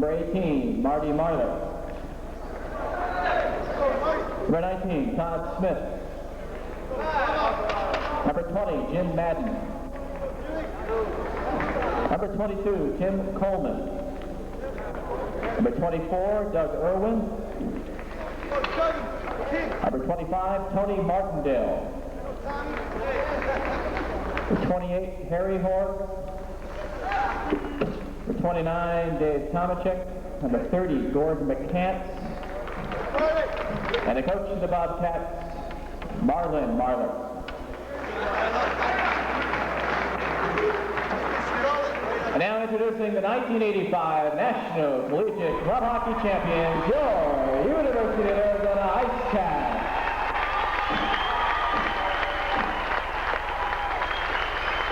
Number 18, Marty Marler. Number 19, Todd Smith. Number 20, Jim Madden. Number 22, Tim Coleman. Number 24, Doug Irwin. Number 25, Tony Martindale. Number 28, Harry Horg. Number 29, Dave Tomachek. Number 30, Gordon McCants. And the coach of the Bobcats, Marlin Marler. And now introducing the 1985 National Collegiate Club Hockey Champions, your University of Arizona Ice Cats.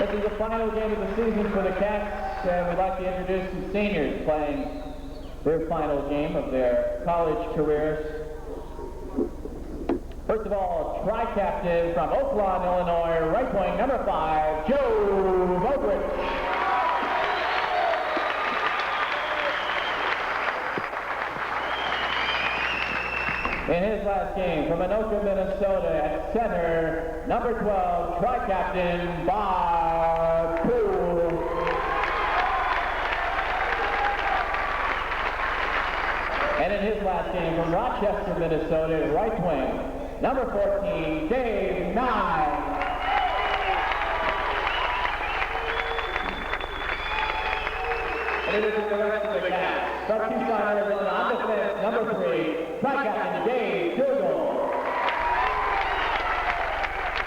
This is the final game of the season for the Cats, and we'd like to introduce some seniors playing their final game of their college careers. First of all, tri-captain from Oaklawn, Illinois, right wing, number 5, Joe Vogrich. In his last game from Anoka, Minnesota, at center, number 12, tri-captain Bob Poole. And in his last game from Rochester, Minnesota, right wing, number 14, Dave Nye. And it is the rest of the Cats. From Tucson, Arizona, on defense, number 3, tri-captain Dave Dougal.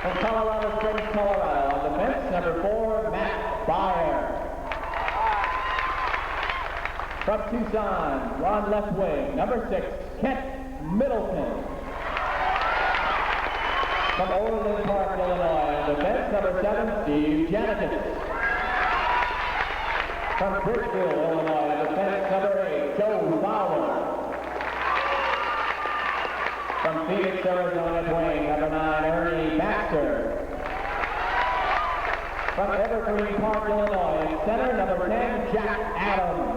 From Colorado Springs, Colorado, on defense, number 4, Matt Byer. From Tucson, on left wing, number 6, Kent Middleton. From Overland Park, Illinois, on defense, number 7, Steve Janitis. From Bridgeville, Illinois, on defense, number 8, Joe Fowler. From Phoenix, Arizona, wing, number 9, Ernie Baxter. From Evergreen Park, Illinois, center, number 10, Jack Adams.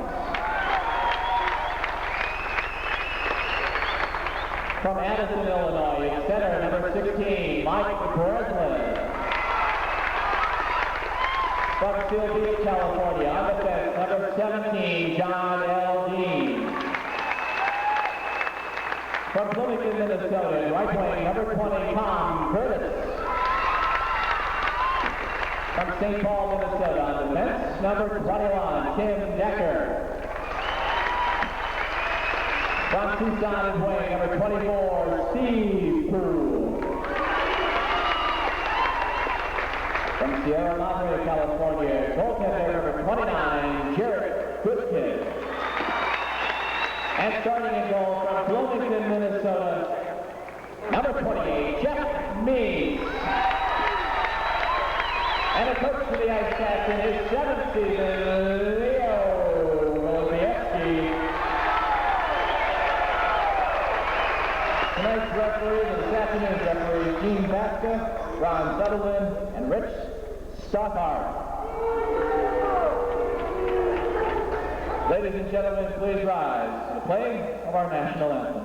From Addison, Illinois, center, number 16, Mike Breslin. From Seal Beach, California, on defense, number 17, John L. Dean. From Bloomington, Minnesota, right wing, number 20, Tom Curtis. From St. Paul, Minnesota, on defense, number 21, Tim Decker. From Tucson, wing, number 24, Steve Poole. From Sierra Madre, California, goaltender number 29, Jarrett Goodkid. And starting in goal from Bloomington, Minnesota, number 28, Jeff Meese. And a coach for the Ice Cats in his 7th season, Leo Wojciechowski. Tonight's referees and this afternoon's referees, Gene Baska, Ron Sutherland, and Rich Stockhart. Ladies and gentlemen, please rise for the playing of our national anthem.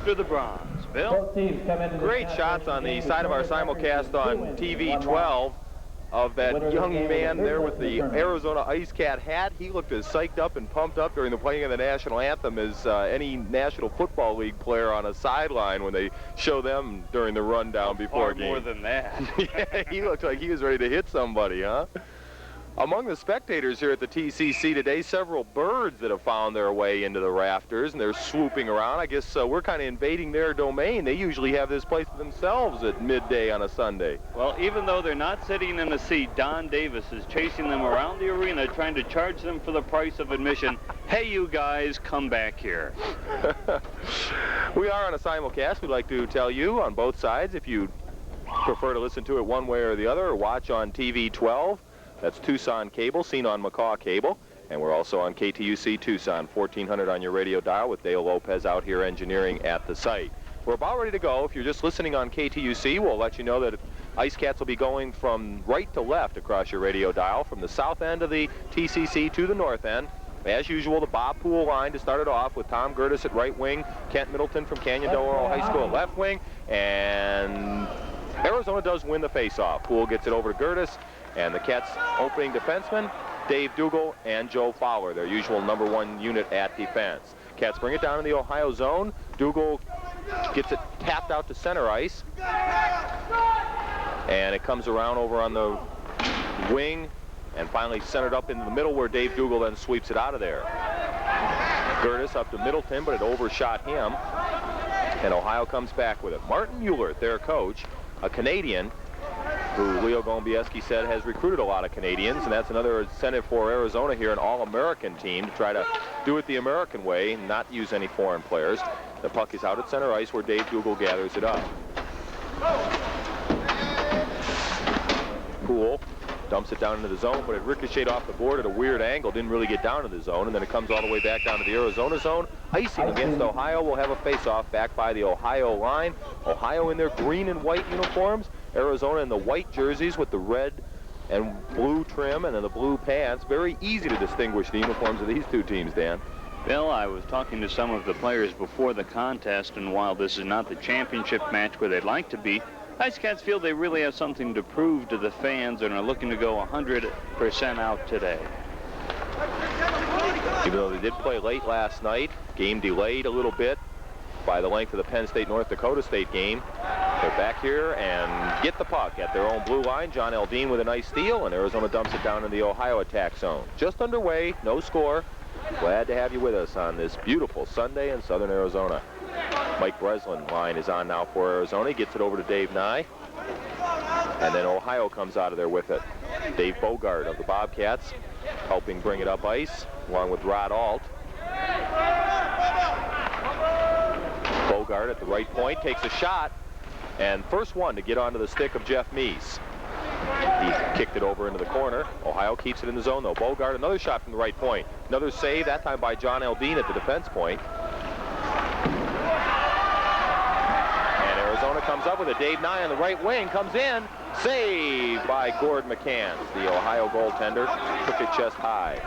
To the bronze. Bill, Both teams come into Great shots on the side of our simulcast on TV 12 of that young man there with the Arizona Ice Cat hat. He looked as psyched up and pumped up during the playing of the national anthem as any National Football League player on a sideline when they show them during the rundown before a game. More than that. Yeah, he looked like he was ready to hit somebody, huh? Among the spectators here at the TCC today, several birds that have found their way into the rafters, and they're swooping around. I guess we're kind of invading their domain. They usually have this place to themselves at midday on a Sunday. Well, even though they're not sitting in a seat, Don Davis is chasing them around the arena, trying to charge them for the price of admission. Hey, you guys, come back here. We are on a simulcast. We'd like to tell you on both sides, if you prefer to listen to it one way or the other, or watch on TV 12. That's Tucson Cable, seen on McCaw Cable. And we're also on KTUC Tucson, 1400 on your radio dial with Dale Lopez out here engineering at the site. We're about ready to go. If you're just listening on KTUC, we'll let you know that Ice Cats will be going from right to left across your radio dial, from the south end of the TCC to the north end. As usual, the Bob Poole line to start it off with Tom Gertis at right wing, Kent Middleton from Canyon Del Oro High School at left wing, and Arizona does win the face-off. Poole gets it over to Gertis. And the Cats' opening defensemen, Dave Dougal and Joe Fowler, their usual #1 unit at defense. Cats bring it down in the Ohio zone. Dougal gets it tapped out to center ice. And it comes around over on the wing and finally centered up into the middle where Dave Dougal then sweeps it out of there. Gertis up to Middleton, but it overshot him. And Ohio comes back with it. Martin Mueller, their coach, a Canadian, who Leo Gombiewski said has recruited a lot of Canadians, and that's another incentive for Arizona here, an all-American team, to try to do it the American way and not use any foreign players. The puck is out at center ice where Dave Dougal gathers it up. Poole dumps it down into the zone, but it ricocheted off the board at a weird angle, didn't really get down to the zone, and then it comes all the way back down to the Arizona zone. Icing against Ohio will have a face-off back by the Ohio line. Ohio in their green and white uniforms, Arizona in the white jerseys with the red and blue trim and then the blue pants. Very easy to distinguish the uniforms of these two teams, Dan. Bill, I was talking to some of the players before the contest, and while this is not the championship match where they'd like to be, Ice Cats feel they really have something to prove to the fans and are looking to go 100% out today. Even though they did play late last night, game delayed a little bit by the length of the Penn State-North Dakota State game. They're back here and get the puck at their own blue line. John Aldine with a nice steal, and Arizona dumps it down in the Ohio attack zone. Just underway, no score. Glad to have you with us on this beautiful Sunday in southern Arizona. Mike Breslin line is on now for Arizona. He gets it over to Dave Nye. And then Ohio comes out of there with it. Dave Bogart of the Bobcats helping bring it up ice, along with Rod Alt. Bogart at the right point takes a shot, and first one to get onto the stick of Jeff Meese. He kicked it over into the corner. Ohio keeps it in the zone, though. Bogart, another shot from the right point. Another save, that time by John Aldine at the defense point. And Arizona comes up with it. Dave Nye on the right wing, comes in. Saved by Gord McCann. The Ohio goaltender took it chest high.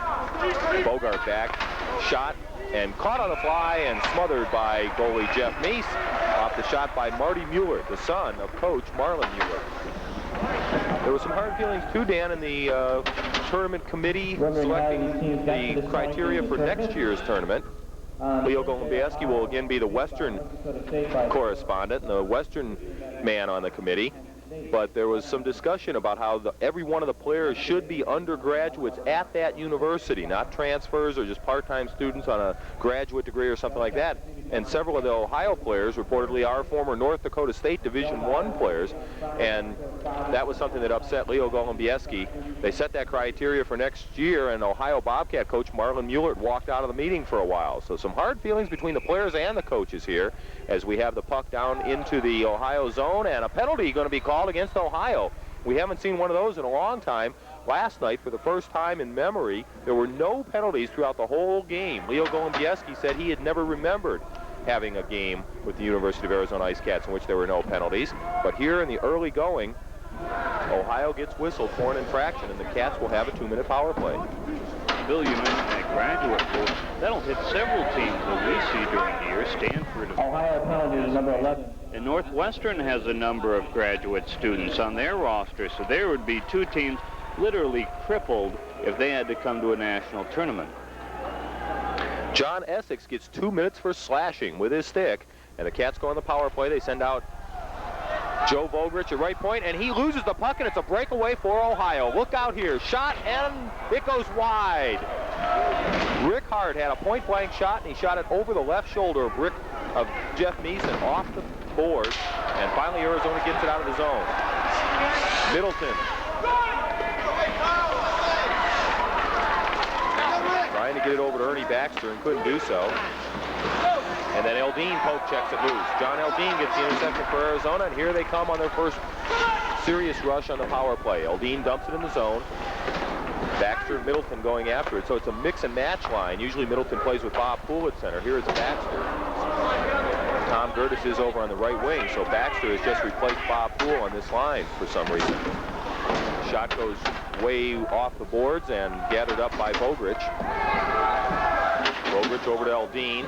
Bogart back, shot, and caught on the fly and smothered by goalie Jeff Meese. Off the shot by Marty Mueller, the son of Coach Marlon Mueller. There was some hard feelings too, Dan, in the tournament committee selecting the criteria for next year's tournament. Leo Gombiewski will again be the Western correspondent and the Western man on the committee. But there was some discussion about how every one of the players should be undergraduates at that university, not transfers or just part-time students on a graduate degree or something like that. And several of the Ohio players reportedly are former North Dakota State Division I players, and that was something that upset Leo Gombiewski. They set that criteria for next year, and Ohio Bobcat coach Marlon Mueller walked out of the meeting for a while. So some hard feelings between the players and the coaches here as we have the puck down into the Ohio zone, and a penalty going to be called against Ohio. We haven't seen one of those in a long time. Last night, for the first time in memory, there were no penalties throughout the whole game. Leo Gombiewski said he had never remembered having a game with the University of Arizona Ice Cats in which there were no penalties. But here in the early going, Ohio gets whistled for an infraction, and the Cats will have a 2-minute power play. Bill, you mentioned that graduate pool. That'll hit several teams that we see during the year. Stanford record of... Ohio penalty is number 11. And Northwestern has a number of graduate students on their roster, so there would be two teams literally crippled if they had to come to a national tournament. John Essex gets 2 minutes for slashing with his stick, and the Cats go on the power play. They send out Joe Vogrich at right point, and he loses the puck, and it's a breakaway for Ohio. Look out here. Shot, and it goes wide. Rick Hart had a point-blank shot, and he shot it over the left shoulder of Jeff Meeson off the board, and finally Arizona gets it out of the zone. Middleton trying to get it over to Ernie Baxter and couldn't do so. And then Eldine poke checks it loose. John Eldine gets the interception for Arizona, and here they come on their first serious rush on the power play. Eldine dumps it in the zone. Baxter and Middleton going after it, so it's a mix and match line. Usually Middleton plays with Bob Poole at center. Here it's Baxter. Tom Gertis is over on the right wing, so Baxter has just replaced Bob Poole on this line for some reason. Shot goes way off the boards and gathered up by Vogrich. Vogrich over to Eldine.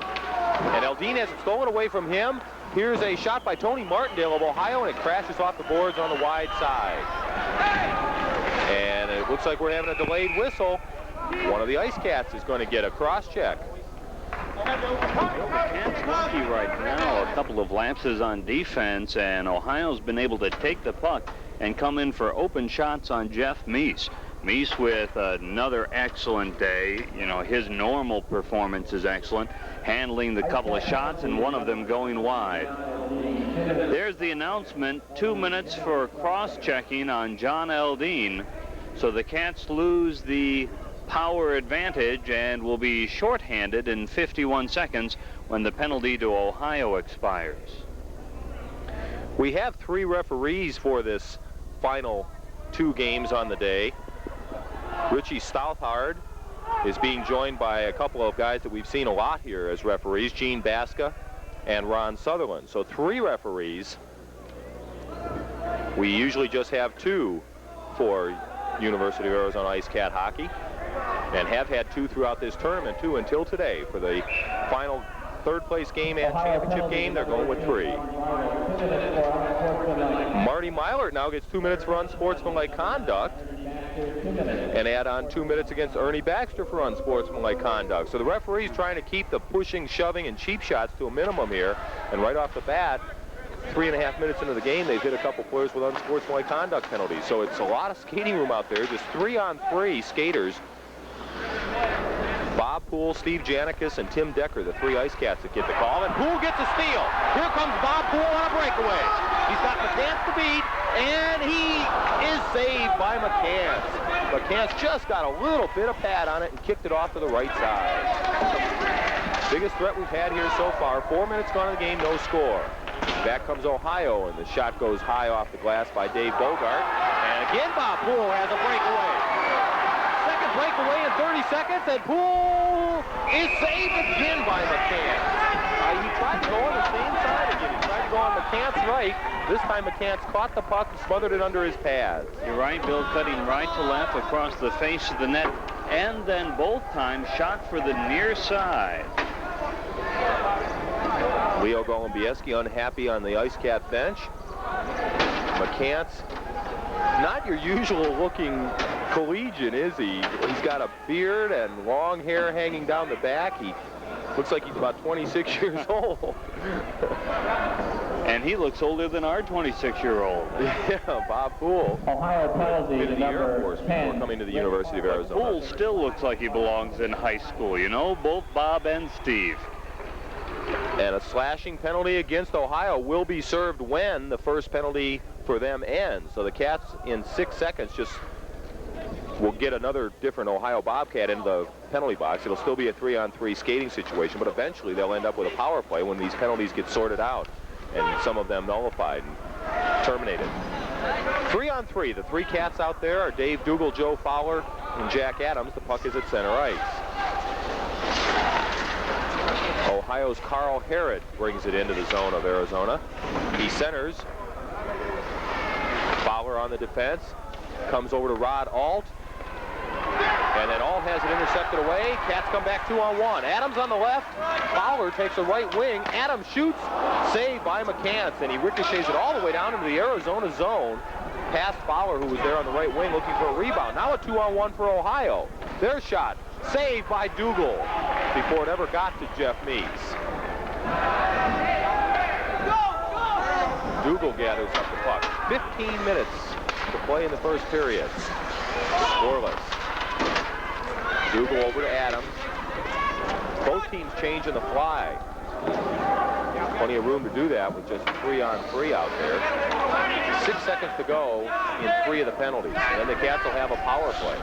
And Eldine has it stolen away from him. Here's a shot by Tony Martindale of Ohio, and it crashes off the boards on the wide side. And it looks like we're having a delayed whistle. One of the Ice Cats is going to get a cross-check. Cats lucky right now. A couple of lapses on defense, and Ohio's been able to take the puck and come in for open shots on Jeff Meese. Meese with another excellent day. You know, his normal performance is excellent, handling the couple of shots and one of them going wide. There's the announcement, 2 minutes for cross-checking on John Eldine. So the Cats lose the power advantage and will be shorthanded in 51 seconds when the penalty to Ohio expires. We have 3 referees for this final 2 games on the day. Richie Stouthard is being joined by a couple of guys that we've seen a lot here as referees, Gene Baska and Ron Sutherland. So 3 referees. We usually just have 2 for University of Arizona Ice Cat hockey, and have had 2 throughout this tournament, 2 until today. For the final third-place game and championship game, they're going with 3. Marty Meilert now gets 2 minutes for unsportsmanlike conduct, and add on 2 minutes against Ernie Baxter for unsportsmanlike conduct. So the referee's trying to keep the pushing, shoving, and cheap shots to a minimum here, and right off the bat, 3.5 minutes into the game, they've hit a couple players with unsportsmanlike conduct penalties. So it's a lot of skating room out there, just 3-on-3 skaters. Bob Poole, Steve Janikis, and Tim Decker, the 3 Ice Cats that get the call. And Poole gets a steal. Here comes Bob Poole on a breakaway. He's got McCants to beat, and he is saved by McCants. McCants just got a little bit of pad on it and kicked it off to the right side. Biggest threat we've had here so far. 4 minutes gone in the game, no score. Back comes Ohio, and the shot goes high off the glass by Dave Bogart. And again, Bob Poole has a breakaway. Second breakaway in 30 seconds, and Poole is saved again by McCants. He tried to go on the same side again. He tried to go on McCants' right. This time McCants caught the puck and smothered it under his pads. You're right, Bill, cutting right to left across the face of the net, and then both times shot for the near side. Leo Golombieski unhappy on the Ice Cat bench. McCants, not your usual looking collegian, is he? He's got a beard and long hair hanging down the back. He looks like he's about 26 years old. And he looks older than our 26-year-old. Yeah, Bob Poole. Ohio penalty Been in the Air Force before 10. coming to the University of Arizona. Poole still looks like he belongs in high school, you know, both Bob and Steve. And a slashing penalty against Ohio will be served when the first penalty for them ends. So the Cats in 6 seconds just will get another different Ohio Bobcat into the penalty box. It'll still be a 3-on-3 skating situation, but eventually they'll end up with a power play when these penalties get sorted out and some of them nullified and terminated. 3-on-3. The 3 Cats out there are Dave Dougal, Joe Fowler, and Jack Adams. The puck is at center ice. Ohio's Carl Harrod brings it into the zone of Arizona. He centers. Fowler on the defense. Comes over to Rod Alt. And then All has it intercepted away. Cats come back 2-on-1. Adams on the left. Fowler takes a right wing. Adams shoots. Saved by McCants, and he ricochets it all the way down into the Arizona zone. Past Fowler, who was there on the right wing looking for a rebound. Now a 2-on-1 for Ohio. Their shot. Saved by Dougal before it ever got to Jeff Meeks. Dougal gathers up the puck. 15 minutes to play in the first period. Scoreless. Dougal over to Adams. Both teams change in the fly. Plenty of room to do that with just 3-on-3 out there. 6 seconds to go in 3 of the penalties. And then the Cats will have a power play.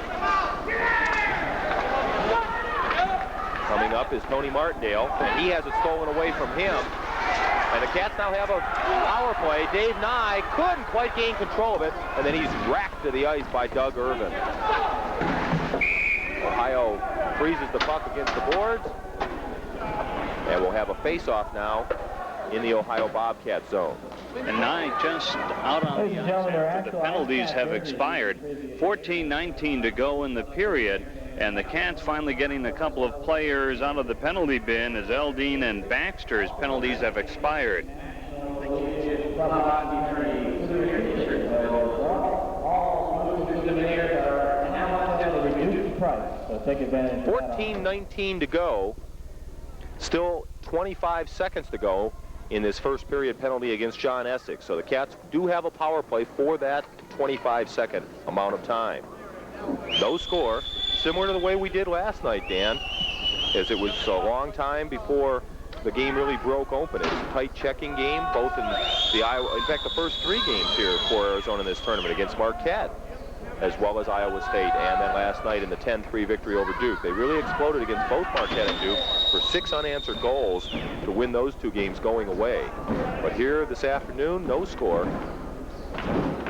Coming up is Tony Martindale, and he has it stolen away from him. And the Cats now have a power play. Dave Nye couldn't quite gain control of it, and then he's racked to the ice by Doug Irvin. Ohio freezes the puck against the boards, and we'll have a face-off now in the Ohio Bobcat zone. And Nye just out on the ice after the penalties have expired. 14:19 to go in the period, and the Cats finally getting a couple of players out of the penalty bin as Eldine and Baxter's penalties have expired. So take advantage. 14:19 to go. Still 25 seconds to go in this first period penalty against John Essex. So the Cats do have a power play for that 25-second amount of time. No score, similar to the way we did last night, Dan, as it was a long time before the game really broke open. It was a tight checking game, both in the Iowa, in fact, the first 3 games here for Arizona in this tournament against Marquette, as well as Iowa State, and then last night in the 10-3 victory over Duke. They really exploded against both Marquette and Duke for 6 unanswered goals to win those 2 games going away. But here this afternoon, no score.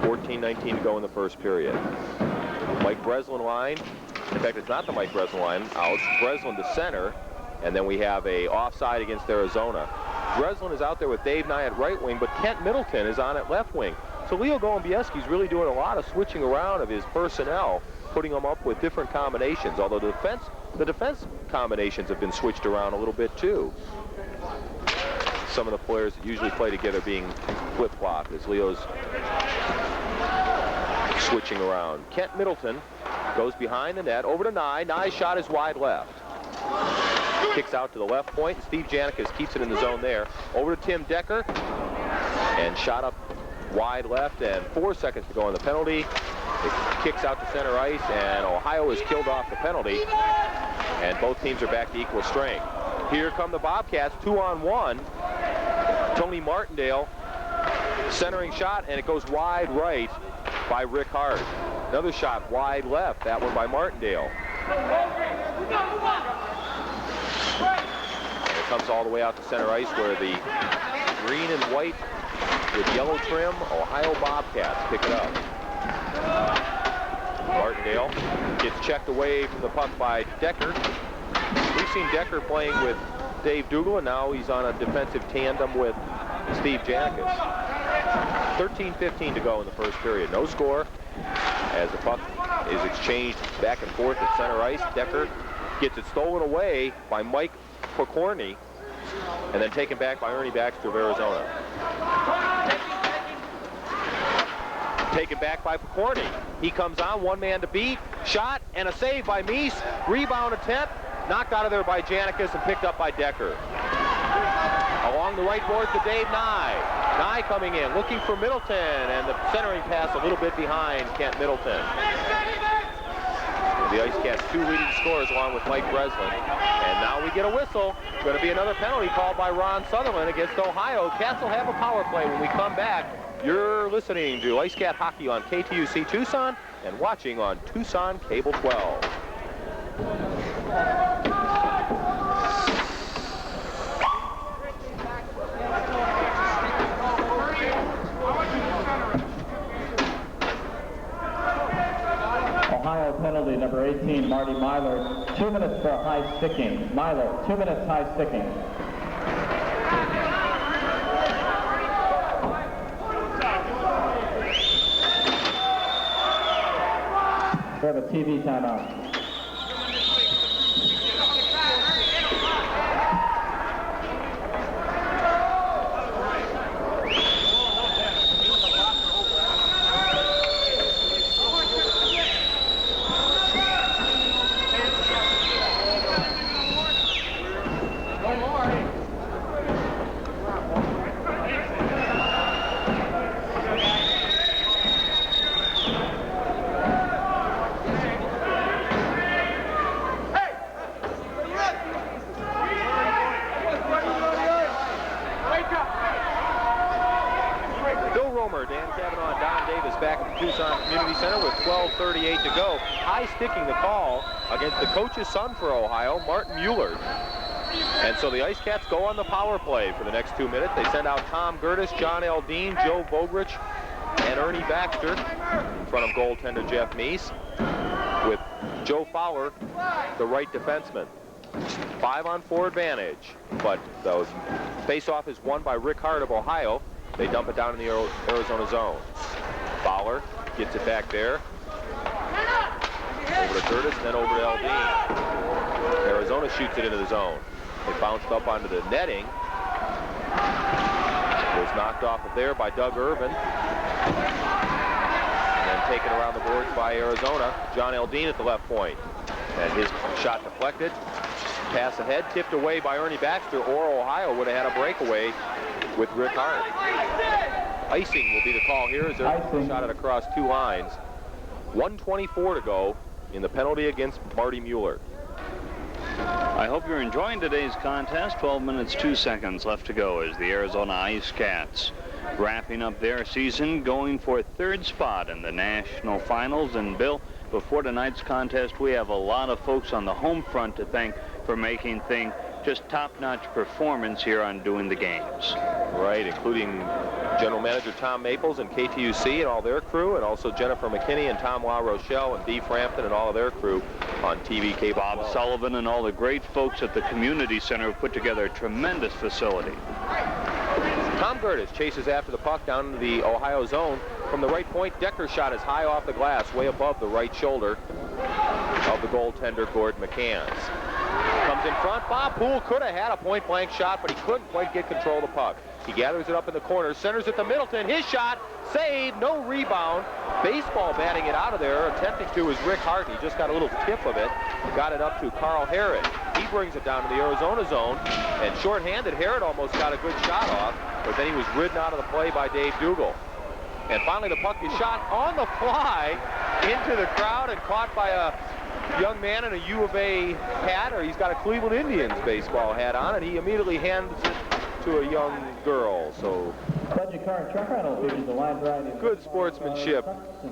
14:19 to go in the first period. Mike Breslin line. In fact, it's not the Mike Breslin line. Out. Breslin to center, and then we have a offside against Arizona. Breslin is out there with Dave Nye at right wing, but Kent Middleton is on at left wing. So Leo Golombieski's really doing a lot of switching around of his personnel, putting them up with different combinations, although the defense combinations have been switched around a little bit too. Some of the players that usually play together being flip-flopped as Leo's switching around. Kent Middleton goes behind the net, over to Nye. Nye's shot is wide left. Kicks out to the left point. Steve Janicus keeps it in the zone there. Over to Tim Decker, and shot up wide left, and 4 seconds to go on the penalty. It kicks out to center ice, and Ohio is killed off the penalty, and both teams are back to equal strength. Here come the Bobcats, 2-on-1. Tony Martindale, centering shot, and it goes wide right by Rick Hart. Another shot wide left, that one by Martindale. And it comes all the way out to center ice where the green and white with yellow trim Ohio Bobcats pick it up. Martindale gets checked away from the puck by Decker. We've seen Decker playing with Dave Dougal, and now he's on a defensive tandem with Steve Janicus. 13:15 to go in the first period. No score as the puck is exchanged back and forth at center ice. Decker gets it stolen away by Mike Pokorny and then taken back by Ernie Baxter of Arizona. Taken back by Pokorny. He comes on, one man to beat. Shot and a save by Meese. Rebound attempt. Knocked out of there by Janicus and picked up by Decker. Along the right boards to Dave Nye. Nye coming in, looking for Middleton, and the centering pass a little bit behind Kent Middleton. The Ice Cats 2 leading scorers along with Mike Breslin. And now we get a whistle. Going to be another penalty called by Ron Sutherland against Ohio. Cats will have a power play when we come back. You're listening to Ice Cat Hockey on KTUC Tucson and watching on Tucson Cable 12. Ohio penalty number 18, Marty Myler. 2 minutes for high sticking. Myler, 2 minutes high sticking. We have a TV timeout. quarter. Dan Kavanaugh and Don Davis back at the Tucson Community Center with 12:38 to go. High sticking the call against the coach's son for Ohio, Martin Mueller. And so the Ice Cats go on the power play for the next 2 minutes. They send out Tom Gertis, John Eldine, Joe Vogrich, and Ernie Baxter in front of goaltender Jeff Meese, with Joe Fowler, the right defenseman. 5-on-4 advantage, but the face-off is won by Rick Hart of Ohio. They dump it down in the Arizona zone. Fowler gets it back there. Over to Gertis, then over to Eldine. Arizona shoots it into the zone. It bounced up onto the netting. It was knocked off of there by Doug Irvin. And then taken around the boards by Arizona. John Eldine at the left point. And his shot deflected. Pass ahead, tipped away by Ernie Baxter, or Ohio would have had a breakaway with Rick Hart. Icing will be the call here as they're shot it across 2 lines. 1:24 to go in the penalty against Marty Mueller. I hope you're enjoying today's contest. 12 minutes, 2 seconds left to go as the Arizona Ice Cats wrapping up their season, going for 3rd spot in the national finals. And Bill, before tonight's contest, we have a lot of folks on the home front to thank for making things just top-notch performance here on Doing the Games. Right, including General Manager Tom Maples and KTUC and all their crew, and also Jennifer McKinney and Tom La Rochelle and Dee Frampton and all of their crew on TV cable. Bob Sullivan and all the great folks at the Community Center have put together a tremendous facility. Tom Gertis chases after the puck down into the Ohio zone. From the right point, Decker's shot is high off the glass, way above the right shoulder of the goaltender, Gord McCanns. Comes in front. Bob Poole could have had a point-blank shot, but he couldn't quite get control of the puck. He gathers it up in the corner, centers it to Middleton. His shot, saved, no rebound. Baseball batting it out of there. Attempting to is Rick Hart. He just got a little tip of it. Got it up to Carl Harrod. He brings it down to the Arizona zone. And shorthanded, Harrod almost got a good shot off, but then he was ridden out of the play by Dave Dougal. And finally the puck is shot on the fly into the crowd and caught by a young man in a U of A hat, or he's got a Cleveland Indians baseball hat on, and he immediately hands it to a young girl. So good sportsmanship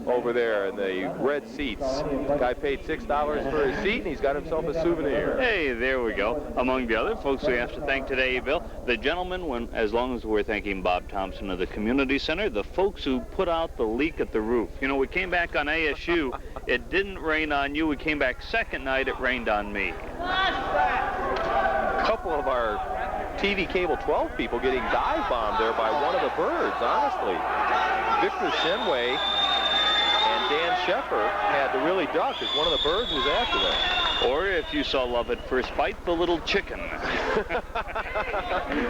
over there in the red seats. The guy paid $6 for his seat, and he's got himself a souvenir. Hey, there we go. Among the other folks we have to thank today, Bill, the gentleman, as long as we're thanking Bob Thompson of the Community Center, the folks who put out the leak at the roof. You know, we came back on ASU. It didn't rain on you. We came back second night. It rained on me. A couple of our TV Cable 12 people getting dive bombed there by one of the birds, honestly. Victor Shenway and Dan Sheffer had to really duck as one of the birds was after them. Or if you saw Love at First Bite, the little chicken.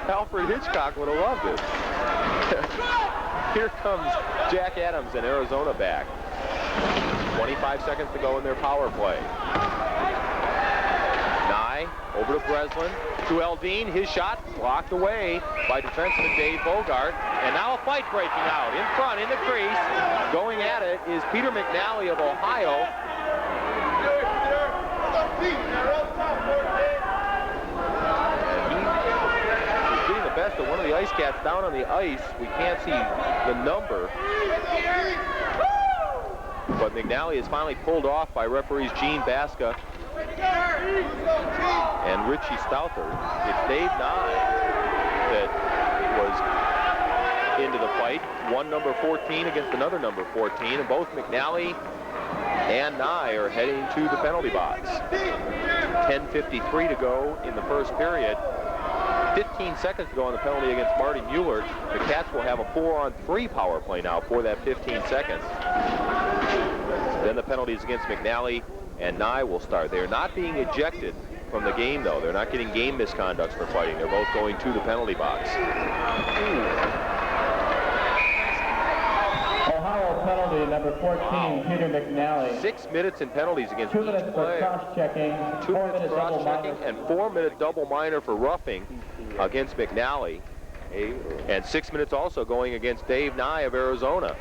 Alfred Hitchcock would have loved it. Here comes Jack Adams and Arizona back. 25 seconds to go in their power play. Nye over to Breslin, to Eldine. His shot blocked away by defenseman Dave Bogart. And now a fight breaking out in front in the crease. Going at it is Peter McNally of Ohio. He's getting the best of one of the Ice Cats down on the ice. We can't see the number. But McNally is finally pulled off by referees Gene Baska and Richie Stouther. It's Dave Nye that was into the fight. One number 14 against another number 14, and both McNally and Nye are heading to the penalty box. 10:53 to go in the first period. 15 seconds to go on the penalty against Marty Mueller. The Cats will have a 4-on-3 power play now for that 15 seconds. Then the penalties against McNally and Nye will start. They are not being ejected from the game, though. They're not getting game misconducts for fighting. They're both going to the penalty box. Ohio penalty, number 14, Peter McNally. 6 minutes in penalties against 2 each minutes for player. cross-checking, 2 4 minutes minutes double cross-checking, minor. and 4-minute double minor for roughing against McNally. And 6 minutes also going against Dave Nye of Arizona.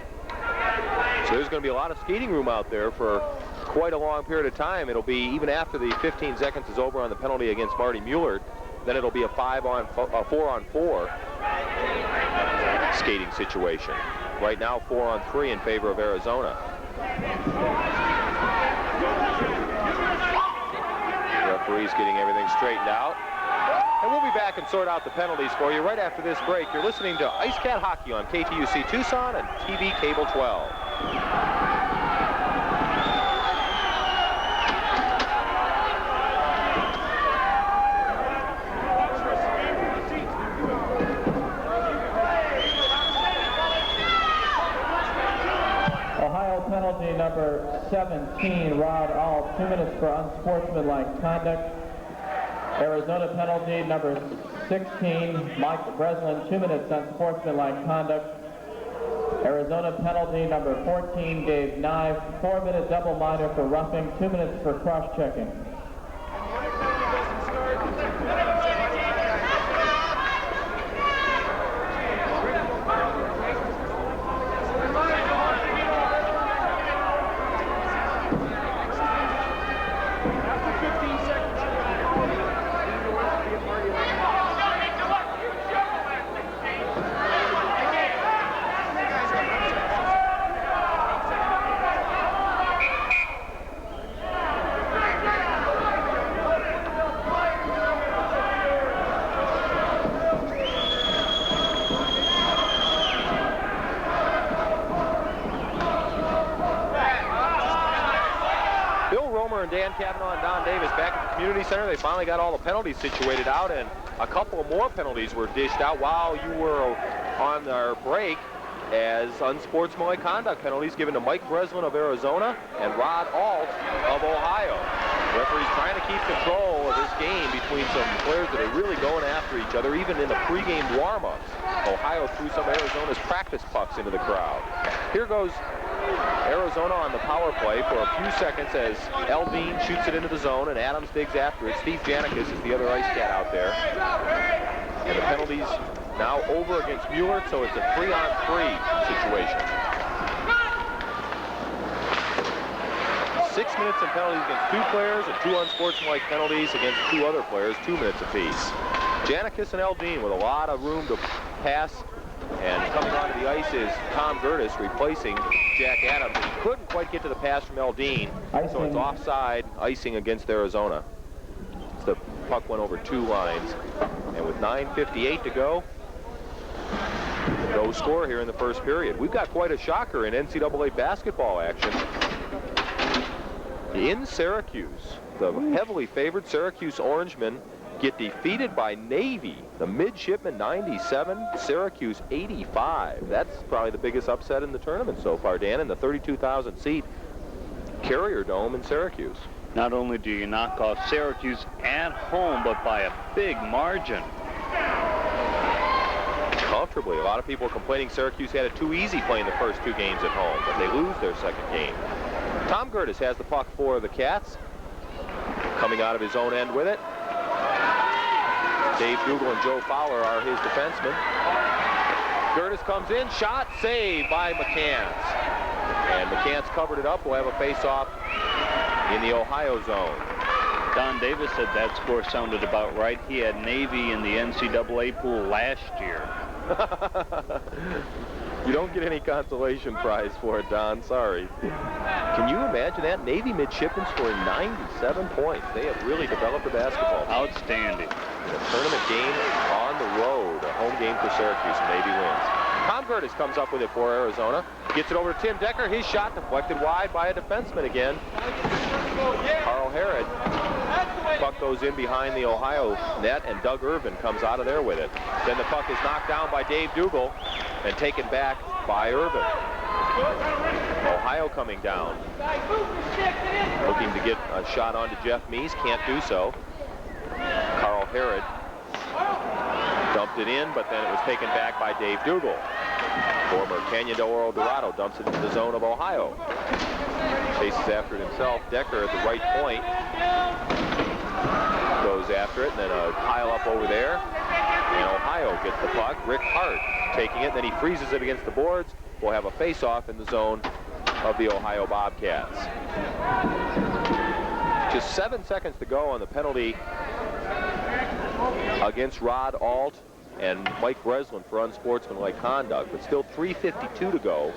So there's going to be a lot of skating room out there for quite a long period of time. It'll be even after the 15 seconds is over on the penalty against Marty Mueller. Then it'll be a 4-on-4 skating situation. Right now, 4-on-3 in favor of Arizona. Referee's getting everything straightened out. And we'll be back and sort out the penalties for you right after this break. You're listening to Ice Cat Hockey on KTUC Tucson and TV Cable 12. Penalty number 17, Rod Alt, 2 minutes for unsportsmanlike conduct. Arizona penalty number 16, Mike Breslin, 2 minutes unsportsmanlike conduct. Arizona penalty number 14, Dave Nye, 4-minute double minor for roughing, 2 minutes for cross-checking. Center. They finally got all the penalties situated out, and a couple more penalties were dished out while you were on our break as unsportsmanlike conduct penalties given to Mike Breslin of Arizona and Rod Alt of Ohio. The referee's trying to keep control of this game between some players that are really going after each other, even in the pregame warm-ups. Ohio threw some of Arizona's practice pucks into the crowd. Here goes Arizona on the power play for a few seconds as Eldine shoots it into the zone and Adams digs after it. Steve Janikis is the other Ice Cat out there. And the penalties now over against Mueller, so it's a 3-on-3 situation. 6 minutes in penalties against 2 players and 2 unsportsmanlike penalties against 2 other players, 2 minutes apiece. Janikis and Eldine with a lot of room to pass. And coming onto the ice is Tom Gertis replacing Jack Adams. He couldn't quite get to the pass from Eldine, so it's offside icing against Arizona. The puck went over 2 lines. And with 9:58 to go, no score here in the first period. We've got quite a shocker in NCAA basketball action. In Syracuse, the heavily favored Syracuse Orangemen get defeated by Navy. The midshipmen 97, Syracuse 85. That's probably the biggest upset in the tournament so far, Dan, in the 32,000 seat Carrier Dome in Syracuse. Not only do you knock off Syracuse at home, but by a big margin. Comfortably. A lot of people are complaining Syracuse had it too easy playing the first 2 games at home, but they lose their second game. Tom Gertis has the puck for the Cats. Coming out of his own end with it. Dave Dougal and Joe Fowler are his defensemen. Gertis comes in, shot, saved by McCants. And McCants covered it up. We'll have a face-off in the Ohio zone. Don Davis said that score sounded about right. He had Navy in the NCAA pool last year. You don't get any consolation prize for it, Don. Sorry. Can you imagine that? Navy midshipmen scoring 97 points. They have really developed a basketball team. Outstanding. In a tournament game on the road, a home game for Syracuse, and Navy wins. Tom Gertis comes up with it for Arizona. Gets it over to Tim Decker. His shot deflected wide by a defenseman again. Carl Herod. Puck goes in behind the Ohio net, and Doug Irvin comes out of there with it. Then the puck is knocked down by Dave Dougal and taken back by Irvin. Ohio coming down. Looking to get a shot onto Jeff Meese. Can't do so. Carl Herod dumped it in, but then it was taken back by Dave Dougal. Former Canyon del Oro Dorado dumps it into the zone of Ohio. Chases after it himself. Decker at the right point goes after it, and then a pile up over there. And Ohio gets the puck. Rick Hart taking it, then he freezes it against the boards. We'll have a face-off in the zone of the Ohio Bobcats. Just 7 seconds to go on the penalty against Rod Alt and Mike Breslin for unsportsmanlike conduct, but still 3:52 to go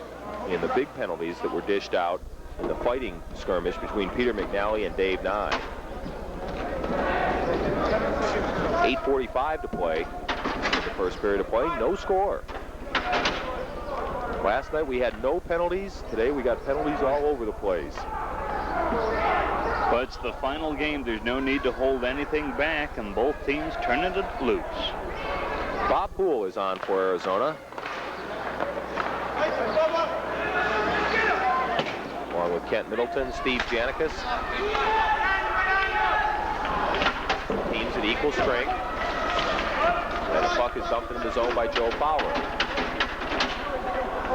in the big penalties that were dished out in the fighting skirmish between Peter McNally and Dave Nye. 8:45 to play in the first period of play. No score. Last night we had no penalties. Today we got penalties all over the place. But it's the final game. There's no need to hold anything back, and both teams turning it loose. Bob Poole is on for Arizona, along with Kent Middleton, Steve Janicus. Teams at equal strength. And the puck is dumped into the zone by Joe Fowler.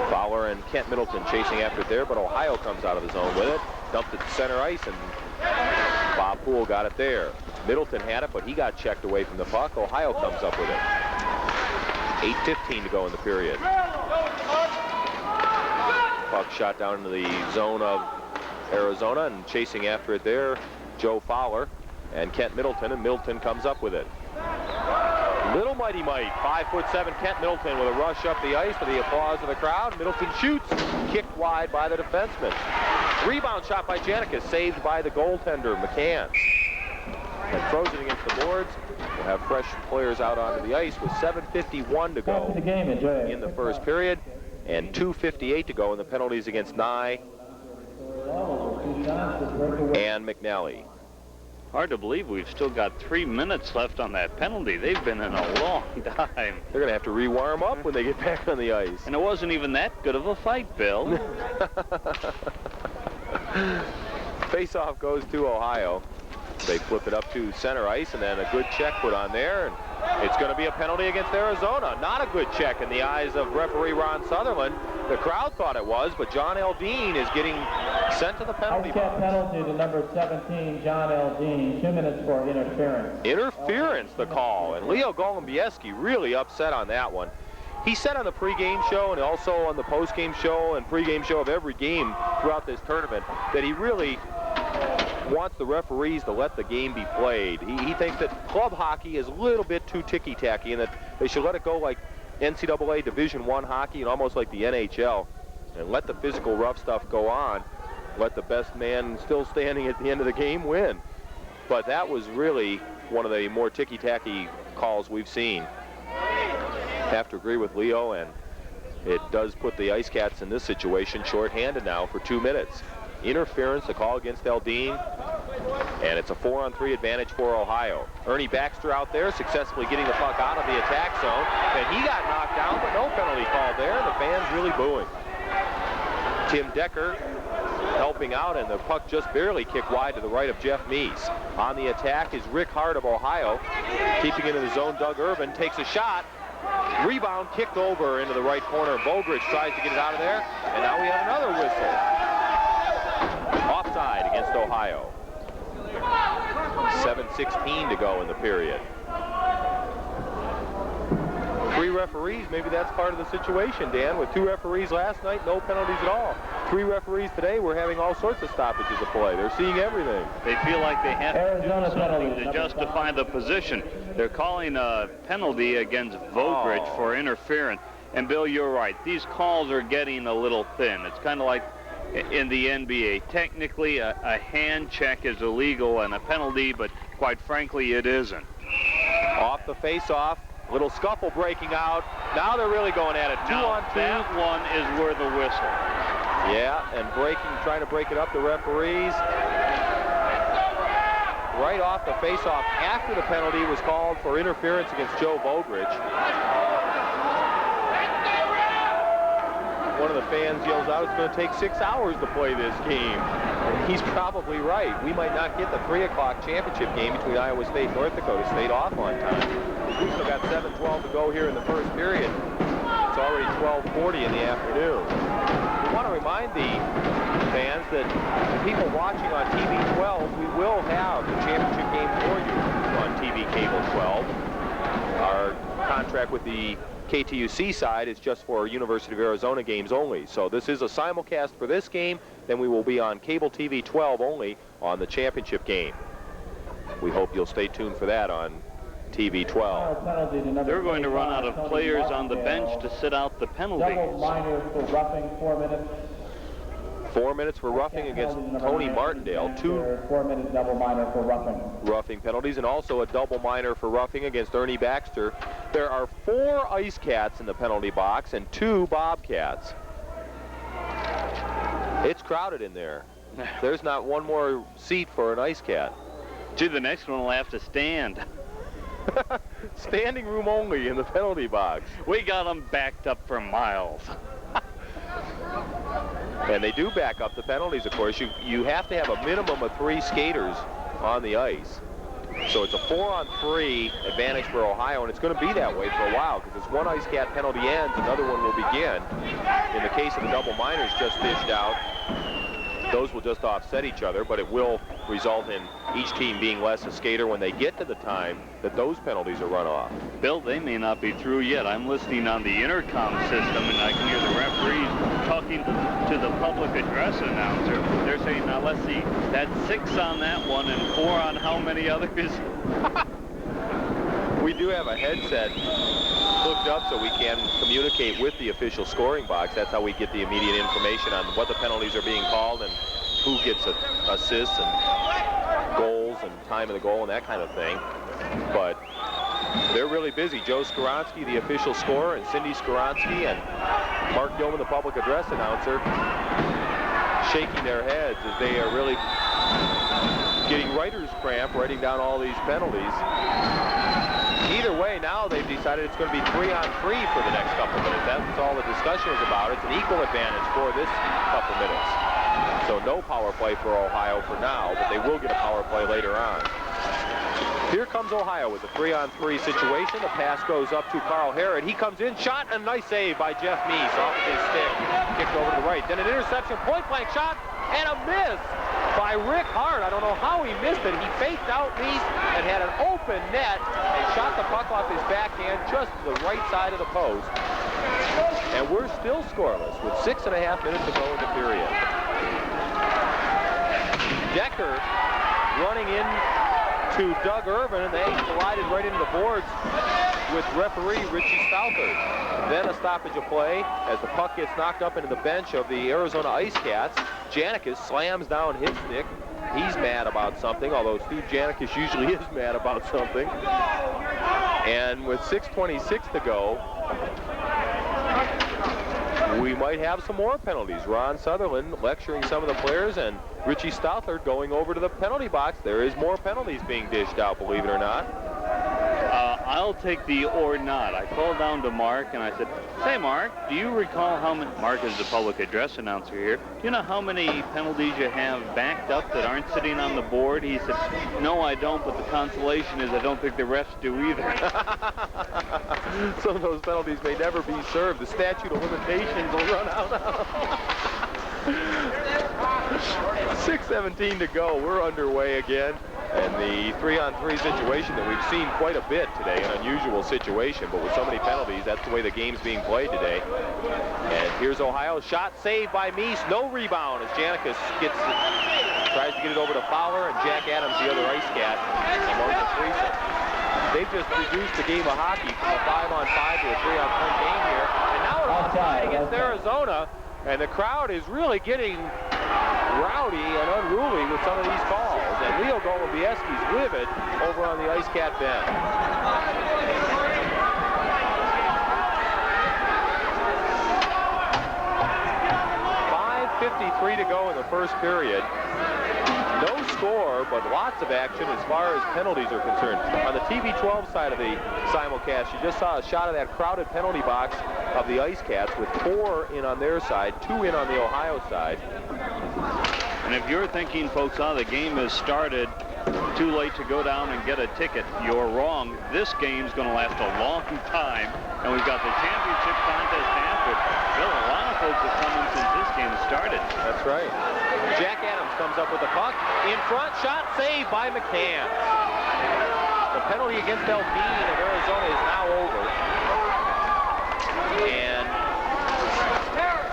Fowler and Kent Middleton chasing after it there, but Ohio comes out of the zone with it. Dumped it to center ice, and Bob Poole got it there. Middleton had it, but he got checked away from the puck. Ohio comes up with it. 8:15 to go in the period. Puck shot down into the zone of Arizona, and chasing after it there, Joe Fowler and Kent Middleton, and Middleton comes up with it. Little Mighty Mite, 5'7" Kent Middleton with a rush up the ice for the applause of the crowd. Middleton shoots, kicked wide by the defenseman. Rebound shot by Janicus, saved by the goaltender, McCann. And throws it against the boards. We'll have fresh players out onto the ice with 7:51 to go in the first period, and 2:58 to go in the penalties against Nye and McNally. Hard to believe we've still got 3 minutes left on that penalty. They've been in a long time. They're going to have to re-warm up when they get back on the ice. And it wasn't even that good of a fight, Bill. Face-off goes to Ohio. They flip it up to center ice, and then a good check put on there. And it's going to be a penalty against Arizona. Not a good check in the eyes of referee Ron Sutherland. The crowd thought it was, but John Eldine is getting sent to the penalty box. Penalty to number 17, John Eldine. 2 minutes for interference. Interference, the call. And Leo Golombieski really upset on that one. He said on the pregame show and also on the postgame show and pregame show of every game throughout this tournament that he really wants the referees to let the game be played. He thinks that club hockey is a little bit too ticky-tacky and that they should let it go like NCAA Division I hockey and almost like the NHL, and let the physical rough stuff go on. Let the best man still standing at the end of the game win. But that was really one of the more ticky-tacky calls we've seen. Have to agree with Leo, and it does put the Ice Cats in this situation shorthanded now for 2 minutes. Interference, a call against Eldine, and it's a 4-on-3 advantage for Ohio. Ernie Baxter out there successfully getting the puck out of the attack zone, and he got knocked down, but no penalty called there, and the fans really booing. Tim Decker helping out, and the puck just barely kicked wide to the right of Jeff Meese. On the attack is Rick Hart of Ohio. Keeping it in the zone, Doug Irvin takes a shot. Rebound kicked over into the right corner. Bogridge tries to get it out of there, and now we have another whistle. Offside against Ohio. 7:16 to go in the period. 3 referees, maybe that's part of the situation, Dan. With 2 referees last night, no penalties at all. 3 referees today, we're having all sorts of stoppages of play. They're seeing everything. They feel like they have to do something to justify the position. They're calling a penalty against Vogrich for interference. And Bill, you're right. These calls are getting a little thin. It's kind of like in the NBA. Technically, a hand check is illegal and a penalty, but quite frankly, it isn't. Off the face-off. Little scuffle breaking out. Now they're really going at it. 2-on-2. That one is worth a whistle. Yeah, and trying to break it up, the referees. Right off the face-off after the penalty was called for interference against Joe Vogrich. One of the fans yells out, it's going to take 6 hours to play this game. And he's probably right. We might not get the 3 o'clock championship game between Iowa State and North Dakota State off on time. We've still got 7:12 to go here in the first period. It's already 12:40 in the afternoon. We want to remind the fans that people watching on TV 12, we will have the championship game for you on TV Cable 12. Our contract with the KTUC side is just for University of Arizona games only. So this is a simulcast for this game. Then we will be on Cable TV 12 only on the championship game. We hope you'll stay tuned for that on TB12. Penalty to number They're going to run out of 25, players Tony on the bench to sit out the penalties. Double minor for roughing, 4 minutes. 4 minutes for roughing against Tony Martindale. 2 4-minute double minor for roughing. Roughing penalties, and also a double minor for roughing against Ernie Baxter. There are 4 Ice Cats in the penalty box and 2 Bobcats. It's crowded in there. There's not one more seat for an Ice Cat. Gee, the next one will have to stand. Standing room only in the penalty box. We got them backed up for miles. And they do back up the penalties, of course. You have to have a minimum of 3 skaters on the ice. So it's a 4-on-3 advantage for Ohio, and it's going to be that way for a while, because as one Ice Cat penalty ends, another one will begin. In the case of the double minors just dished out, those will just offset each other, but it will result in each team being less a skater when they get to the time that those penalties are run off. Bill, they may not be through yet. I'm listening on the intercom system, and I can hear the referees talking to the public address announcer. They're saying, now let's see, that's 6 on that one and 4 on how many others? We do have a headset hooked up so we can communicate with the official scoring box. That's how we get the immediate information on what the penalties are being called and who gets assists and goals and time of the goal and that kind of thing. But they're really busy. Joe Skoronsky, the official scorer, and Cindy Skoronsky and Mark Gilman, the public address announcer, shaking their heads as they are really getting writer's cramp writing down all these penalties. Either way, now they've decided it's going to be 3-on-3 for the next couple minutes. That's all the discussion is about. It's an equal advantage for this couple minutes. So no power play for Ohio for now, but they will get a power play later on. Here comes Ohio with a 3-on-3 situation. The pass goes up to Carl Harrod. He comes in, shot, and nice save by Jeff Meese off of his stick. Kicked over to the right. Then an interception, point-blank shot, and a miss by Rick Hart. I don't know how he missed it. He faked out Meese and had an open net and shot the puck off his backhand just to the right side of the post. And we're still scoreless with 6.5 minutes to go in the period. Decker running in to Doug Irvin, and they collided right into the boards with referee Richie Southard. Then a stoppage of play as the puck gets knocked up into the bench of the Arizona Ice Cats. Janikis slams down his stick. He's mad about something, although Steve Janikis usually is mad about something. And with 6:26 to go, we might have some more penalties. Ron Sutherland lecturing some of the players, and Richie Stouthard going over to the penalty box. There is more penalties being dished out, believe it or not. I'll take the or not. I called down to Mark and I said, say Mark, do you recall how many, Mark is the public address announcer here, do you know how many penalties you have backed up that aren't sitting on the board? He said, no I don't, but the consolation is I don't think the refs do either. Some of those penalties may never be served. The statute of limitations will run out. 6:17 to go. We're underway again. And the 3-on-3 situation that we've seen quite a bit today, an unusual situation, but with so many penalties, that's the way the game's being played today. And here's Ohio's shot, saved by Meese, no rebound as Janikis tries to get it over to Fowler, and Jack Adams, the other Ice Cat, among the threesome. They've just reduced the game of hockey from a 5-on-5 to a 3-on-3 game here. And now we're outside against Arizona, and the crowd is really getting rowdy and unruly with some of these calls. And Leo Golubieski's livid over on the Ice Cat bench. .5:53 to go in the first period. No score, but lots of action as far as penalties are concerned. On the TV12 side of the simulcast, you just saw a shot of that crowded penalty box of the Ice Cats with 4 in on their side, 2 in on the Ohio side. And if you're thinking, folks, the game has started, too late to go down and get a ticket, you're wrong. This game's going to last a long time, and we've got the championship contest after. Bill, a lot of folks have come in since this game started. That's right. Jack Adams comes up with the puck. In front, shot saved by McCann. The penalty against Eldine of Arizona is now over. And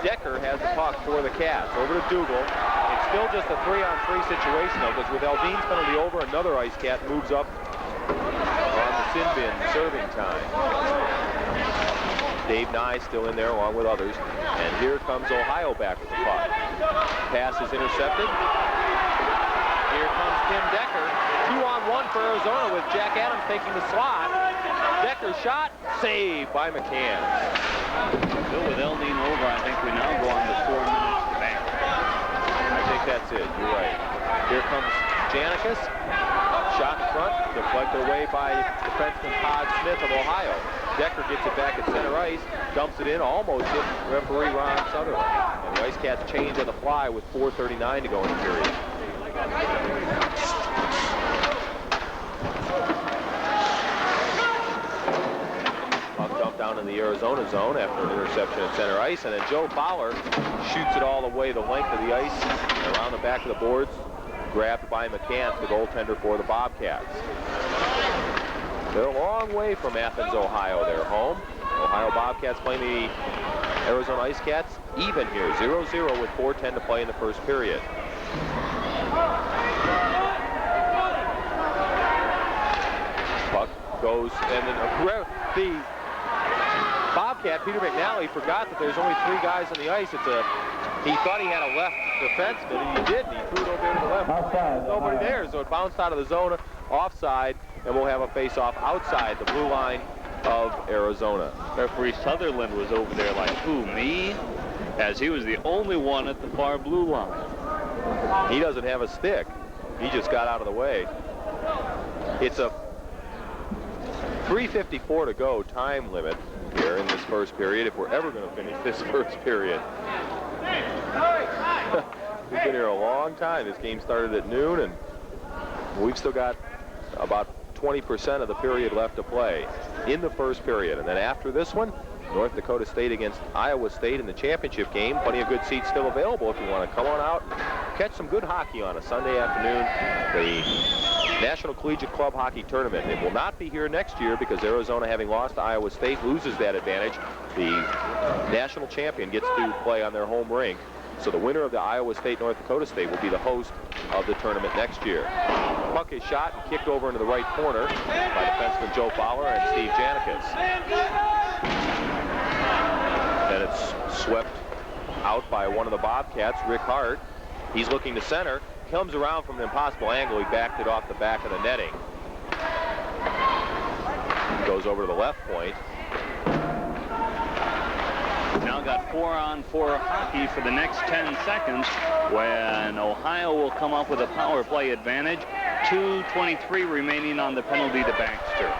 Decker has the puck for the Cats. Over to Dougal. It's still just a 3-on-3 situation, though, because with Eldine's penalty over, another Ice Cat moves up on the sin bin serving time. Dave Nye still in there along with others. And here comes Ohio back with the puck. Pass is intercepted. Here comes Tim Decker. 2-on-1 for Arizona with Jack Adams taking the slot. Decker shot, saved by McCann. Bill, with Eldine over, I think we now go on to 4 minutes back. I think that's it. You're right. Here comes Janicus. Shot in front, deflected away by defenseman Todd Smith of Ohio. Decker gets it back at center ice, dumps it in, almost hit referee Ron Sutherland. And the Ice Cats change on the fly with 4:39 to go in the period. Puck dumped down in the Arizona zone after an interception at center ice, and then Joe Fowler shoots it all the way the length of the ice and around the back of the boards, grabbed by McCann, the goaltender for the Bobcats. They're a long way from Athens, Ohio. They're home. Ohio Bobcats playing the Arizona Ice Cats even here, 0-0 with 4:10 to play in the first period. Puck goes, and then the Bobcat, Peter McNally, forgot that there's only 3 guys on the ice. He thought he had a left defenseman, and he didn't. He threw it over to the left. Outside. There's nobody there, so it bounced out of the zone, offside, and we'll have a face-off outside the blue line of Arizona. Referee Sutherland was over there like, who, me? As he was the only one at the far blue line. He doesn't have a stick. He just got out of the way. It's a 3:54 to go time limit here in this first period if we're ever going to finish this first period. We've been here a long time. This game started at noon, and we've still got about 20% of the period left to play in the first period. And then after this one, North Dakota State against Iowa State in the championship game. Plenty of good seats still available if you want to come on out and catch some good hockey on a Sunday afternoon. The National Collegiate Club Hockey Tournament. It will not be here next year because Arizona, having lost to Iowa State, loses that advantage. The national champion gets to play on their home rink. So the winner of the Iowa State-North Dakota State will be the host of the tournament next year. Puck is shot and kicked over into the right corner by defenseman Joe Fowler and Steve Janicus. Then it's swept out by one of the Bobcats, Rick Hart. He's looking to center, comes around from an impossible angle. He backed it off the back of the netting. Goes over to the left point. Now got 4-on-4 hockey for the next 10 seconds when Ohio will come up with a power play advantage. 2:23 remaining on the penalty to Baxter.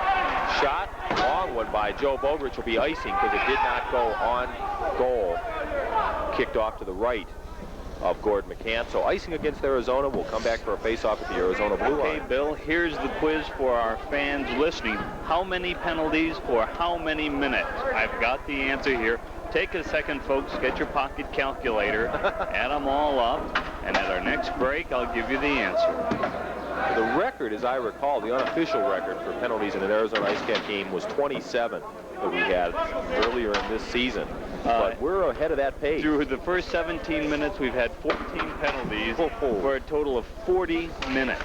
Shot, long one by Joe Bogrich will be icing because it did not go on goal. Kicked off to the right of Gordon McCann. So icing against Arizona. Will come back for a face-off at the Arizona blue line. Okay, Bill, here's the quiz for our fans listening. How many penalties for how many minutes? I've got the answer here. Take a second, folks. Get your pocket calculator. Add them all up. And at our next break, I'll give you the answer. The record, as I recall, the unofficial record for penalties in an Arizona Ice Cat game was 27 that we had earlier in this season. But we're ahead of that pace. Through the first 17 minutes, we've had 14 penalties for a total of 40 minutes.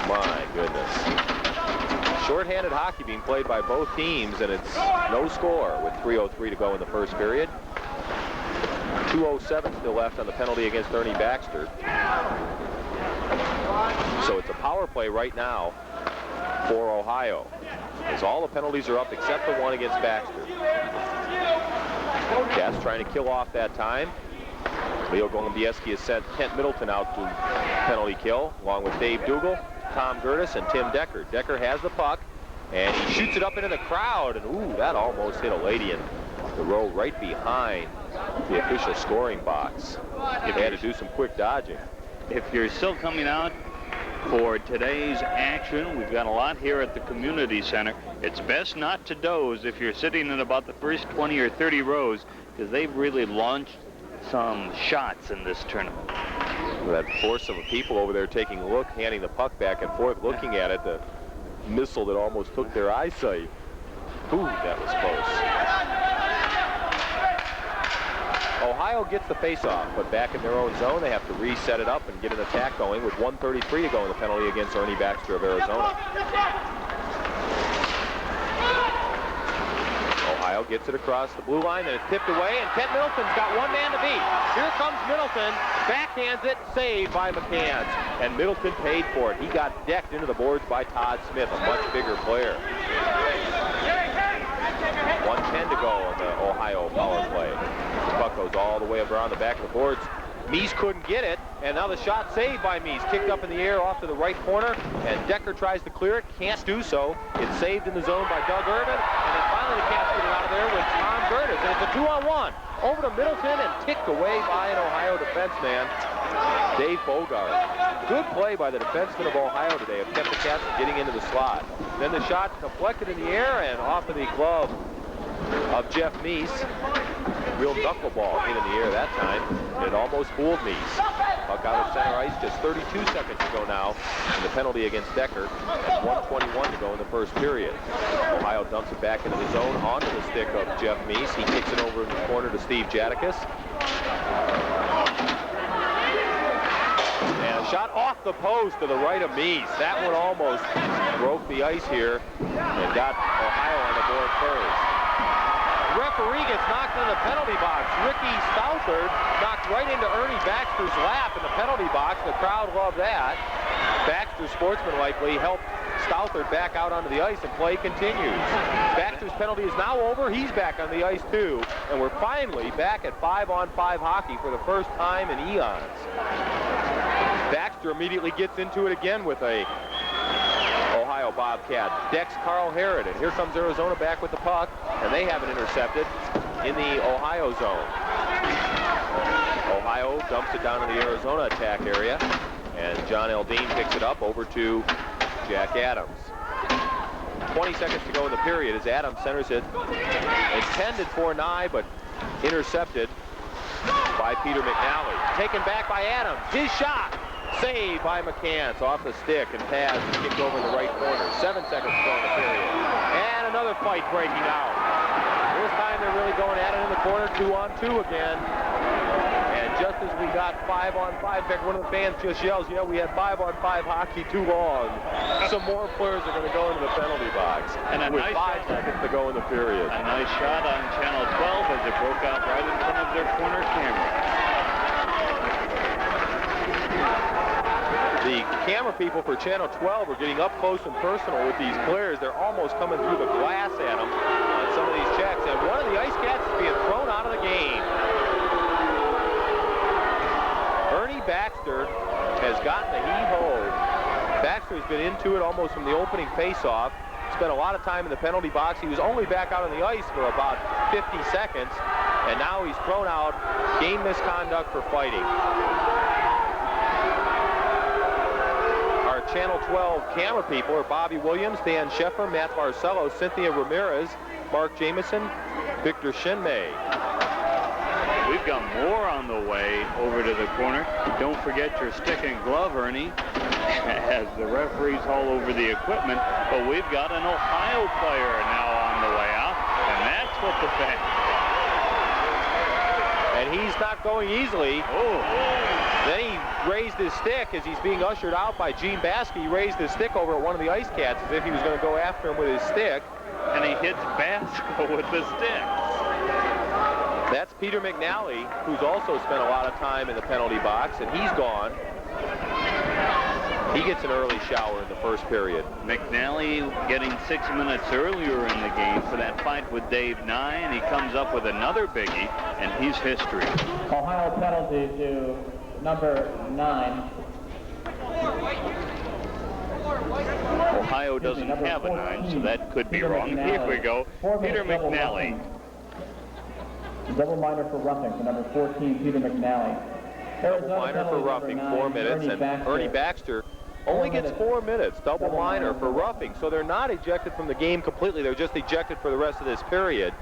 My goodness. Short-handed hockey being played by both teams, and it's no score with 3:03 to go in the first period. 2:07 still left on the penalty against Ernie Baxter. So it's a power play right now for Ohio, as all the penalties are up except the one against Baxter. Cats trying to kill off that time. Leo Golombieski has sent Kent Middleton out to penalty kill, along with Dave Dougal, Tom Gertis, and Tim Decker. Decker has the puck, and he shoots it up into the crowd, and ooh, that almost hit a lady in the row right behind the official scoring box. They had to do some quick dodging. If you're still coming out for today's action, we've got a lot here at the community center. It's best not to doze if you're sitting in about the first 20 or 30 rows, because they've really launched some shots in this tournament. That force of people over there taking a look, handing the puck back and forth, looking at it, the missile that almost took their eyesight. Ooh, that was close. Ohio gets the face-off, but back in their own zone, they have to reset it up and get an attack going with 1:33 to go in the penalty against Ernie Baxter of Arizona. Ohio gets it across the blue line, and it's tipped away, and Kent Middleton's got one man to beat. Here comes Middleton, backhands it, saved by McCants, and Middleton paid for it. He got decked into the boards by Todd Smith, a much bigger player. 1:10 to go on the Ohio power play. The puck goes all the way around the back of the boards. Meese couldn't get it, and now the shot saved by Meese. Kicked up in the air off to the right corner, and Decker tries to clear it, can't do so. It's saved in the zone by Doug Irvin, and then finally the Cats get it out of there with Tom Gertis, and it's a 2-on-1. Over to Middleton and ticked away by an Ohio defenseman, Dave Bogart. Good play by the defenseman of Ohio today, have kept the Cats from getting into the slot. Then the shot deflected in the air and off of the glove of Jeff Meese. Real knuckleball hit in the air that time. It almost fooled Meese. Puck out of center ice, just 32 seconds to go now in the penalty against Decker, and 1:21 to go in the first period. Ohio dumps it back into the zone onto the stick of Jeff Meese. He kicks it over in the corner to Steve Jadakis. And a shot off the post to the right of Meese. That one almost broke the ice here and got Ohio on the board first. Referee gets knocked in the penalty box. Ricky Stouthard knocked right into Ernie Baxter's lap in the penalty box. The crowd loved that. Baxter, sportsmanlike, helped Stouthard back out onto the ice, and play continues. Baxter's penalty is now over. He's back on the ice too, and we're finally back at 5-on-5 hockey for the first time in eons. Baxter immediately gets into it again with a Ohio Bobcat. Decks Carl Herod, and here comes Arizona back with the puck, and they have it intercepted in the Ohio zone. Ohio dumps it down in the Arizona attack area, and John Eldine picks it up over to Jack Adams. 20 seconds to go in the period as Adams centers it. Intended for Nye, but intercepted by Peter McNally. Taken back by Adams. His shot. Saved by McCants off the stick, and pass is kicked over in the right corner. 7 seconds to go in the period. And another fight breaking out. This time they're really going at it in the corner, 2-on-2 again. And just as we got 5-on-5, in fact, one of the fans just yells, yeah, we had 5-on-5 hockey too long. Some more players are going to go into the penalty box. And with nice 5 seconds to go in the period. A nice shot on Channel 12 as it broke out right in front of their corner camera. The camera people for Channel 12 are getting up close and personal with these players. They're almost coming through the glass at them on some of these checks. And one of the Ice Cats is being thrown out of the game. Ernie Baxter has gotten the hee-ho. Baxter has been into it almost from the opening face-off. Spent a lot of time in the penalty box. He was only back out on the ice for about 50 seconds. And now he's thrown out. Game misconduct for fighting. Channel 12 camera people are Bobby Williams, Dan Sheffer, Matt Barcelo, Cynthia Ramirez, Mark Jameson, Victor Shinmei. We've got more on the way over to the corner. Don't forget your stick and glove, Ernie, as the referees haul over the equipment. But we've got an Ohio player now on the way out, and that's what the fans. And he's not going easily. Oh. Then he raised his stick as he's being ushered out by Gene Baskey. He raised his stick over at one of the Ice Cats as if he was going to go after him with his stick. And he hits Basco with the stick. That's Peter McNally, who's also spent a lot of time in the penalty box, and he's gone. He gets an early shower in the first period. McNally getting 6 minutes earlier in the game for that fight with Dave Nye, and he comes up with another biggie, and he's history. Ohio penalty to number 9. Ohio doesn't have a 9, so that could be wrong. Here we go. Peter McNally. Double minor for roughing for number 14, Peter McNally. Double minor for roughing, 4 minutes, and Ernie Baxter only gets 4 minutes, double minor for roughing. So they're not ejected from the game completely. They're just ejected for the rest of this period.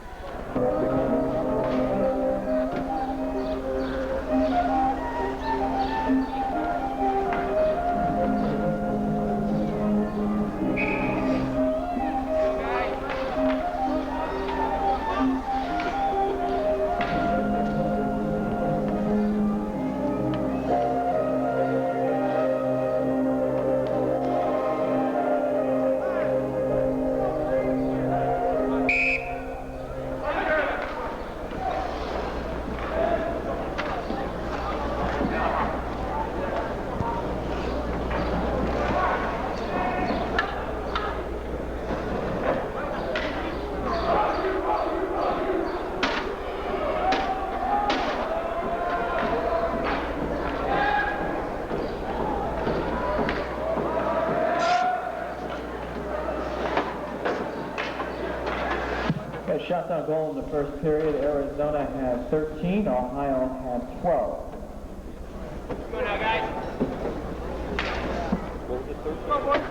shots on goal in the first period. Arizona had 13, Ohio had 12. Go now, guys. Go, boy.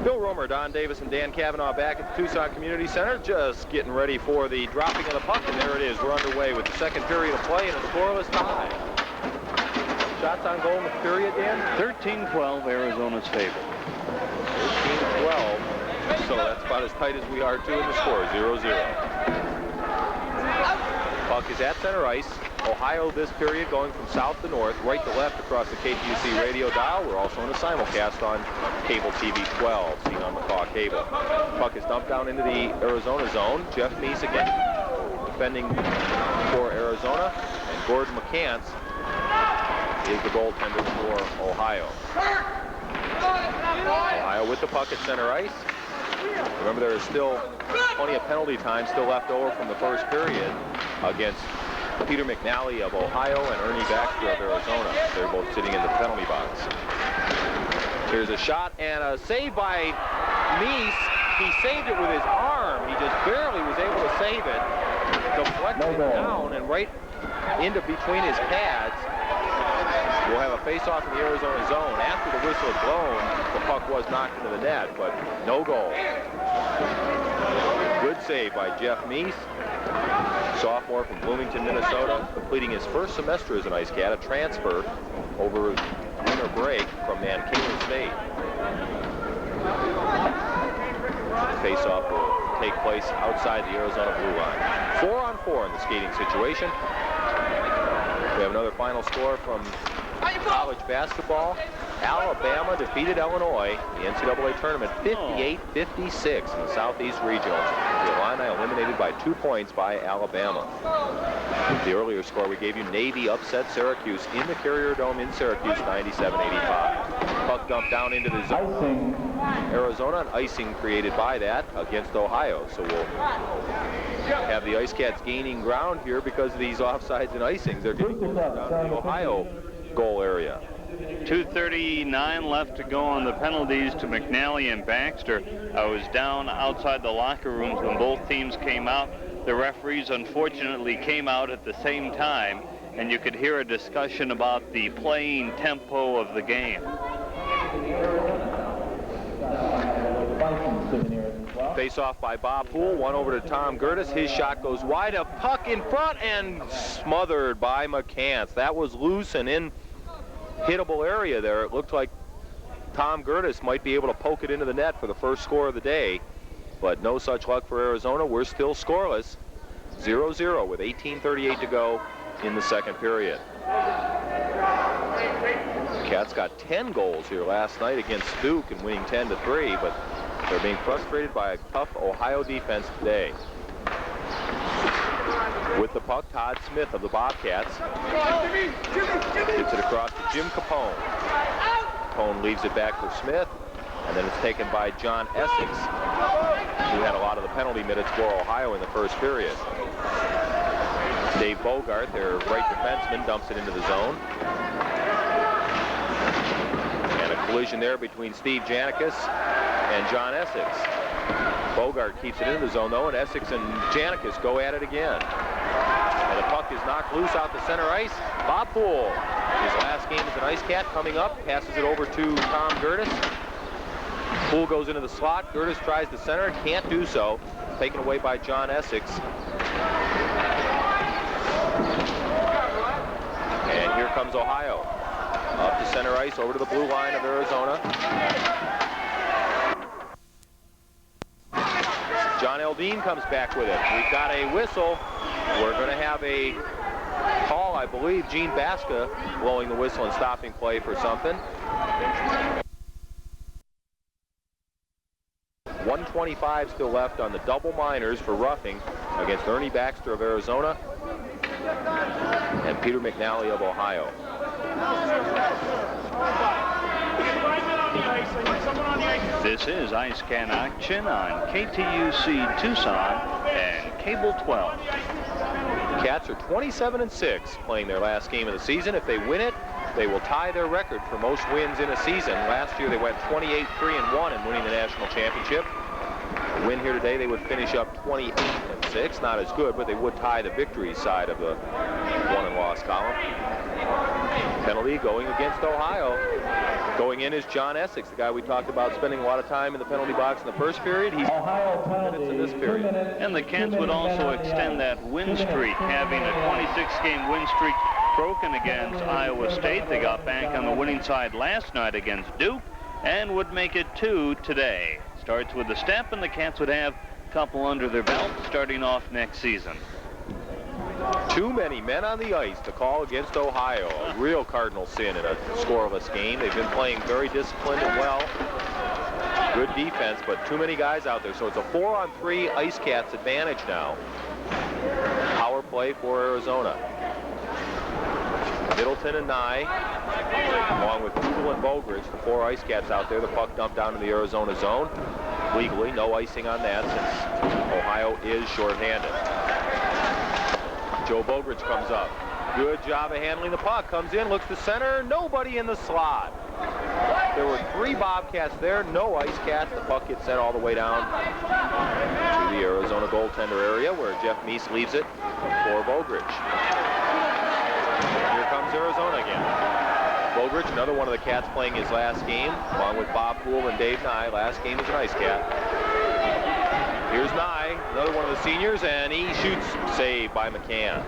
Bill Romer, Don Davis, and Dan Cavanaugh back at the Tucson Community Center, just getting ready for the dropping of the puck, and there it is. We're underway with the second period of play and a scoreless tie. Shots on goal in the period, Dan? 13-12, Arizona's favor. 13-12, so that's about as tight as we are, too, in the score, 0-0. Puck is at center ice. Ohio this period going from south to north, right to left across the KTUC radio dial. We're also in a simulcast on cable TV 12, seen on McCaw Cable. Puck is dumped down into the Arizona zone. Jeff Meese again defending for Arizona, and Gordon McCants is the goaltender for Ohio. Ohio with the puck at center ice. Remember, there is still plenty of penalty time still left over from the first period against Peter McNally of Ohio and Ernie Baxter of Arizona. They're both sitting in the penalty box. Here's a shot and a save by Meese. He saved it with his arm. He just barely was able to save it. Deflected it down and right into between his pads. We'll have a face-off in the Arizona zone. After the whistle had blown, the puck was knocked into the net, but no goal. Good save by Jeff Meese. Sophomore from Bloomington, Minnesota, completing his first semester as an Ice Cat, a transfer over winter break from Mankato State. Face-off will take place outside the Arizona blue line. 4-on-4 in the skating situation. We have another final score from college basketball. Alabama defeated Illinois in the NCAA tournament 58-56 in the Southeast Regional. The Illini eliminated by 2 points by Alabama. The earlier score we gave you, Navy upset Syracuse in the Carrier Dome in Syracuse 97-85. Puck dumped down into the zone. Arizona, an icing created by that against Ohio. So we'll have the Ice Cats gaining ground here because of these offsides and icings. They're getting down the Ohio goal area. 2:39 left to go on the penalties to McNally and Baxter. I was down outside the locker rooms when both teams came out. The referees unfortunately came out at the same time, and you could hear a discussion about the playing tempo of the game. Face off by Bob Poole, one over to Tom Gertis. His shot goes wide, a puck in front and smothered by McCants. That was loose and in hittable area there. It looked like Tom Gertis might be able to poke it into the net for the first score of the day, but no such luck for Arizona. We're still scoreless, 0-0 with 18:38 to go in the second period. Cats got 10 goals here last night against Duke and winning 10-3, but they're being frustrated by a tough Ohio defense today. With the puck, Todd Smith of the Bobcats gets it across to Jim Capone. Capone leaves it back for Smith, and then it's taken by John Essex, who had a lot of the penalty minutes for Ohio in the first period. Dave Bogart, their right defenseman, dumps it into the zone. And a collision there between Steve Janikis and John Essex. Bogart keeps it in the zone, though, and Essex and Janikis go at it again. And the puck is knocked loose out to center ice. Bob Poole, his last game as an Ice Cat, coming up, passes it over to Tom Gertis. Poole goes into the slot. Gertis tries to center, can't do so. Taken away by John Essex. And here comes Ohio. Up to center ice, over to the blue line of Arizona. John Eldine comes back with it. We've got a whistle. We're going to have a call, I believe, Gene Baska blowing the whistle and stopping play for something. 1:25 still left on the double minors for roughing against Ernie Baxter of Arizona and Peter McNally of Ohio. This is Ice Can action on KTUC Tucson and Cable 12. Cats are 27-6 playing their last game of the season. If they win it, they will tie their record for most wins in a season. Last year they went 28-3-1 in winning the national championship. Win here today, they would finish up 28-6. Not as good, but they would tie the victory side of the won and lost column. Penalty going against Ohio. Going in is John Essex, the guy we talked about spending a lot of time in the penalty box in the first period. He's Ohio penalty in this period. And the Cats would also extend that win streak, having a 26-game win streak broken against Iowa State. They got back on the winning side last night against Duke and would make it 2 today. Starts with a step, and the Cats would have a couple under their belt starting off next season. Too many men on the ice to call against Ohio. A real cardinal sin in a scoreless game. They've been playing very disciplined and well. Good defense, but too many guys out there. So it's a 4-on-3 Ice Cats advantage now. Power play for Arizona. Middleton and Nye, along with Kugel and Bogridge, the 4 Ice Cats out there. The puck dumped down to the Arizona zone. Legally, no icing on that since Ohio is shorthanded. Joe Bogridge comes up. Good job of handling the puck. Comes in, looks to center. Nobody in the slot. There were 3 Bobcats there, no Ice Cats. The puck gets sent all the way down to the Arizona goaltender area where Jeff Meese leaves it for Bogridge. Here comes Arizona again. Bogridge, another one of the Cats playing his last game, along with Bob Poole and Dave Nye. Last game as an Ice Cat. Here's Nye, another one of the seniors, and he shoots. Saved by McCanns.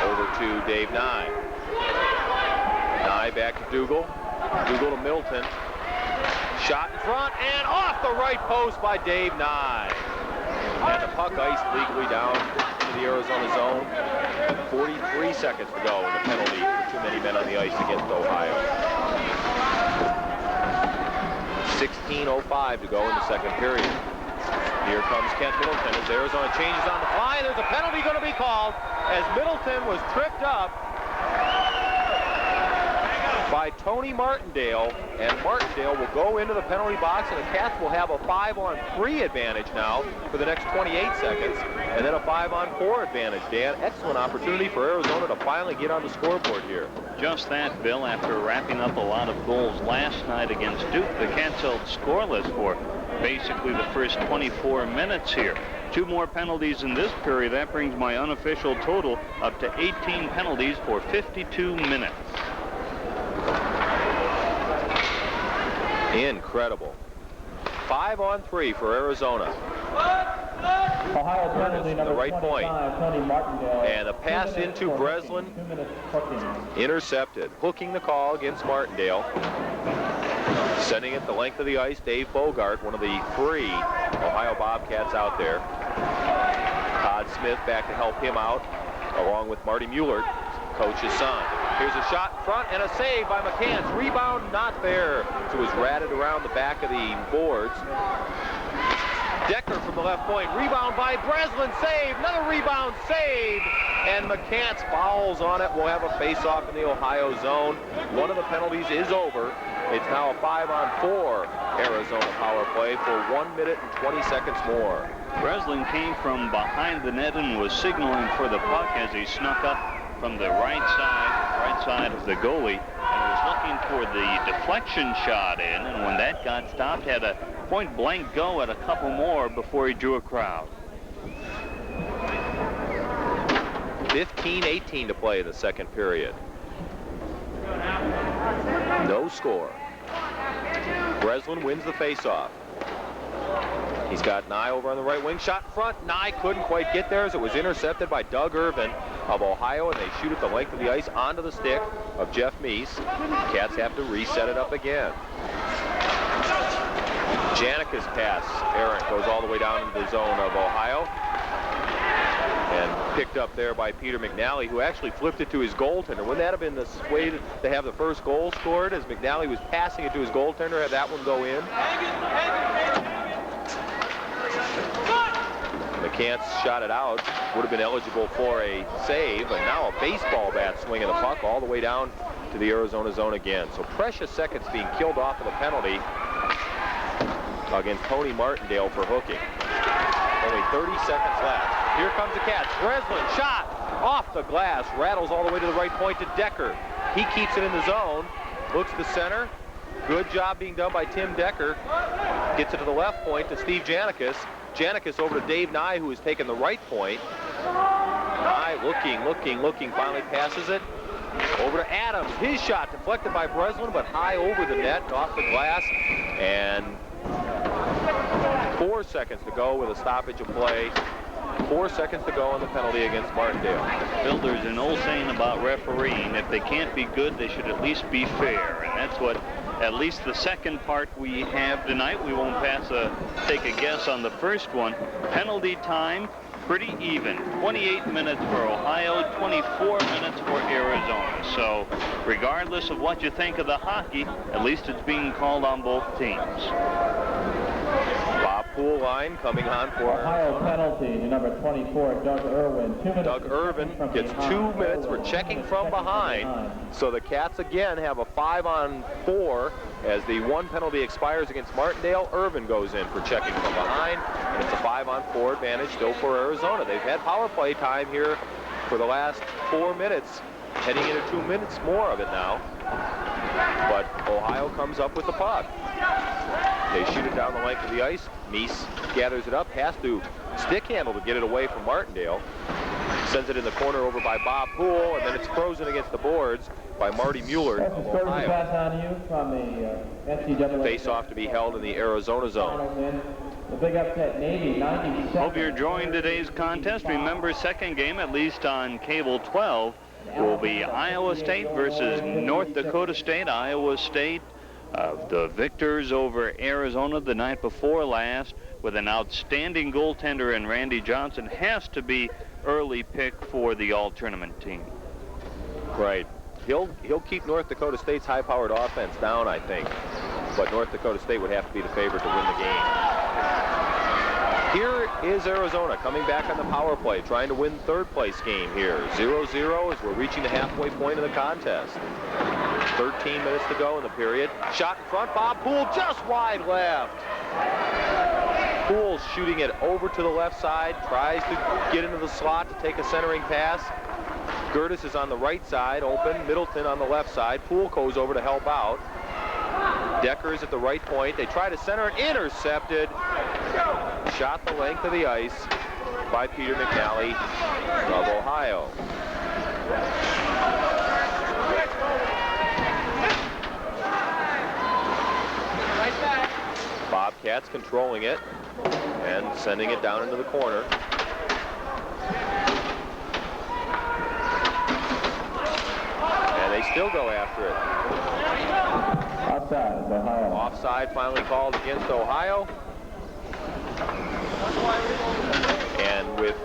Over to Dave Nye. Nye back to Dougal. Dougal to Milton. Shot in front and off the right post by Dave Nye. And the puck iced legally down to the Arizona zone. 43 seconds to go in the penalty for too many men on the ice against Ohio. 16:05 to go in the second period. Here comes Kent Middleton as Arizona changes on the fly. There's a penalty going to be called as Middleton was tripped up by Tony Martindale, and Martindale will go into the penalty box, and the Cats will have a 5-on-3 advantage now for the next 28 seconds, and then a 5-on-4 advantage. Dan, excellent opportunity for Arizona to finally get on the scoreboard here. Just that, Bill. After wrapping up a lot of goals last night against Duke, the Cats held scoreless for basically the first 24 minutes here. 2 more penalties in this period. That brings my unofficial total up to 18 penalties for 52 minutes. Incredible. 5-on-3 for Arizona. Ohio penalty number the right 25, point. Tony Martindale. And a pass into Breslin. 2 minutes hooking. Intercepted. Hooking the call against Martindale. Sending it the length of the ice, Dave Bogart, one of the 3 Ohio Bobcats out there. Todd Smith back to help him out, along with Marty Mueller, coach's son. Here's a shot in front and a save by McCanns. Rebound not there. So it was ratted around the back of the boards. Decker from the left point. Rebound by Breslin. Save. Another rebound. Save. And McCants fouls on it. We'll have a face-off in the Ohio zone. One of the penalties is over. It's now a 5-on-4 Arizona power play for 1 minute and 20 seconds more. Breslin came from behind the net and was signaling for the puck as he snuck up from the right side of the goalie, and was looking for the deflection shot in, and when that got stopped, had a point-blank go at a couple more before he drew a crowd. 15-18 to play in the second period. No score. Breslin wins the face-off. He's got Nye over on the right wing. Shot in front. Nye couldn't quite get there as it was intercepted by Doug Irvin of Ohio, and they shoot it the length of the ice onto the stick of Jeff Meese. Cats have to reset it up again. Janica's pass, errant, goes all the way down into the zone of Ohio. And picked up there by Peter McNally, who actually flipped it to his goaltender. Wouldn't that have been the way to have the first goal scored, as McNally was passing it to his goaltender, have that one go in? McCants shot it out, would have been eligible for a save, and now a baseball bat swinging the puck all the way down to the Arizona zone again. So precious seconds being killed off of the penalty against Tony Martindale for hooking. Only 30 seconds left. Here comes the Cats. Breslin, shot off the glass, rattles all the way to the right point to Decker. He keeps it in the zone, looks to center. Good job being done by Tim Decker. Gets it to the left point to Steve Janikis. Janikis over to Dave Nye, who has taken the right point. Nye looking, finally passes it. Over to Adams. His shot deflected by Breslin, but high over the net, off the glass. And 4 seconds to go with a stoppage of play. 4 seconds to go on the penalty against Martindale. Bill, there's an old saying about refereeing. If they can't be good, they should at least be fair. And that's what, at least the second part we have tonight. We won't take a guess on the first one. Penalty time, pretty even. 28 minutes for Ohio, 24 minutes for Arizona. So regardless of what you think of the hockey, at least it's being called on both teams. Bob Poole line coming on for Ohio penalty to number 24, Doug Irwin. 2 minutes. Doug Irvin gets 2 minutes for checking from behind. So the Cats again have a 5-on-4 as the 1 penalty expires against Martindale. Irvin goes in for checking from behind, and it's a 5-on-4 advantage still for Arizona. They've had power play time here for the last 4 minutes, heading into 2 minutes more of it now. But Ohio comes up with the puck. They shoot it down the length of the ice. Meese gathers it up, has to stick handle to get it away from Martindale. Sends it in the corner over by Bob Poole, and then it's frozen against the boards by Marty Mueller of Ohio. Face-off to be held in the Arizona zone. The big upset Navy, 90. Hope you're enjoying today's contest. Remember, second game, at least on Cable 12, will be Iowa State versus North Dakota State. Iowa State, the victors over Arizona the night before last, with an outstanding goaltender in Randy Johnson, has to be early pick for the all-tournament team. Right. He'll keep North Dakota State's high-powered offense down, I think. But North Dakota State would have to be the favorite to win the game. Here is Arizona coming back on the power play, trying to win third-place game here. 0-0 as we're reaching the halfway point of the contest. 13 minutes to go in the period. Shot in front, Bob Poole just wide left. Poole shooting it over to the left side, tries to get into the slot to take a centering pass. Gertis is on the right side, open. Middleton on the left side. Poole goes over to help out. Decker is at the right point. They try to center it, intercepted. Shot the length of the ice by Peter McNally of Ohio. Bobcats controlling it and sending it down into the corner. And they still go after it. Offside, Ohio. Offside finally called against Ohio. And with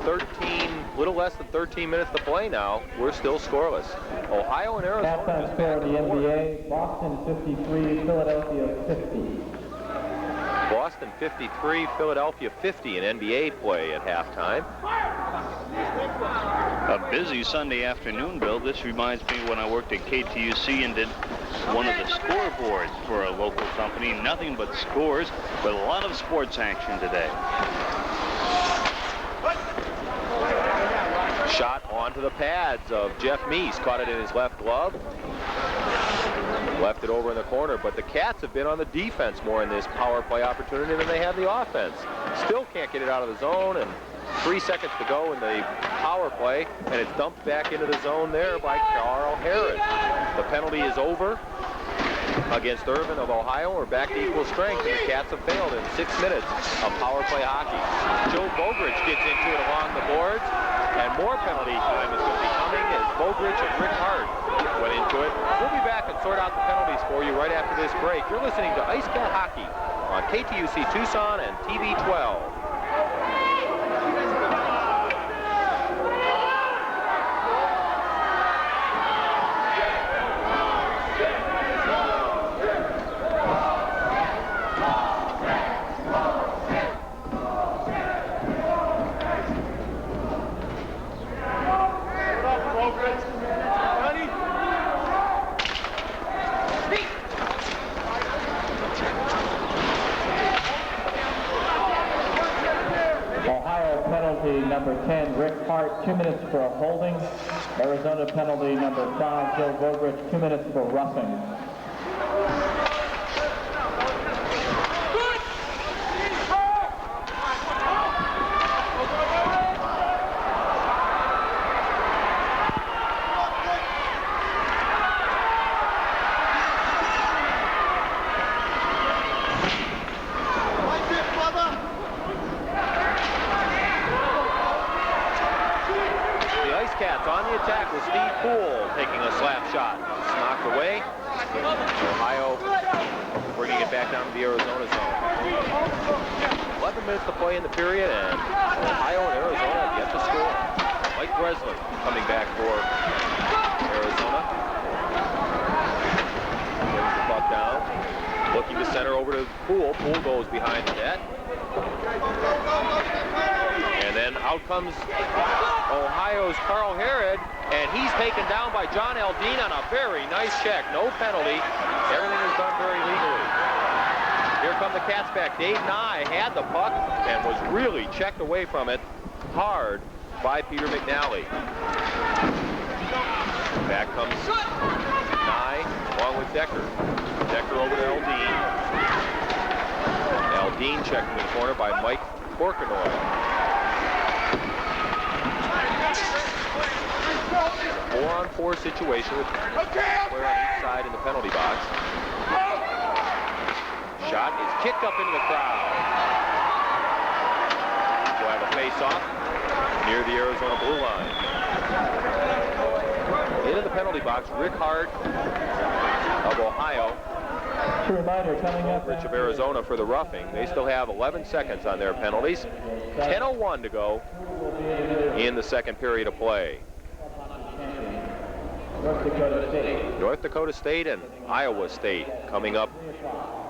little less than 13 minutes to play now, we're still scoreless. Ohio and Arizona. Halftime score in the NBA, Boston 53, Philadelphia 50. Boston 53, Philadelphia 50 in NBA play at halftime. A busy Sunday afternoon, Bill. This reminds me when I worked at KTUC and did one of the scoreboards for a local company. Nothing but scores, but a lot of sports action today. Shot onto the pads of Jeff Meese. Caught it in his left glove. Left it over in the corner, but the Cats have been on the defense more in this power play opportunity than they have the offense. Still can't get it out of the zone, and 3 seconds to go in the power play, and it's dumped back into the zone there by Carl Harris. The penalty is over against Irvin of Ohio. We're back to equal strength, and the Cats have failed in 6 minutes of power play hockey. Joe Bogrich gets into it along the boards, and more penalty time is going to be coming as Bogrich and Rick Hart went into it. We'll be back and sort out the penalties for you right after this break. You're listening to Ice Cat Hockey on KTUC Tucson and TV 12. Number 10, Rick Hart, 2 minutes for a holding. Arizona penalty number 5, Joe Bogrich, 2 minutes for roughing. on the attack with Steve Poole taking a slap shot. It's knocked away. Ohio bringing it back down to the Arizona zone. 11 minutes to play in the period, and Ohio and Arizona have yet to score. Mike Breslin coming back for Arizona. Brings the puck down. Looking to center over to Poole. Poole goes behind the net. And then out comes Ohio's Carl Herod, and he's taken down by John Aldine on a very nice check. No penalty. Everything is done very legally. Here come the Cats back. Dave Nye had the puck and was really checked away from it hard by Peter McNally. Back comes Nye along with Decker. Decker over to Aldine. Aldine checked in the corner by Mike Porkanoy. 4-on-4 situation with player on each side in the penalty box. Shot is kicked up into the crowd. We'll have a face-off near the Arizona blue line. Into the penalty box, Rick Hart of Ohio. Just a reminder, coming up Rich of Arizona for the roughing. They still have 11 seconds on their penalties. 10:01 to go in the second period of play. North Dakota State and Iowa State coming up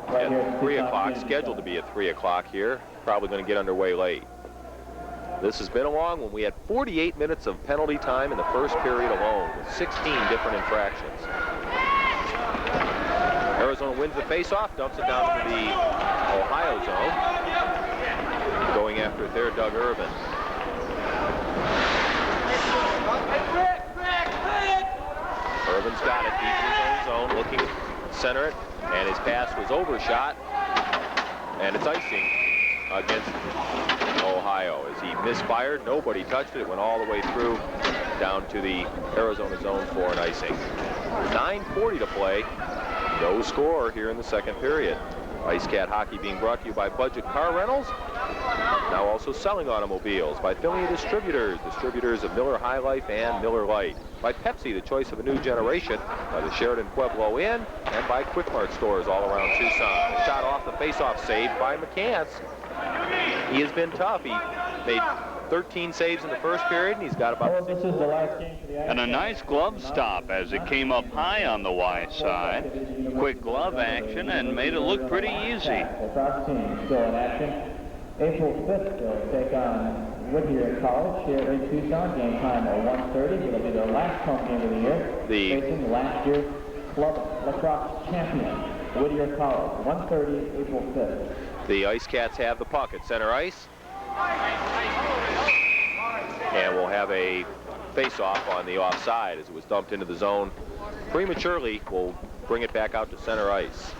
at 3 o'clock, scheduled to be at 3 o'clock here. Probably going to get underway late. This has been a long one. We had 48 minutes of penalty time in the first period alone, with 16 different infractions. Arizona wins the face-off, dumps it down to the Ohio zone. Going after it there, Doug Irvin. Irvin's got it deep in his own zone, looking to center it, and his pass was overshot, and it's icing against Ohio. As he misfired, nobody touched it. It went all the way through down to the Arizona zone for an icing. 9:40 to play. No score here in the second period. Ice Cat Hockey being brought to you by Budget Car Rentals. Now also selling automobiles by Finley Distributors, distributors of Miller High Life and Miller Lite. By Pepsi, the choice of a new generation. By the Sheridan Pueblo Inn, and by Quick Mart stores all around Tucson. A shot off the face-off saved by McCants. He has been tough. He made 13 saves in the first period, and he's got about This is the last game for the And a nice glove stop as it came up high on the Y side. Quick glove action and made it look pretty easy. Lacrosse team still in action. April 5th, they'll take on Whittier College here in Tucson. Game time at 1:30. It'll be their last home game of the year. Facing the last year club lacrosse champion, Whittier College. 1:30, April 5th. The Ice Cats have the puck at center ice. And we'll have a face-off on the offside as it was dumped into the zone prematurely. We'll bring it back out to center ice.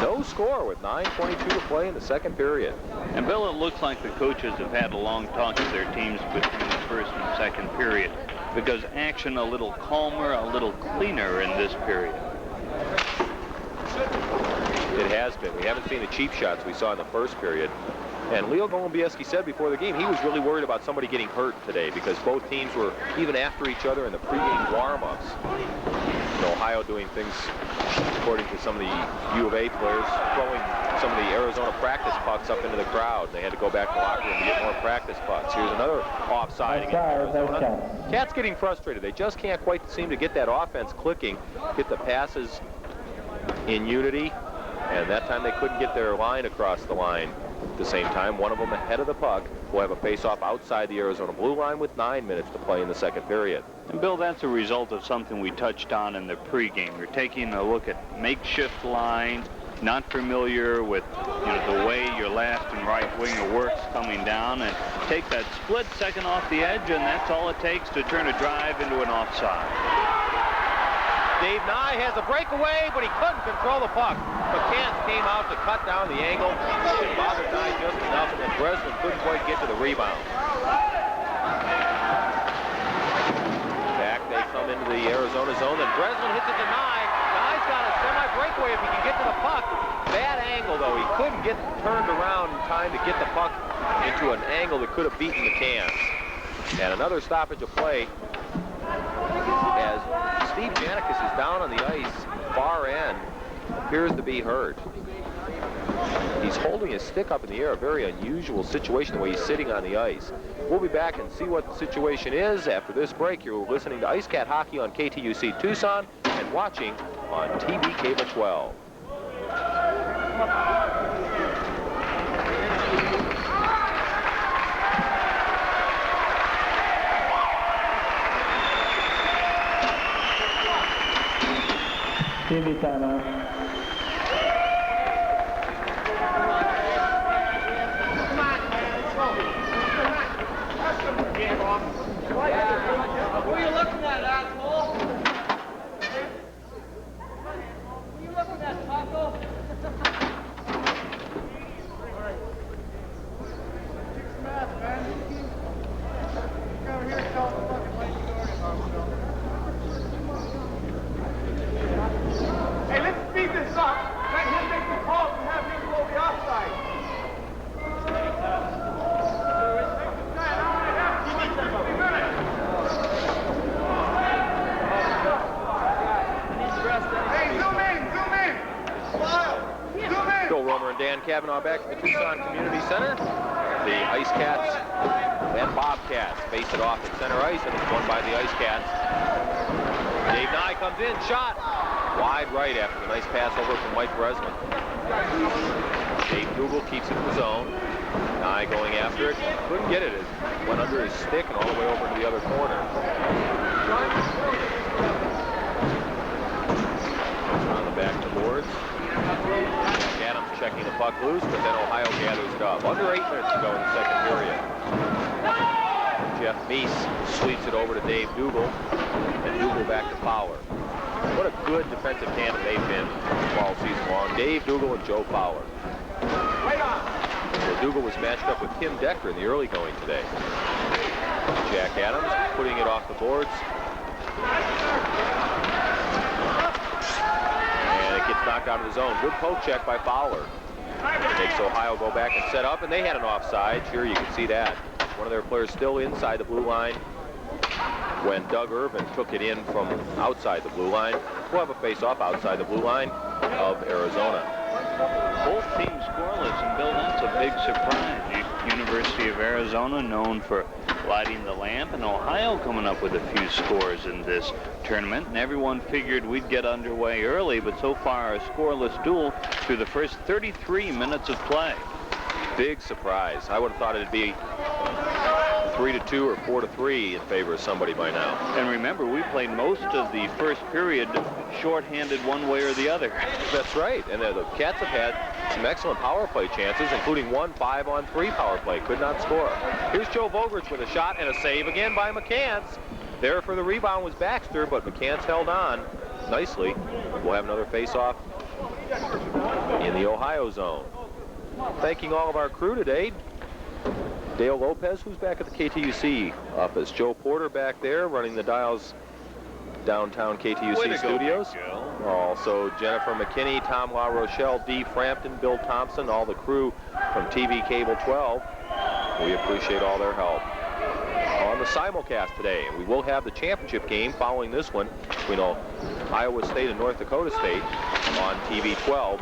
No score with 9:22 to play in the second period. And Bill, it looks like the coaches have had a long talk to their teams between the first and second period, because action a little calmer, a little cleaner in this period. It has been. We haven't seen the cheap shots we saw in the first period. And Leo Golubieski said before the game he was really worried about somebody getting hurt today, because both teams were even after each other in the pregame warm-ups. Ohio doing things, according to some of the U of A players, throwing some of the Arizona practice pucks up into the crowd. They had to go back to the locker room to get more practice pucks. Here's another offside against Arizona. Cats getting frustrated. They just can't quite seem to get that offense clicking, get the passes in unity, and that time they couldn't get their line across the line at the same time. One of them ahead of the puck will have a face-off outside the Arizona blue line with 9 minutes to play in the second period. And Bill, that's a result of something we touched on in the pregame. We're taking a look at makeshift line, not familiar with the way your left and right winger works coming down, and take that split second off the edge, and that's all it takes to turn a drive into an offside. Dave Nye has a breakaway, but he couldn't control the puck. McCants came out to cut down the angle. It bothered Nye just enough, and then Breslin couldn't quite get to the rebound. Back they come into the Arizona zone, then Breslin hits it to Nye. Nye's got a semi-breakaway if he can get to the puck. Bad angle, though. He couldn't couldn't get turned around in time to get the puck into an angle that could have beaten McCanns. And another stoppage of play as Steve Janicus is down on the ice, far end, appears to be hurt. He's holding his stick up in the air, a very unusual situation the way he's sitting on the ice. We'll be back and see what the situation is after this break. You're listening to Ice Cat Hockey on KTUC Tucson and watching on TV Cable 12. TV timeout. Who are you looking at, asshole? Who are you looking at, Taco? Hey, let's speed this up. Let him make the calls and have him go the offside. Bill Romer and Dan Cavanaugh back at the Tucson Community Center. The Ice Cats and Bobcats face it off at center ice, and it's won by the Ice Cats. Dave Nye comes in, shot wide right after the nice pass over from Mike Breslin. Dave Dougal keeps it in the zone. Nye going after it, couldn't get it. It went under his stick and all the way over to the other corner. On the back of the boards. Adams checking the puck loose, but then Ohio gathers it up. Under 8 minutes to go in the second period. Jeff Meese sweeps it over to Dave Dougal, and Dougal back to Fowler. What a good defensive tandem they've been all season long. Dave Dougal and Joe Fowler. Well, Dougal was matched up with Tim Decker in the early going today. Jack Adams putting it off the boards. Gets knocked out of the zone. Good poke check by Fowler. Makes Ohio go back and set up, and they had an offside. Here you can see that. One of their players still inside the blue line when Doug Irvin took it in from outside the blue line. We'll have a face-off outside the blue line of Arizona. Both teams scoreless, and Bill, that's a big surprise. University of Arizona known for lighting the lamp, and Ohio coming up with a few scores in this tournament, and everyone figured we'd get underway early, but so far a scoreless duel through the first 33 minutes of play. Big surprise. I would have thought it'd be 3-2 or 4-3 in favor of somebody by now. And remember, we played most of the first period shorthanded one way or the other. That's right, and the Cats have had some excellent power play chances, including one 5-on-3 power play. Could not score. Here's Joe Vogrich with a shot and a save again by McCants. There for the rebound was Baxter, but McCants held on nicely. We'll have another face-off in the Ohio zone. Thanking all of our crew today. Dale Lopez, who's back at the KTUC office. Joe Porter back there running the dials downtown KTUC studios. Also Jennifer McKinney, Tom La Rochelle, Dee Frampton, Bill Thompson, all the crew from TV Cable 12. We appreciate all their help. On the simulcast today, we will have the championship game following this one between Iowa State and North Dakota State on TV 12.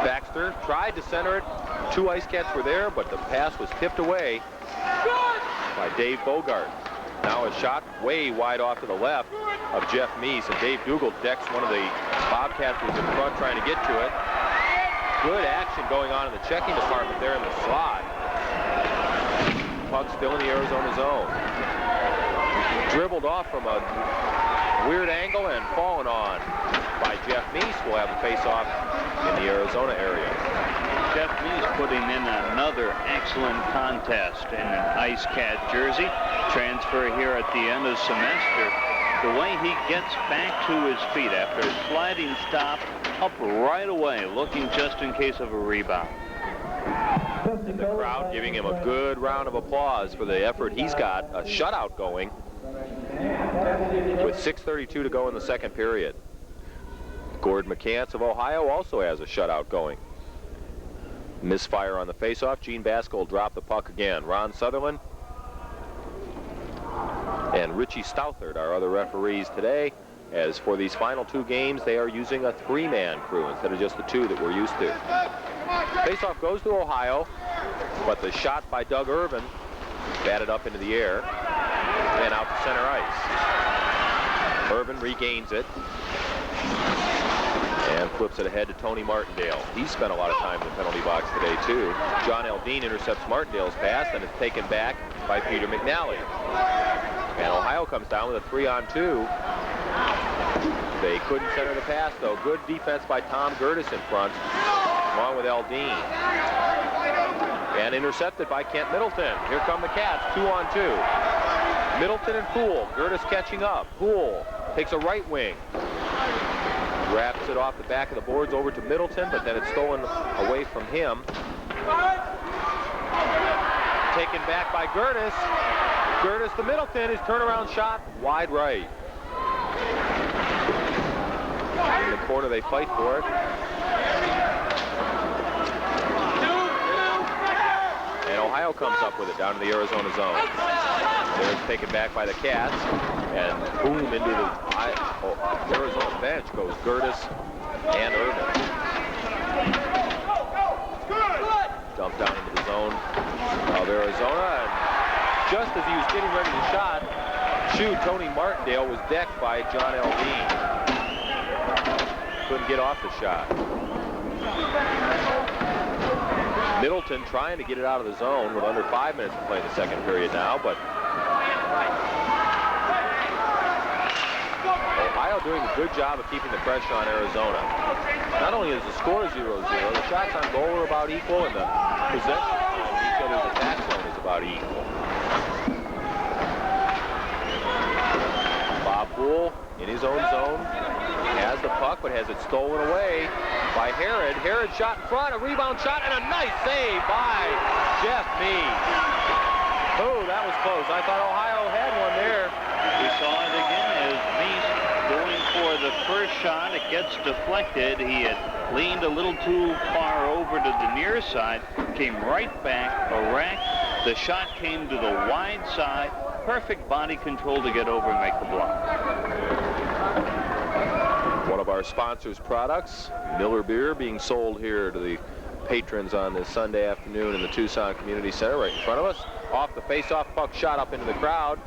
Baxter tried to center it. 2 Ice Cats were there, but the pass was tipped away by Dave Bogart. Now a shot way wide off to the left of Jeff Meese, and Dave Dougal decks one of the Bobcats who's in front trying to get to it. Good action going on in the checking department there in the slot. Puck still in the Arizona zone. Dribbled off from a weird angle and fallen on by Jeff Meese. We'll have a face-off in the Arizona area. Jeff Meese putting in another excellent contest in an Ice Cat jersey. Transfer here at the end of semester. The way he gets back to his feet after a sliding stop, up right away, looking just in case of a rebound. The crowd giving him a good round of applause for the effort he's got. A shutout going with 6:32 to go in the second period. Gord McCants of Ohio also has a shutout going. Misfire on the faceoff. Gene Baskell will drop the puck again. Ron Sutherland and Richie Stouthard are other referees today. As for these final two games, they are using a three-man crew instead of just the two that we're used to. Faceoff goes to Ohio, but the shot by Doug Irvin batted up into the air and out to center ice. Irvin regains it and flips it ahead to Tony Martindale. He spent a lot of time in the penalty box today, too. John Aldine intercepts Martindale's pass, and it's taken back by Peter McNally. And Ohio comes down with a 3-on-2. They couldn't center the pass, though. Good defense by Tom Gertis in front, along with Aldine. And intercepted by Kent Middleton. Here come the Cats, 2-on-2. Middleton and Poole. Gertis catching up. Poole takes a right wing. Wraps it off the back of the boards over to Middleton, but then it's stolen away from him. Taken back by Gertis. Gertis to Middleton. His turnaround shot wide right. In the corner, they fight for it. And Ohio comes up with it down to the Arizona zone. There it's taken back by the Cats. And boom, into the Arizona bench goes Gertis and Irvin. Dumped down into the zone of Arizona. And just as he was getting ready to shoot, Tony Martindale was decked by John Aldine. Couldn't get off the shot. Middleton trying to get it out of the zone with under 5 minutes to play in the second period now, but Ohio doing a good job of keeping the pressure on Arizona. Not only is the score 0-0, the shots on goal are about equal, and the possession on each other's attack zone is about equal. Bob Poole in his own zone has the puck, but has it stolen away by Herod. Herod shot in front, a rebound shot, and a nice save by Jeff Meese. Oh, that was close. I thought Ohio had one there. We saw it again as Meese going for the first shot. It gets deflected. He had leaned a little too far over to the near side, came right back, a rack. The shot came to the wide side. Perfect body control to get over and make the block. One of our sponsors' products, Miller Beer, being sold here to the patrons on this Sunday afternoon in the Tucson Community Center right in front of us. Off the face-off, puck shot up into the crowd.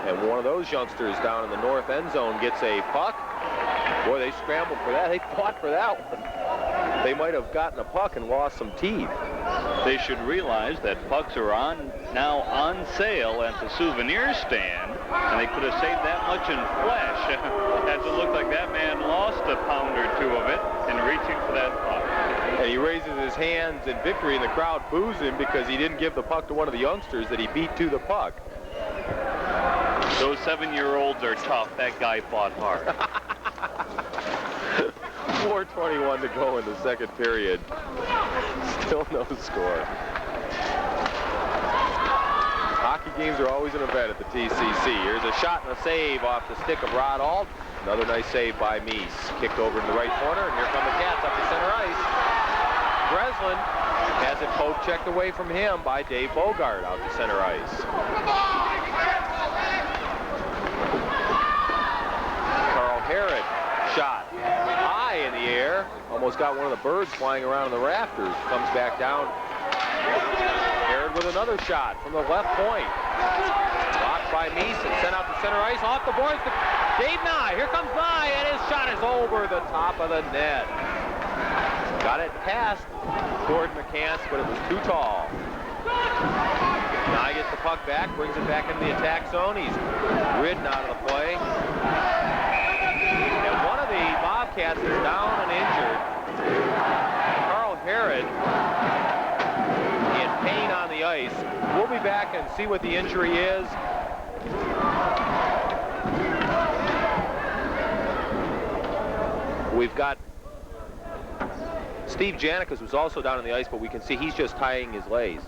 And one of those youngsters down in the north end zone gets a puck. Boy, they scrambled for that. They fought for that one. They might have gotten a puck and lost some teeth. They should realize that pucks are now on sale at the souvenir stand, and they could have saved that much in flesh. Had to look like that man lost a pound or two of it in reaching for that puck. And he raises his hands in victory, and the crowd boos him because he didn't give the puck to one of the youngsters that he beat to the puck. Those 7-year-olds are tough. That guy fought hard. 4:21 to go in the second period. Still no score. Hockey games are always an event at the TCC. Here's a shot and a save off the stick of Rod Alt. Another nice save by Meese. Kicked over to the right corner, and here come the Cats up to center ice. Breslin has it poke checked away from him by Dave Bogart out to center ice. Carl Herod shot high in the air. Almost got one of the birds flying around in the rafters. Comes back down. Herod with another shot from the left point. Blocked by Meese and sent out to center ice. Off the boards to Dave Nye. Here comes Nye, and his shot is over the top of the net. Got it past Gordon McCants, but it was too tall. Nye gets the puck back, brings it back into the attack zone. He's ridden out of the play. And one of the Bobcats is down and injured. Carl Herod in pain on the ice. We'll be back and see what the injury is. We've got Steve Janicus, who's also down on the ice, but we can see he's just tying his lace.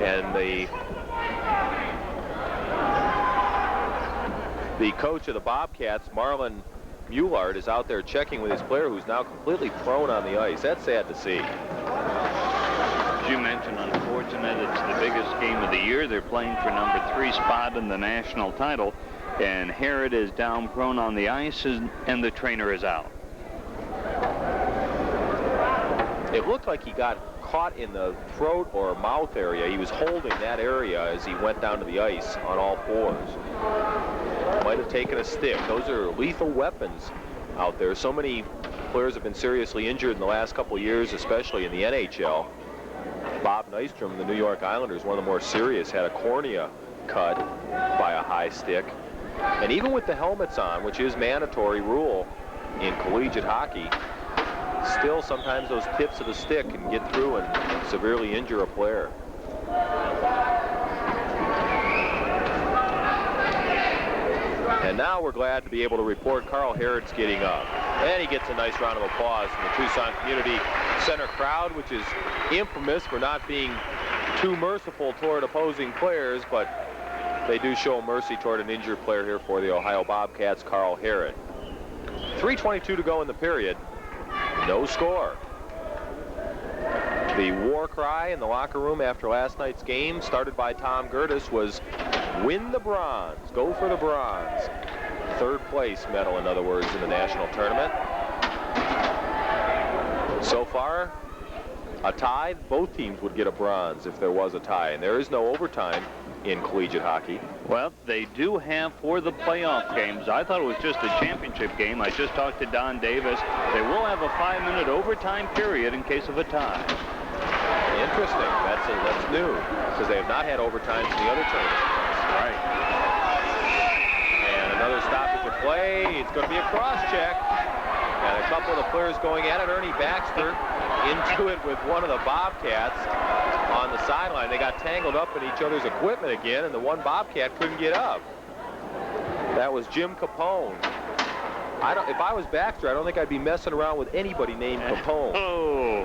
And the coach of the Bobcats, Marlon Muellard is out there checking with his player who's now completely prone on the ice. That's sad to see. As you mentioned, unfortunate, it's the biggest game of the year. They're playing for number 3 spot in the national title, and Herod is down prone on the ice, and the trainer is out. It looked like he got caught in the throat or mouth area. He was holding that area as he went down to the ice on all fours. Might have taken a stick. Those are lethal weapons out there. So many players have been seriously injured in the last couple of years, especially in the NHL. Bob Nystrom of the New York Islanders, one of the more serious, had a cornea cut by a high stick. And even with the helmets on, which is mandatory rule in collegiate hockey, still sometimes those tips of the stick can get through and severely injure a player. And now we're glad to be able to report Carl Herod's getting up. And he gets a nice round of applause from the Tucson Community Center crowd, which is infamous for not being too merciful toward opposing players, but they do show mercy toward an injured player here for the Ohio Bobcats, Carl Herod. 3:22 to go in the period. No score. The war cry in the locker room after last night's game, started by Tom Gertis, was win the bronze, go for the bronze. Third place medal, in other words, in the national tournament. So far, a tie, both teams would get a bronze if there was a tie, and there is no overtime in collegiate hockey. Well, they do have for the playoff games. I thought it was just a championship game. I just talked to Don Davis. They will have a 5-minute overtime period in case of a tie. Interesting. That's new, because they have not had overtimes in the other tournaments. Right. And another stoppage of play. It's going to be a cross check. And a couple of the players going at it. Ernie Baxter into it with one of the Bobcats on the sideline. They got tangled up in each other's equipment again, and the one Bobcat couldn't get up. That was Jim Capone. If I was Baxter, I don't think I'd be messing around with anybody named Capone. Oh.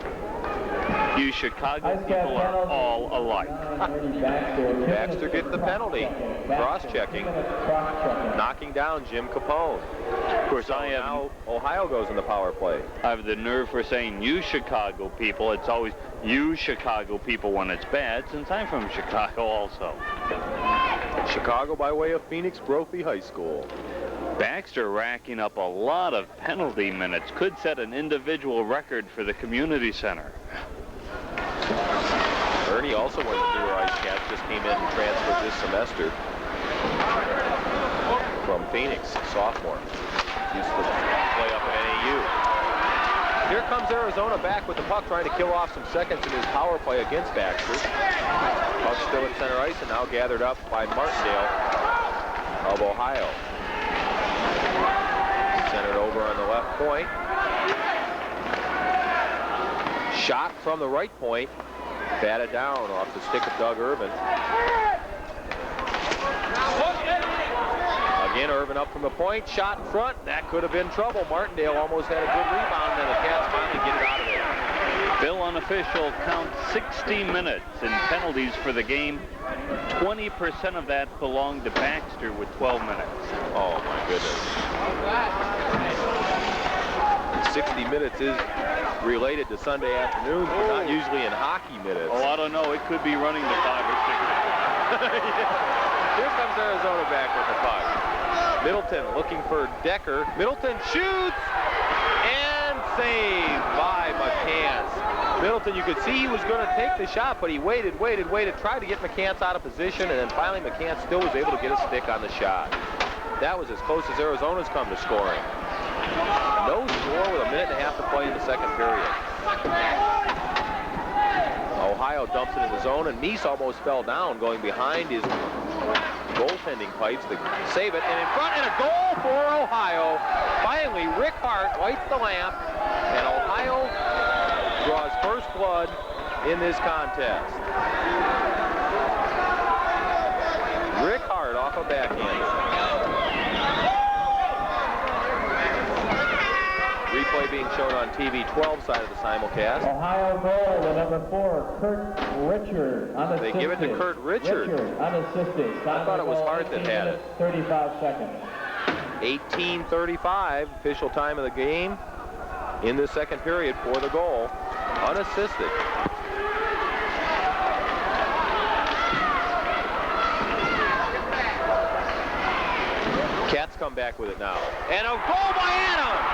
You Chicago people are all alike. Baxter gets the penalty. Cross-checking. Knocking down Jim Capone. Of course, now Ohio goes in the power play. I have the nerve for saying you Chicago people. It's always you Chicago people when it's bad, since I'm from Chicago also. Chicago by way of Phoenix Brophy High School. Baxter racking up a lot of penalty minutes. Could set an individual record for the community center. Ernie, also one of the newer Ice Cats, just came in and transferred this semester from Phoenix, sophomore. Used to play up at NAU. Here comes Arizona back with the puck, trying to kill off some seconds in his power play against Baxter. Puck still at center ice and now gathered up by Martindale of Ohio. Centered over on the left point. Shot from the right point. Batted down off the stick of Doug Irvin. Again, Irvin up from the point. Shot in front. That could have been trouble. Martindale almost had a good rebound, and the Cats finally get it out of there. Bill unofficial counts 60 minutes in penalties for the game. 20% of that belonged to Baxter with 12 minutes. Oh, my goodness. 60 minutes is related to Sunday afternoons, but not usually in hockey minutes. Oh, I don't know. It could be running to 5 or 6 minutes. Here comes Arizona back with the puck. Middleton looking for Decker. Middleton shoots and saved by McCants. Middleton, you could see he was going to take the shot, but he waited, tried to get McCants out of position, and then finally McCants still was able to get a stick on the shot. That was as close as Arizona's come to scoring. No score with a minute and a half to play in the second period. Ohio dumps it in the zone, and Meese almost fell down going behind his goaltending pipes to save it. And in front, and a goal for Ohio. Finally, Rick Hart lights the lamp, and Ohio draws first blood in this contest. Rick Hart off a backhand. Replay being shown on TV 12 side of the simulcast. Ohio goal, the number 4, Kurt Richard, unassisted. They give it to Kurt Richard. Unassisted. I thought it was Hart that had it. 35 seconds. 18:35, official time of the game in the second period for the goal, unassisted. Cats come back with it now. And a goal by Adams!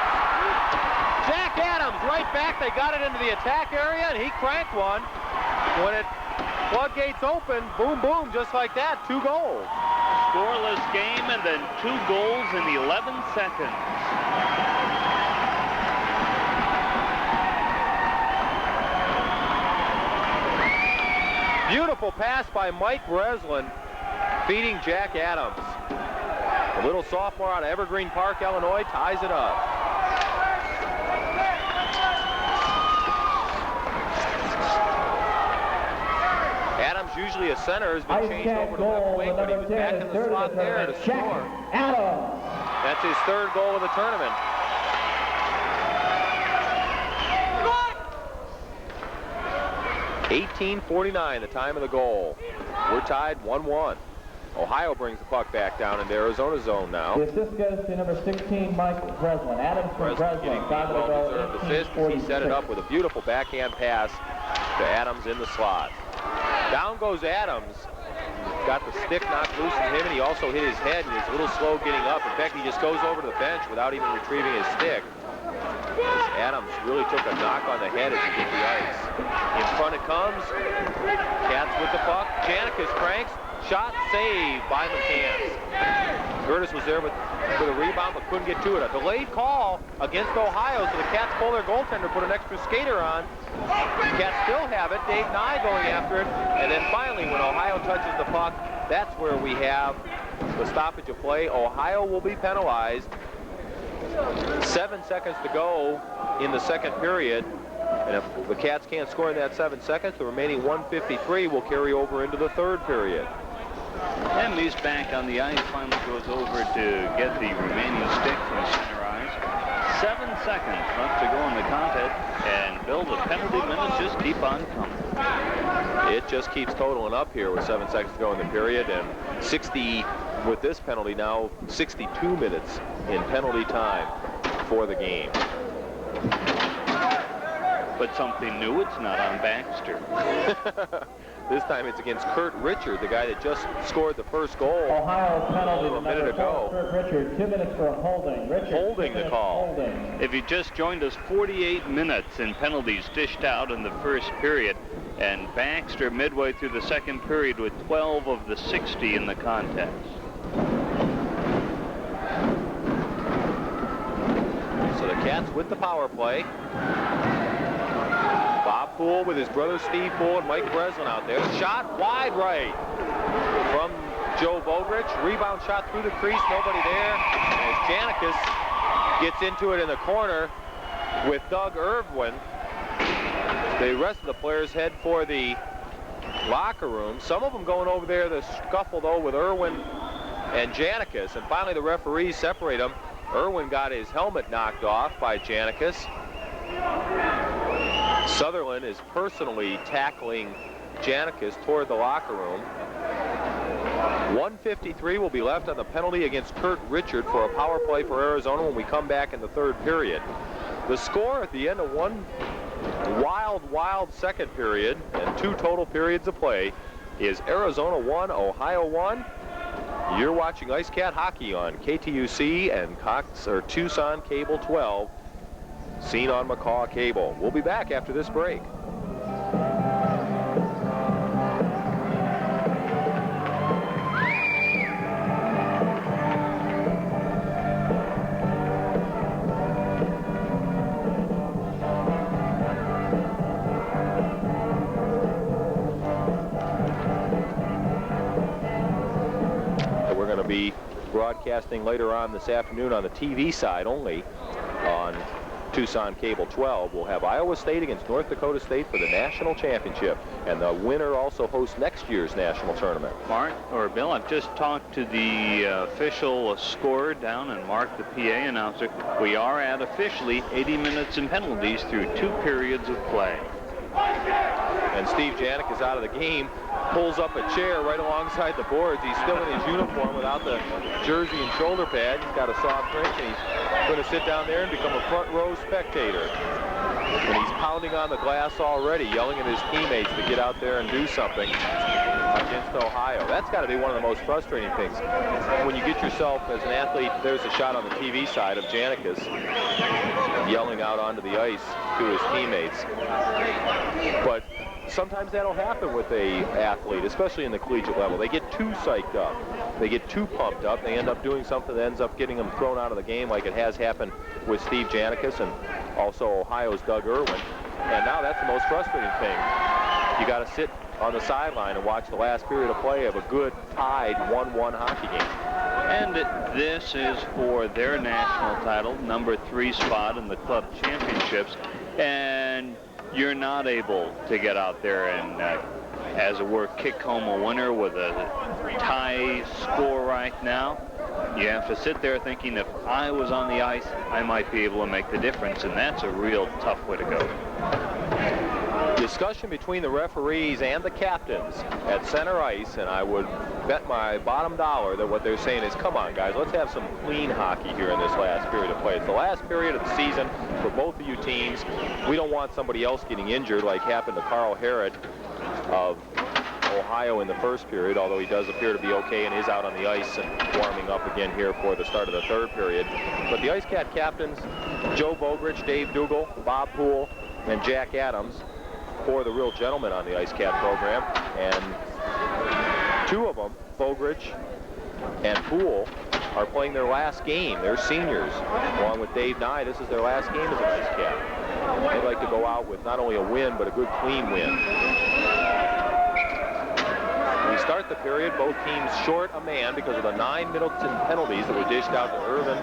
Jack Adams right back. They got it into the attack area, and he cranked one. When it floodgates open, boom, boom, just like that, 2 goals. Scoreless game and then 2 goals in 11 seconds. Beautiful pass by Mike Breslin, feeding Jack Adams. A little sophomore out of Evergreen Park, Illinois, ties it up. Adams, usually a center, has been changed over to left wing, but he was back in the slot there to score. Adams. That's his 3rd goal of the tournament. .18:49, the time of the goal. We're tied 1-1. Ohio brings the puck back down into Arizona zone now. The assist goes to number 16, Mike Breslin. Adams from Breslin getting the well-deserved assist as he set it up with a beautiful backhand pass to Adams in the slot. Down goes Adams. Got the stick knocked loose from him, and he also hit his head, and he's a little slow getting up. In fact, he just goes over to the bench without even retrieving his stick. Adams really took a knock on the head as he hit the ice. In front it comes. Cats with the puck. Janicus cranks. Shot saved by McCann. Curtis was there with a rebound but couldn't get to it. A delayed call against Ohio, so the Cats pull their goaltender, put an extra skater on. The Cats still have it. Dave Nye going after it. And then finally, when Ohio touches the puck, that's where we have the stoppage of play. Ohio will be penalized. 7 seconds to go in the second period. And if the Cats can't score in that 7 seconds, the remaining 1:53 will carry over into the third period. And Lee's back on the ice, finally goes over to get the remaining stick from center ice. 7 seconds left to go in the contest, and Bill, the penalty minutes just keep on coming. It just keeps totaling up here with 7 seconds to go in the period, and 60 with this penalty now, 62 minutes in penalty time for the game. But something new, it's not on Baxter. This time it's against Kurt Richard, the guy that just scored the first goal Ohio penalty a minute ago. Kurt Richard, 2 minutes for holding. Richard, holding the call. Holding. If you just joined us, 48 minutes in penalties dished out in the first period, and Baxter midway through the second period with 12 of the 60 in the contest. So the Cats with the power play. Bob Poole with his brother Steve Poole and Mike Breslin out there. Shot wide right from Joe Bogrich. Rebound shot through the crease, nobody there. As Janicus gets into it in the corner with Doug Irwin. The rest of the players head for the locker room. Some of them going over there to scuffle, though, with Irwin and Janicus. And finally, the referees separate them. Irwin got his helmet knocked off by Janicus. Sutherland is personally tackling Janicus toward the locker room. 1:53 will be left on the penalty against Kurt Richard for a power play for Arizona when we come back in the third period. The score at the end of one wild second period and 2 total periods of play is Arizona 1, Ohio 1. You're watching Ice Cat Hockey on KTUC and Tucson Cable 12, seen on McCaw Cable. We'll be back after this break. We're going to be broadcasting later on this afternoon on the TV side only on Tucson Cable 12. We'll have Iowa State against North Dakota State for the national championship, and the winner also hosts next year's national tournament. Mark, or Bill, I've just talked to the official scorer down, and Mark, the PA announcer. We are at officially 80 minutes in penalties through 2 periods of play. And Steve Janik is out of the game, pulls up a chair right alongside the boards. He's still in his uniform without the jersey and shoulder pad. He's got a soft drink, and he's going to sit down there and become a front row spectator. And he's pounding on the glass already, yelling at his teammates to get out there and do something against Ohio. That's got to be one of the most frustrating things. When you get yourself as an athlete, there's a shot on the TV side of Janicus yelling out onto the ice to his teammates. But sometimes that'll happen with a athlete, especially in the collegiate level. They get too psyched up. They get too pumped up. They end up doing something that ends up getting them thrown out of the game, like it has happened with Steve Janicus and also Ohio's Doug Irwin. And now that's the most frustrating thing. You got to sit on the sideline and watch the last period of play of a good, tied 1-1 hockey game. And this is for their national title, #3 spot in the club championships. And you're not able to get out there and, as it were, kick home a winner with a tie score right now. You have to sit there thinking, if I was on the ice, I might be able to make the difference, and that's a real tough way to go. Discussion between the referees and the captains at center ice, and I would bet my bottom dollar that what they're saying is, come on, guys, let's have some clean hockey here in this last period of play. It's the last period of the season for both of you teams. We don't want somebody else getting injured like happened to Carl Harrod of Ohio in the first period, although he does appear to be okay and is out on the ice and warming up again here for the start of the third period. But the Ice Cat captains, Joe Bogrich, Dave Dougal, Bob Poole, and Jack Adams, four of the real gentlemen on the Ice Cat program, and two of them, Bogrich and Poole, are playing their last game. They're seniors, along with Dave Nye. This is their last game as an Ice Cat. They'd like to go out with not only a win, but a good clean win. We start the period, both teams short a man because of the 9 Middleton penalties that were dished out to Irvin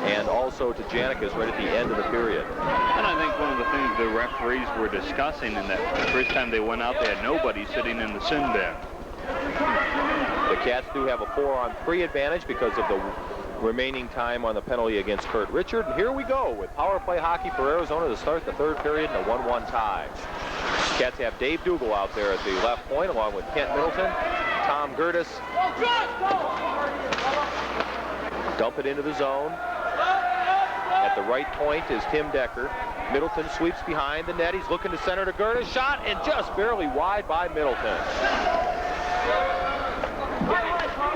and also to Janicus right at the end of the period. And I think one of the things the referees were discussing in that the first time they went out, they had nobody sitting in the sin bin. The Cats do have a 4-on-3 advantage because of the remaining time on the penalty against Kurt Richard. And here we go with power play hockey for Arizona to start the third period in a 1-1 tie. Cats have Dave Dougal out there at the left point along with Kent Middleton, Tom Gertis. Dump it into the zone. At the right point is Tim Decker. Middleton sweeps behind the net. He's looking to center to Gertis. Shot and just barely wide by Middleton.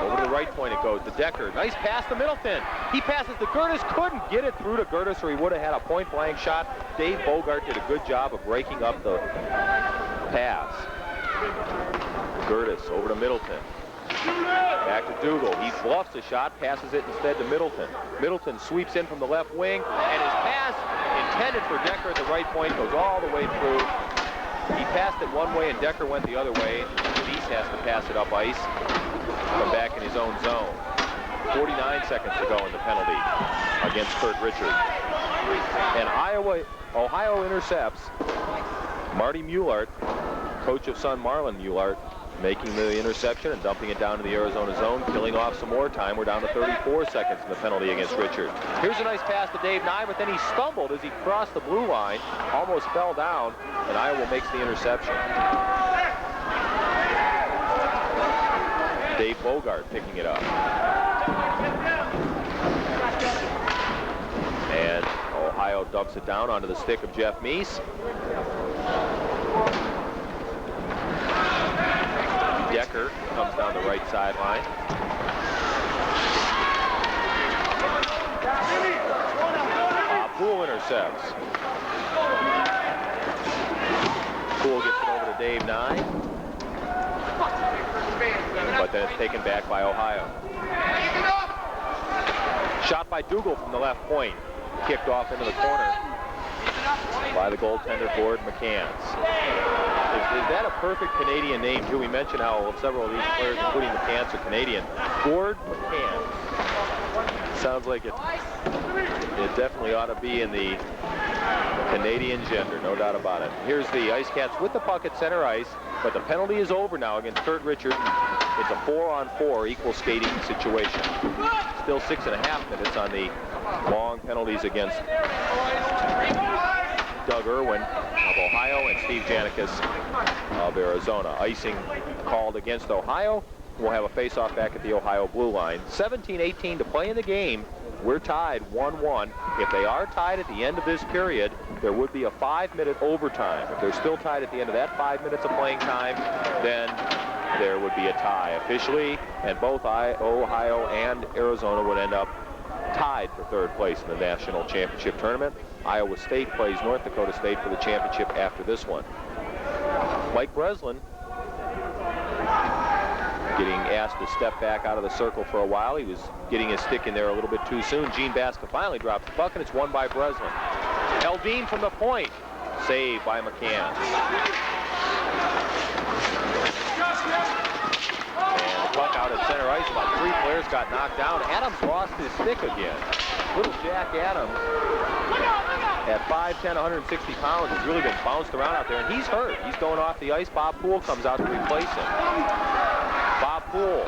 Over to the right point it goes to Decker. Nice pass to Middleton. He passes to Gertis. Couldn't get it through to Gertis or he would have had a point-blank shot. Dave Bogart did a good job of breaking up the pass. Gertis over to Middleton. Back to Dougal. He bluffs the shot, passes it instead to Middleton. Middleton sweeps in from the left wing, and his pass intended for Decker at the right point goes all the way through. He passed it one way and Decker went the other way. Beast has to pass it up ice. Come back in his own zone. 49 seconds to go in the penalty against Kurt Richard. And Ohio intercepts. Marty Muellart, coach of son Marlon Muellart, making the interception and dumping it down to the Arizona zone, killing off some more time. We're down to 34 seconds in the penalty against Richard. Here's a nice pass to Dave Nye, but then he stumbled as he crossed the blue line, almost fell down, and Iowa makes the interception. Dave Bogart picking it up. And Ohio dumps it down onto the stick of Jeff Meese. Decker comes down the right sideline. Poole intercepts. Poole gets it over to Dave Nye. But then it's taken back by Ohio. Shot by Dougal from the left point. Kicked off into the corner by the goaltender, Gord McCants. Is that a perfect Canadian name, too? We mentioned how several of these players, including McCants, are Canadian. Gord McCants. Sounds like it definitely ought to be in the Canadian gender, no doubt about it. Here's the Ice Cats with the puck at center ice, but the penalty is over now against Kurt Richard. It's a 4-on-4 equal skating situation. Still 6.5 minutes on the long penalties against Doug Irwin of Ohio and Steve Janikis of Arizona. Icing called against Ohio. We'll have a face-off back at the Ohio blue line. 17-18 to play in the game. We're tied 1-1. If they are tied at the end of this period, there would be a 5-minute overtime. If they're still tied at the end of that 5 minutes of playing time, then there would be a tie officially, and both Ohio and Arizona would end up tied for third place in the national championship tournament. Iowa State plays North Dakota State for the championship after this one. Mike Breslin getting asked to step back out of the circle for a while. He was getting his stick in there a little bit too soon. Gene Baska finally drops the puck, and it's won by Breslin. Eldine from the point. Saved by McCann. And the puck out at center ice. About 3 players got knocked down. Adams lost his stick again. Little Jack Adams, at 5'10", 160 pounds, has really been bounced around out there, and he's hurt. He's going off the ice. Bob Poole comes out to replace him. Bob Poole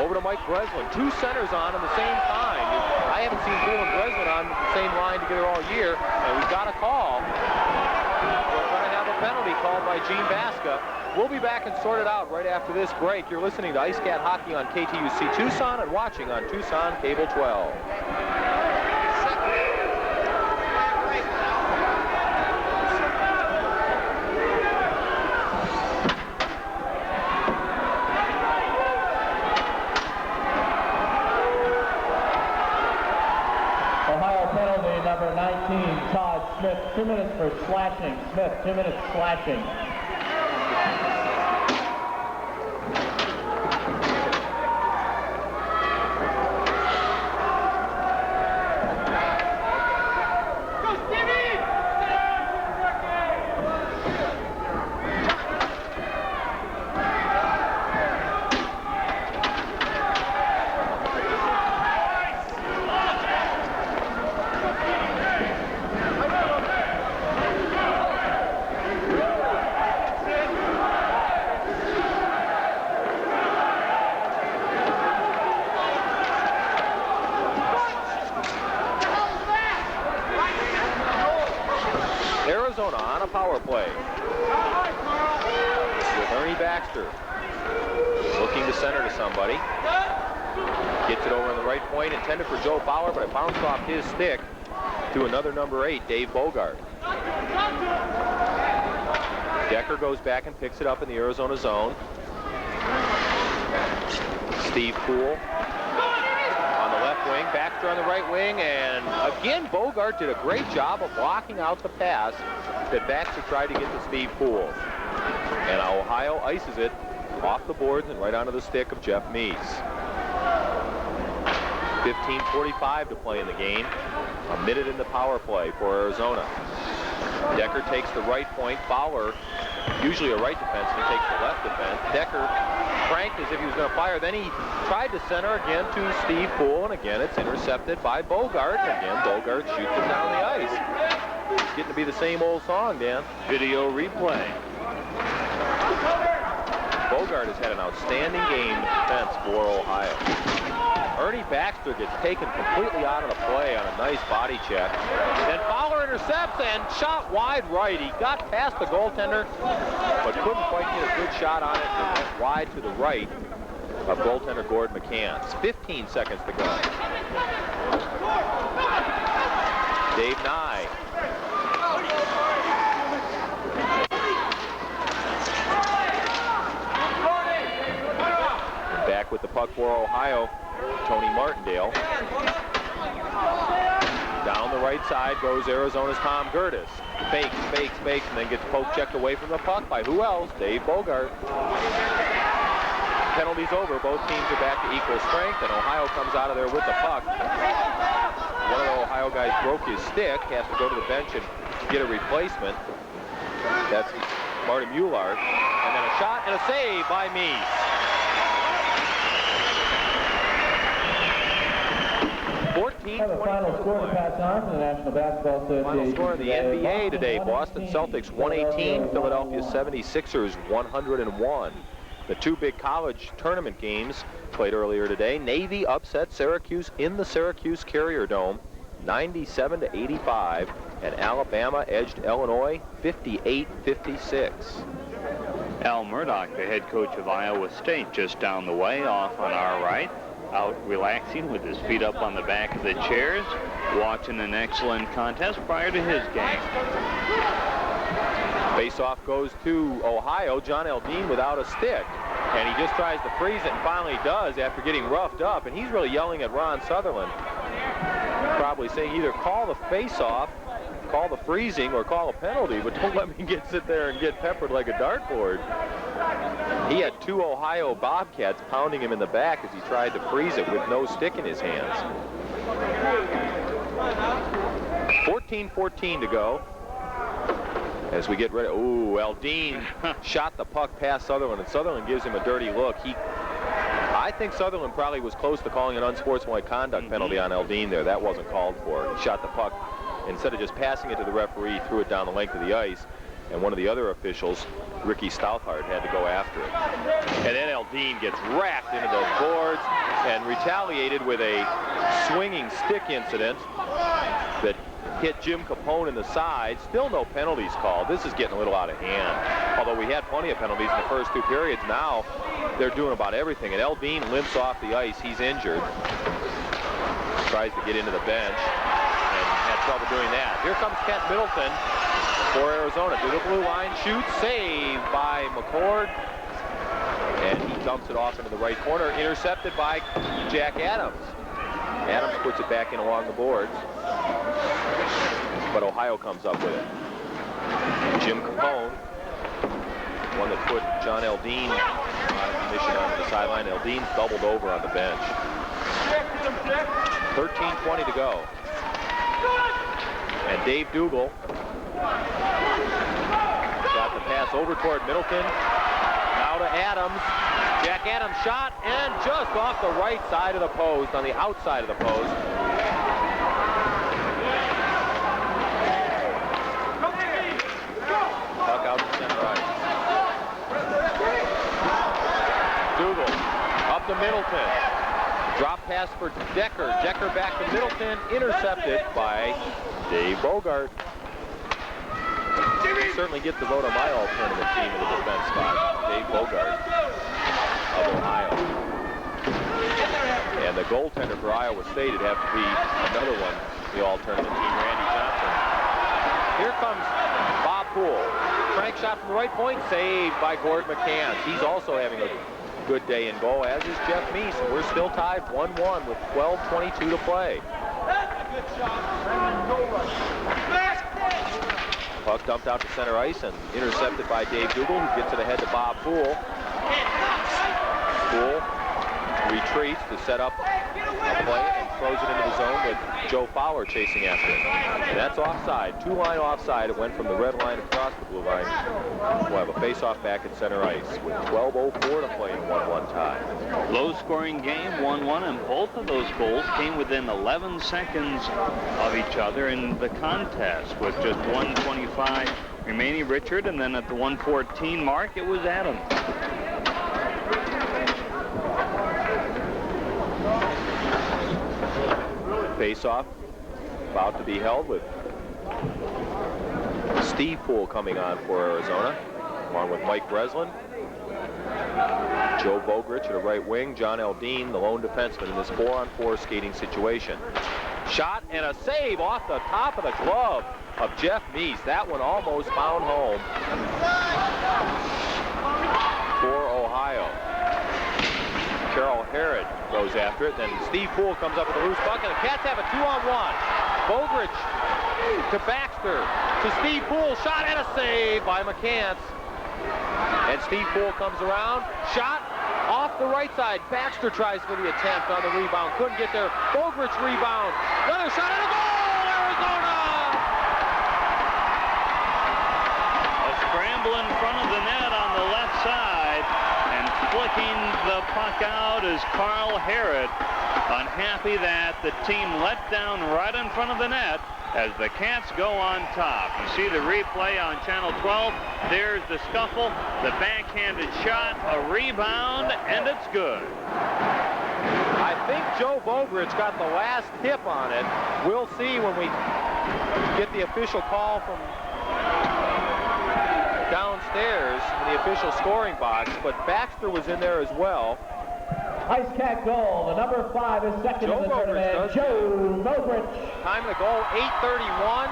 over to Mike Breslin. 2 centers on at the same time. I haven't seen Poole and Breslin on the same line together all year, and we've got a call. We're going to have a penalty called by Gene Baska. We'll be back and sort it out right after this break. You're listening to Ice Cat Hockey on KTUC Tucson and watching on Tucson Cable 12. Number 19, Todd Smith, 2 minutes for slashing. Smith, 2 minutes slashing. His stick to another number 8, Dave Bogart. Decker goes back and picks it up in the Arizona zone. Steve Poole on the left wing, Baxter on the right wing, and again Bogart did a great job of blocking out the pass that Baxter tried to get to Steve Poole. And Ohio ices it off the boards and right onto the stick of Jeff Meese. 15:45 to play in the game. A minute in the power play for Arizona. Decker takes the right point. Fowler, usually a right defenseman, takes the left defense. Decker cranked as if he was going to fire. Then he tried to center again to Steve Poole, and again it's intercepted by Bogart. And again, Bogart shoots it down the ice. It's getting to be the same old song, Dan. Video replay. Bogart has had an outstanding game in defense for Ohio. Ernie Baxter gets taken completely out of the play on a nice body check. Then Fowler intercepts and shot wide right. He got past the goaltender, but couldn't quite get a good shot on it and went wide to the right of goaltender Gord McCann. 15 seconds to go. Dave Nye. Back with the puck for Ohio. Tony Martindale. Down the right side goes Arizona's Tom Gertis. Fakes, and then gets poke checked away from the puck by who else? Dave Bogart. Penalty's over. Both teams are back to equal strength, and Ohio comes out of there with the puck. One of the Ohio guys broke his stick, has to go to the bench and get a replacement. That's Marty Muellard. And then a shot and a save by Meese. 14-20. Final score to pass on for the National Basketball Association. Final score in the NBA today. Boston Celtics 118, Philadelphia 76ers 101. The 2 big college tournament games played earlier today. Navy upset Syracuse in the Syracuse Carrier Dome. 97-85, and Alabama edged Illinois 58-56. Al Murdoch, the head coach of Iowa State, just down the way, off on our right, out relaxing with his feet up on the back of the chairs, watching an excellent contest prior to his game. Face-off goes to Ohio. John Eldine without a stick, and he just tries to freeze it and finally does after getting roughed up, and he's really yelling at Ron Sutherland, probably saying either call the face-off, call the freezing, or call a penalty, but don't let me sit there and get peppered like a dartboard. He had 2 Ohio Bobcats pounding him in the back as he tried to freeze it with no stick in his hands. 14-14 to go as we get ready. Ooh, Eldine shot the puck past Sutherland, and Sutherland gives him a dirty look. I think Sutherland probably was close to calling an unsportsmanlike conduct penalty on Eldine there. That wasn't called for. He shot the puck. Instead of just passing it to the referee, threw it down the length of the ice, and one of the other officials, Ricky Stouthart, had to go after it. And then Eldine gets racked into the boards and retaliated with a swinging stick incident that hit Jim Capone in the side. Still no penalties called. This is getting a little out of hand. Although we had plenty of penalties in the first 2 periods, now they're doing about everything. And Eldine limps off the ice. He's injured. Tries to get into the bench and had trouble doing that. Here comes Kent Middleton for Arizona. To the blue line, shoots, saved by McCord. And he dumps it off into the right corner, intercepted by Jack Adams. Adams puts it back in along the boards, but Ohio comes up with it. Jim Capone, one that put John Eldine out of commission onto the sideline. Eldine's doubled over on the bench. 13:20 to go. And Dave Dougal got the pass over toward Middleton. Now to Adams. Jack Adams shot, and just off the right side of the post, on the outside of the post. Puck out to center ice. Dougal up to Middleton. Drop pass for Decker. Decker back to Middleton, intercepted by Dave Bogart. Certainly get the vote on my all-tournament team in the defense spot. Dave Bogart of Ohio. And the goaltender for Iowa State would have to be another one, the all-tournament team, Randy Johnson. Here comes Bob Poole. Crank shot from the right point, saved by Gord McCann. He's also having a good day in goal, as is Jeff Meese. We're still tied 1-1 with 12:22 to play. Puck dumped out to center ice and intercepted by Dave Dougal, who gets it ahead to Bob Poole. Poole retreats to set up a play and throws it into the zone with Joe Fowler chasing after it. And that's offside. 2-line offside. It went from the red line across the blue line. We'll have a face-off back at center ice with 12:04 to play in 1-1 tie. Low-scoring game, 1-1, and both of those goals came within 11 seconds of each other in the contest, with just 1:25 remaining. Richard, and then at the 1:14 mark, it was Adams. Face-off about to be held with Steve Poole coming on for Arizona, along with Mike Breslin, Joe Vogrich at a right wing, John Eldine, the lone defenseman in this 4-on-4 skating situation. Shot and a save off the top of the glove of Jeff Meese. That one almost found home for Ohio. Carol Harrod goes after it, then Steve Poole comes up with a loose puck, and the Cats have a 2-on-1. Vogrich to Baxter, to Steve Poole, shot and a save by McCants. And Steve Poole comes around, shot off the right side. Baxter tries for the attempt on the rebound, couldn't get there. Vogrich rebound, another shot and a goal, Arizona! A scramble in front of the net on the left side, and flicking the puck out is Carl Harrod, unhappy that the team let down right in front of the net as the Cats go on top. You see the replay on Channel 12. There's the scuffle, the backhanded shot, a rebound, and it's good. I think Joe Bogrich got the last tip on it. We'll see when we get the official call from downstairs in the official scoring box, but Baxter was in there as well. Ice Cat goal. The number 5 is second Joe in the Bogrich tournament. does. Joe Bogrich. Time of the goal, 8:31.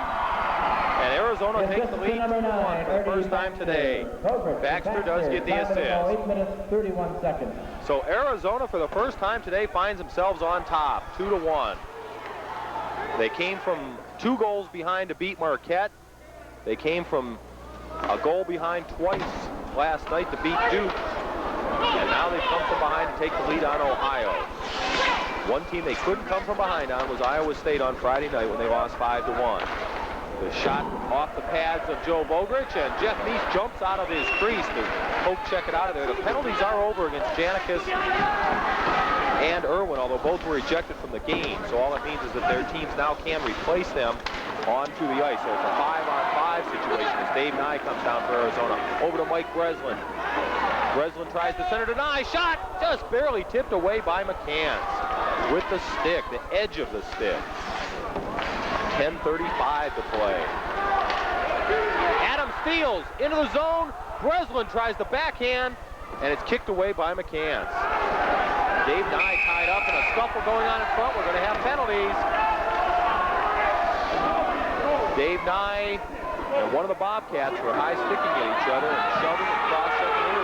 And Arizona takes the lead 2-1 for the first time today. Baxter does get the assist. 8 minutes, 31 seconds. So Arizona, for the first time today, finds themselves on top, 2-1. They came from 2 goals behind to beat Marquette. They came from a goal behind twice last night to beat Duke. And now they've come from behind to take the lead on Ohio. One team they couldn't come from behind on was Iowa State on Friday night when they lost 5-1. The shot off the pads of Joe Bogrich, and Jeff Meese jumps out of his crease to poke check it out of there. The penalties are over against Janikis and Irwin, although both were ejected from the game. So all it means is that their teams now can replace them onto the ice. So it's a 5-on-5 situation as Dave Nye comes down for Arizona. Over to Mike Breslin. Breslin tries to center to Nye. Shot just barely tipped away by McCants with the stick, the edge of the stick. 10:35 to play. Adams steals into the zone. Breslin tries the backhand, and it's kicked away by McCants. Dave Nye tied up in a scuffle going on in front. We're going to have penalties. Dave Nye and one of the Bobcats were high-sticking at each other and shoving and cross-checking in.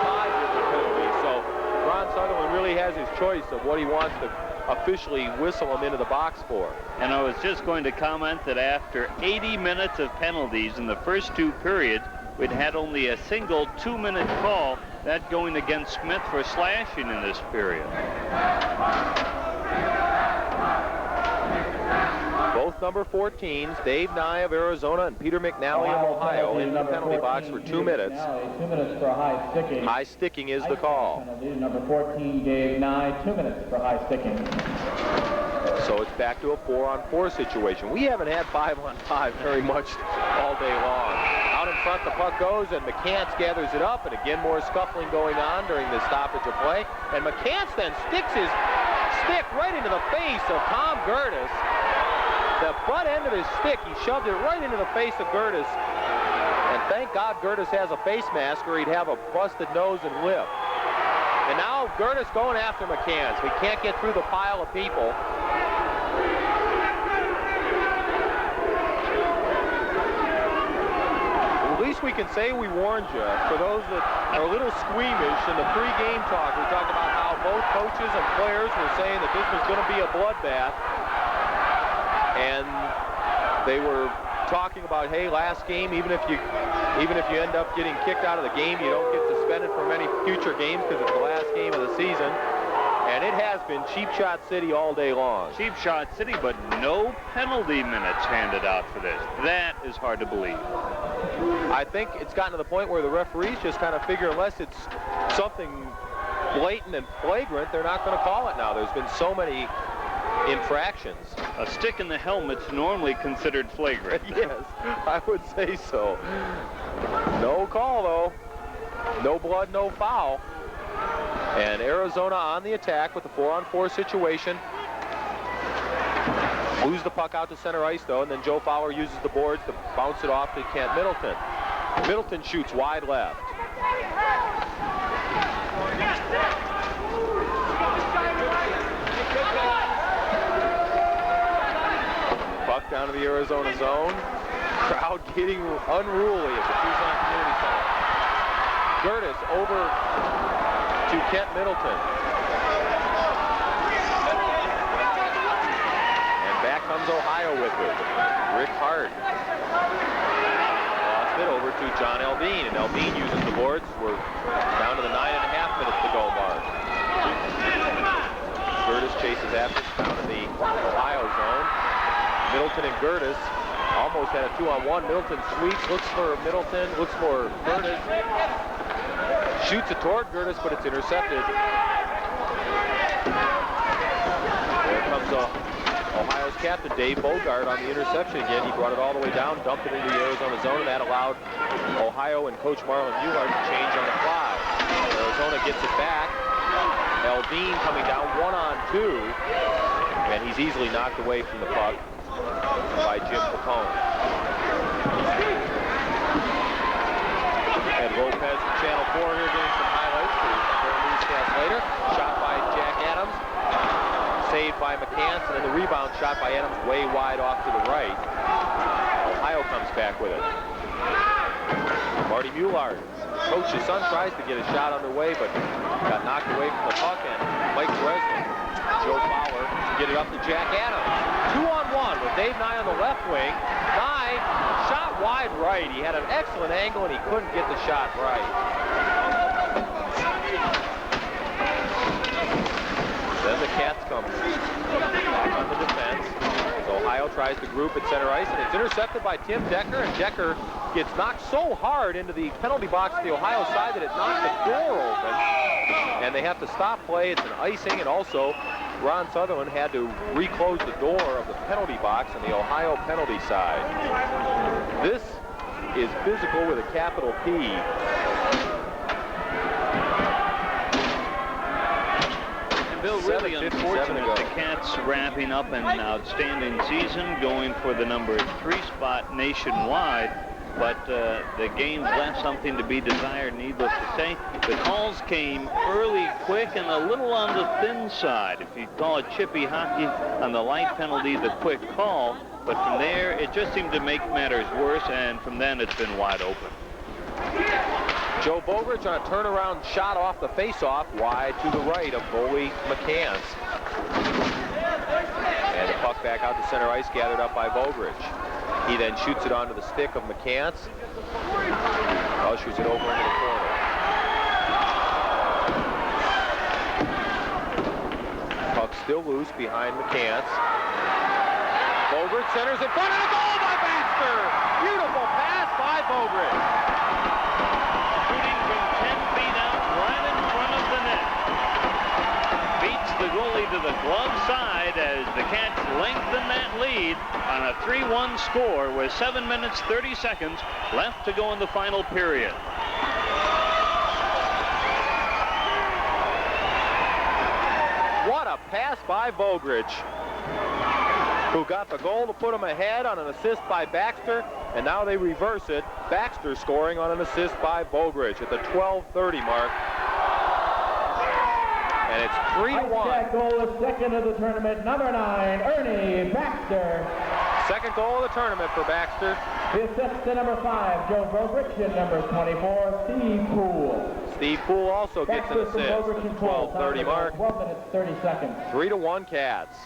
5 with the penalty. So Ron Sutherland really has his choice of what he wants to officially whistle him into the box for. And I was just going to comment that after 80 minutes of penalties in the first 2 periods, we'd had only a single 2-minute call, that going against Smith for slashing in this period. Both number 14s, Dave Nye of Arizona and Peter McNally of Ohio, in the penalty box for 2 minutes. 2 minutes for high sticking. High sticking is the call. Penalty, number 14, Dave Nye, 2 minutes for high sticking. So it's back to a 4-on-4 situation. We haven't had 5-on-5 very much all day long. Out in front, the puck goes, and McCants gathers it up, and again more scuffling going on during the stoppage of play. And McCants then sticks his stick right into the face of Tom Gertis. The butt end of his stick, he shoved it right into the face of Gertis. And thank God Gertis has a face mask, or he'd have a busted nose and lip. And now Gertis going after McCants. We can't get through the pile of people. At least we can say we warned you. For those that are a little squeamish in the pre-game talk, we talked about how both coaches and players were saying that this was going to be a bloodbath. And they were talking about, hey, last game, even if you end up getting kicked out of the game, you don't get suspended for many future games because it's the last game of the season. And it has been Cheap Shot City all day long. Cheap Shot City, but no penalty minutes handed out for this. That is hard to believe. I think it's gotten to the point where the referees just kind of figure unless it's something blatant and flagrant, they're not going to call it now. There's been so many infractions. A stick in the helmet's normally considered flagrant. Yes, I would say so. No call, though. No blood, no foul. And Arizona on the attack with the 4-on-4 situation. Moves the puck out to center ice, though, and then Joe Fowler uses the boards to bounce it off to Kent Middleton. Middleton shoots wide left. Puck down to the Arizona zone. Crowd getting unruly at the Tucson Community Center. Gertis over to Kent Middleton. And back comes Ohio with it. Rick Hart. Lost it over to John Elvine, and Elvine uses the boards. We're down to the 9.5 minutes to go mark. Gertis chases after down in the Ohio zone. Middleton and Gertis almost had a 2-on-1. Middleton sweeps, looks for Middleton, looks for Gertis. Shoots it toward Gertis, but it's intercepted. There comes Ohio's captain, Dave Bogart, on the interception again. He brought it all the way down, dumped it into the Arizona zone, and that allowed Ohio and Coach Marlon Mueller to change on the fly. Arizona gets it back, Elvine coming down 1-on-2, and he's easily knocked away from the puck by Jim Capone. And Lopez from Channel 4 here getting some highlights for their newscast later. Shot by Jack Adams, saved by McCants, and then the rebound shot by Adams way wide off to the right. Ohio comes back with it. Marty Muellard, coach's son, tries to get a shot underway, but got knocked away from the puck, and Mike Breslin, Joe Fowler, get it up to Jack Adams. 2-on-1 with Dave Nye on the left wing. Nye shot wide right. He had an excellent angle, and he couldn't get the shot right. Then the Cats come back on the defense. So Ohio tries to group at center ice, and it's intercepted by Tim Decker, and Decker gets knocked so hard into the penalty box to the Ohio side that it knocked the door open, and they have to stop play. It's an icing, and also Ron Sutherland had to reclose the door of the penalty box on the Ohio penalty side. This is physical with a capital P. And Bill, really unfortunate, the Cats wrapping up an outstanding season, going for the number 3 spot nationwide. But the game left something to be desired, needless to say. The calls came early, quick, and a little on the thin side. If you call it chippy hockey on the light penalty, the quick call. But from there, it just seemed to make matters worse, and from then it's been wide open. Joe Bogridge on a turnaround shot off the face-off, wide to the right of goalie McCants. And the puck back out to center ice, gathered up by Bogridge. He then shoots it onto the stick of McCants. Ushers it over into the corner. Puck still loose behind McCants. Bogridge centers in front, and a goal by Baxter! Beautiful pass by Bogridge. Shooting from 10 feet out, right in front of the net. Beats the goalie to the glove side as the Cats lengthen that lead on a 3-1 score with 7 minutes 30 seconds left to go in the final period. What a pass by Bogridge, who got the goal to put him ahead on an assist by Baxter, and now they reverse it. Baxter scoring on an assist by Bogridge at the 12:30 mark. And it's 3-1. That goal is second of the tournament, number 9, Ernie Baxter. Second goal of the tournament for Baxter. The assist to number 5, Joe Bogridge, and number 24, Steve Poole. Steve Poole also gets an Baxter assist from at Bogridge the and Poole. 12:30 mark. 12 minutes, 30 seconds. 3-1 Cats.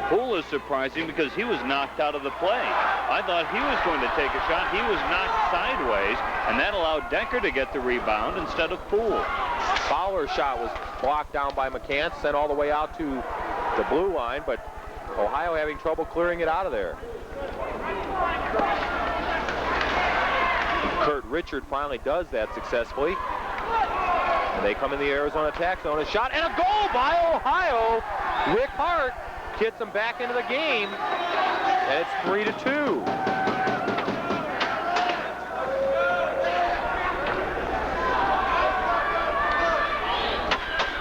Poole is surprising because he was knocked out of the play. I thought he was going to take a shot. He was knocked sideways, and that allowed Decker to get the rebound instead of Poole. Fowler's shot was blocked down by McCants, sent all the way out to the blue line, but Ohio having trouble clearing it out of there. Kurt Richard finally does that successfully. And they come in the Arizona attack zone. A shot and a goal by Ohio. Rick Hart gets them back into the game, and it's 3-2.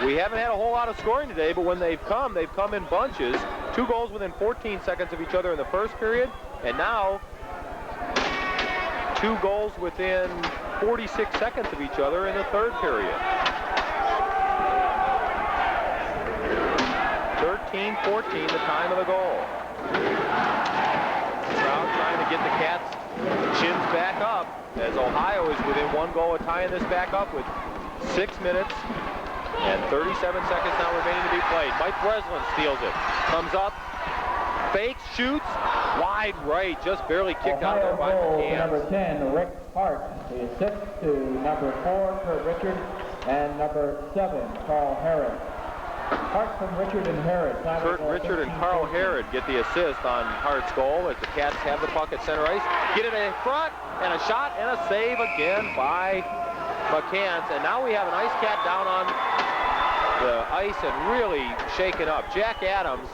We haven't had a whole lot of scoring today, but when they've come in bunches. 2 goals within 14 seconds of each other in the first period, and now 2 goals within 46 seconds of each other in the third period. 13-14, the time of the goal. Crowd trying to get the Cats' chins back up, as Ohio is within 1 goal of tying this back up with 6 minutes and 37 seconds now remaining to be played. Mike Breslin steals it. Comes up, fakes, shoots, wide right, just barely kicked out there by McCants. Number 10, Rick Hart. The assist to number 4, Kurt Richard, and number 7, Carl Harrod. Hart from Richard and Harrod. Kurt Richard and Carl Harrod get the assist on Hart's goal as the Cats have the puck at center ice. Get it in front, and a shot and a save again by McCants. And now we have an Ice Cat down on the ice and really shaken up. Jack Adams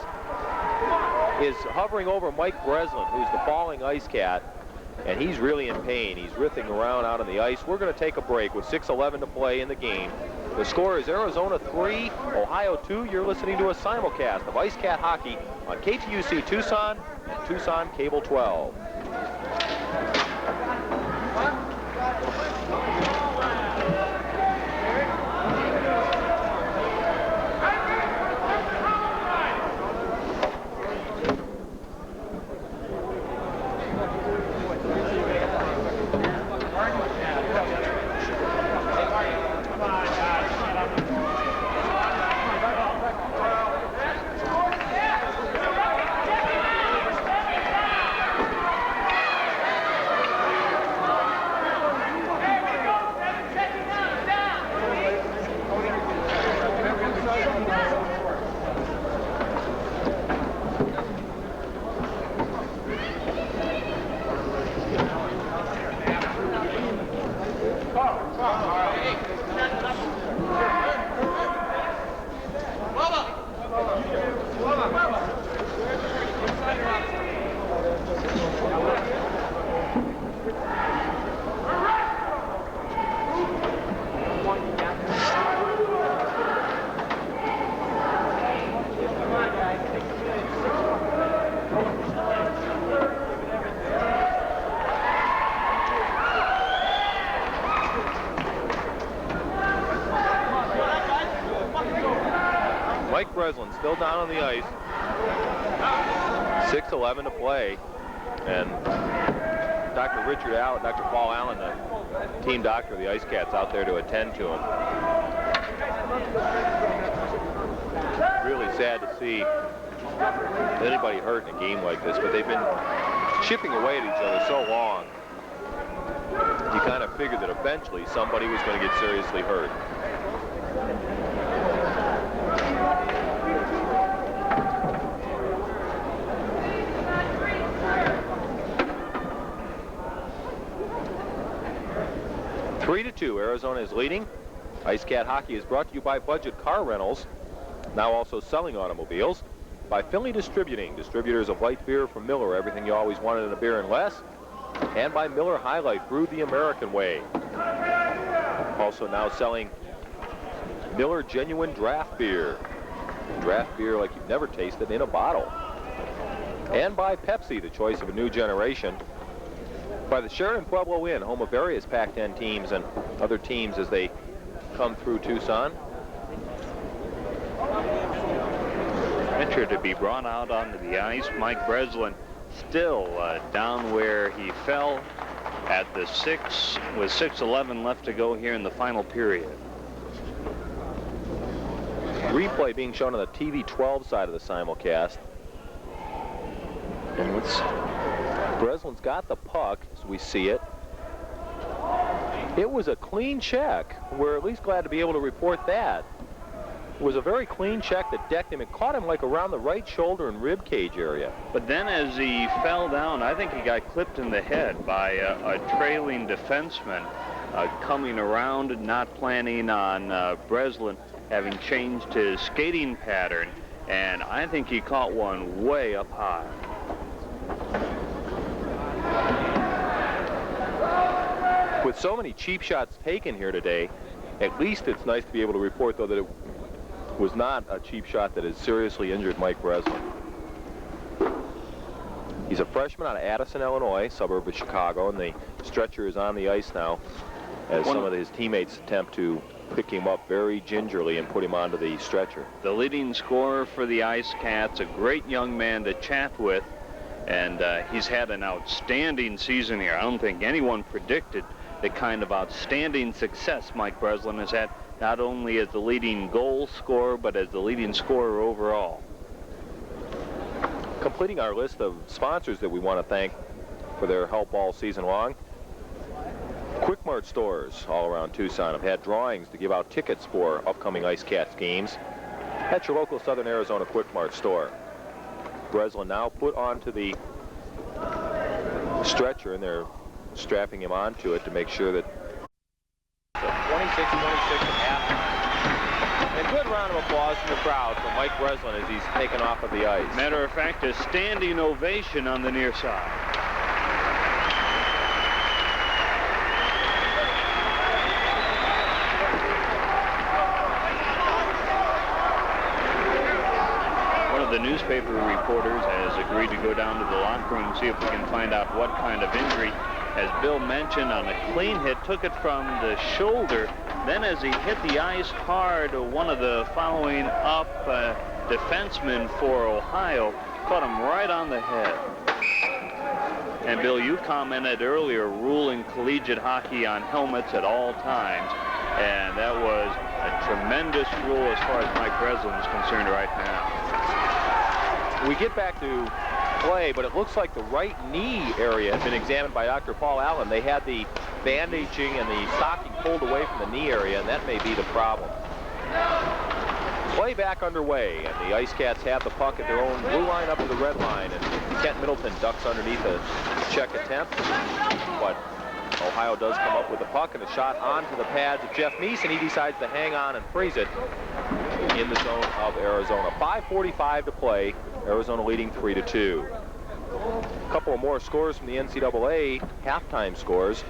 is hovering over Mike Breslin, who's the falling Ice Cat, and he's really in pain. He's writhing around out on the ice. We're going to take a break with 6:11 to play in the game. The score is Arizona 3, Ohio 2. You're listening to a simulcast of Ice Cat Hockey on KTUC Tucson and Tucson Cable 12. Mike Breslin still down on the ice. 6:11 to play. And Dr. Richard Allen, Dr. Paul Allen, the team doctor of the Ice Cats, out there to attend to him. Really sad to see anybody hurt in a game like this, but they've been chipping away at each other so long. You kind of figured that eventually somebody was going to get seriously hurt. Three to 2, Arizona is leading. Ice Cat Hockey is brought to you by Budget Car Rentals, now also selling automobiles, by Finley Distributing, distributors of light beer from Miller, everything you always wanted in a beer and less, and by Miller High Life, brewed the American way. Also now selling Miller Genuine Draft Beer. Draft beer like you've never tasted in a bottle. And by Pepsi, the choice of a new generation. By the Sheraton Pueblo Inn, home of various Pac-10 teams and other teams as they come through Tucson. Venture to be brought out onto the ice. Mike Breslin still down where he fell at the 6, with 6:11 left to go here in the final period. Replay being shown on the TV 12 side of the simulcast. And Breslin's got the puck as we see it. It was a clean check. We're at least glad to be able to report that. It was a very clean check that decked him. It caught him like around the right shoulder and rib cage area. But then as he fell down, I think he got clipped in the head by a trailing defenseman coming around, not planning on Breslin having changed his skating pattern, and I think he caught one way up high. With so many cheap shots taken here today, at least it's nice to be able to report, though, that it was not a cheap shot that has seriously injured Mike Breslin. He's a freshman out of Addison, Illinois, suburb of Chicago, and the stretcher is on the ice now as some of his teammates attempt to pick him up very gingerly and put him onto the stretcher. The leading scorer for the Ice Cats, a great young man to chat with, and he's had an outstanding season here. I don't think anyone predicted the kind of outstanding success Mike Breslin has had, not only as the leading goal scorer, but as the leading scorer overall. Completing our list of sponsors that we want to thank for their help all season long. Quick Mart stores all around Tucson have had drawings to give out tickets for upcoming Ice Cats games at your local Southern Arizona Quick Mart store. Breslin now put onto the stretcher, and they're strapping him onto it to make sure that 26-26 at halftime. A good round of applause from the crowd for Mike Breslin as he's taken off of the ice. Matter of fact, a standing ovation on the near side. newspaper reporters has agreed to go down to the locker room and see if we can find out what kind of injury. As Bill mentioned, on a clean hit, took it from the shoulder. Then as he hit the ice hard, one of the following up defensemen for Ohio caught him right on the head. And Bill, you commented earlier, ruling collegiate hockey on helmets at all times. And that was a tremendous rule as far as Mike Breslin is concerned right now. We get back to play, but it looks like the right knee area has been examined by Dr. Paul Allen. They had the bandaging and the stocking pulled away from the knee area, and that may be the problem. Play back underway, and the Ice Cats have the puck at their own blue line up to the red line, and Kent Middleton ducks underneath a check attempt, but Ohio does come up with the puck and a shot onto the pads of Jeff Meese, and he decides to hang on and freeze it in the zone of Arizona. 5:45 to play. Arizona leading 3-2. A couple of more scores from the NCAA halftime scores.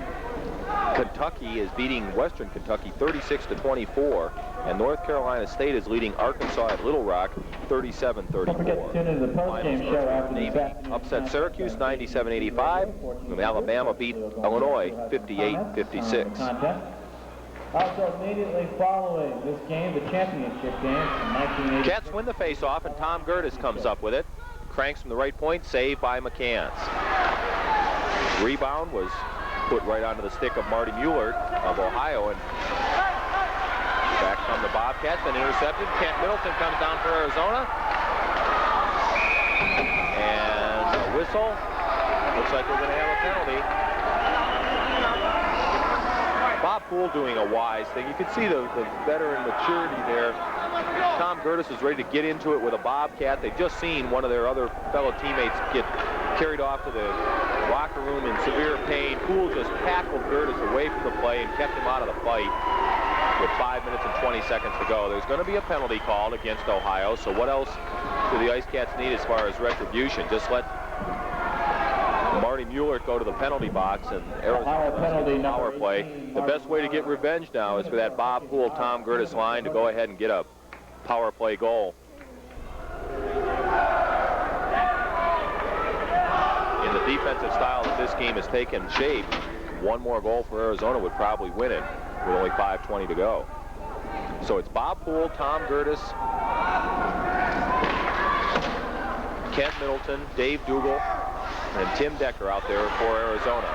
Kentucky is beating Western Kentucky 36-24, and North Carolina State is leading Arkansas at Little Rock 37-34. Don't forget to tune into the postgame show after the Navy upset Syracuse 97-85, and Alabama beat Illinois 58-56. Also immediately following this game, the championship game in 1980. Cats win the face-off, and Tom Gertis comes up with it. Cranks from the right point, saved by McCants. Rebound was put right onto the stick of Marty Mueller of Ohio, and back come the Bobcats, then intercepted. Kent Middleton comes down for Arizona. And a whistle. Looks like we're going to have a penalty. Bob Poole doing a wise thing. You can see the veteran maturity there. Tom Gertis is ready to get into it with a Bobcat. They've just seen one of their other fellow teammates get carried off to the locker room in severe pain. Poole just tackled Gertis away from the play and kept him out of the fight with 5 minutes and 20 seconds to go. There's going to be a penalty called against Ohio, so what else do the Ice Cats need as far as retribution? Just let Marty Mueller go to the penalty box, and Arizona power play. The best way to get revenge now is for that Bob Poole, Tom Gertis line to go ahead and get a power play goal. In the defensive style that this game has taken shape, one more goal for Arizona would probably win it with only 5:20 to go. So it's Bob Poole, Tom Gertis, Kent Middleton, Dave Dougal, and Tim Decker out there for Arizona.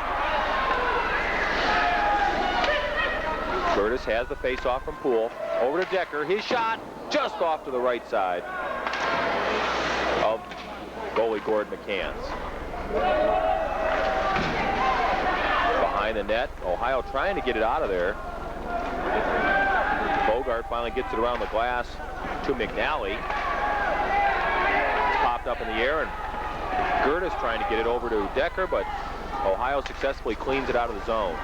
Gertis has the face-off from Poole. Over to Decker. His shot just off to the right side of goalie Gordon McCants. Behind the net, Ohio trying to get it out of there. Bogart finally gets it around the glass to McNally. It's popped up in the air, and Gertis trying to get it over to Decker, but Ohio successfully cleans it out of the zone.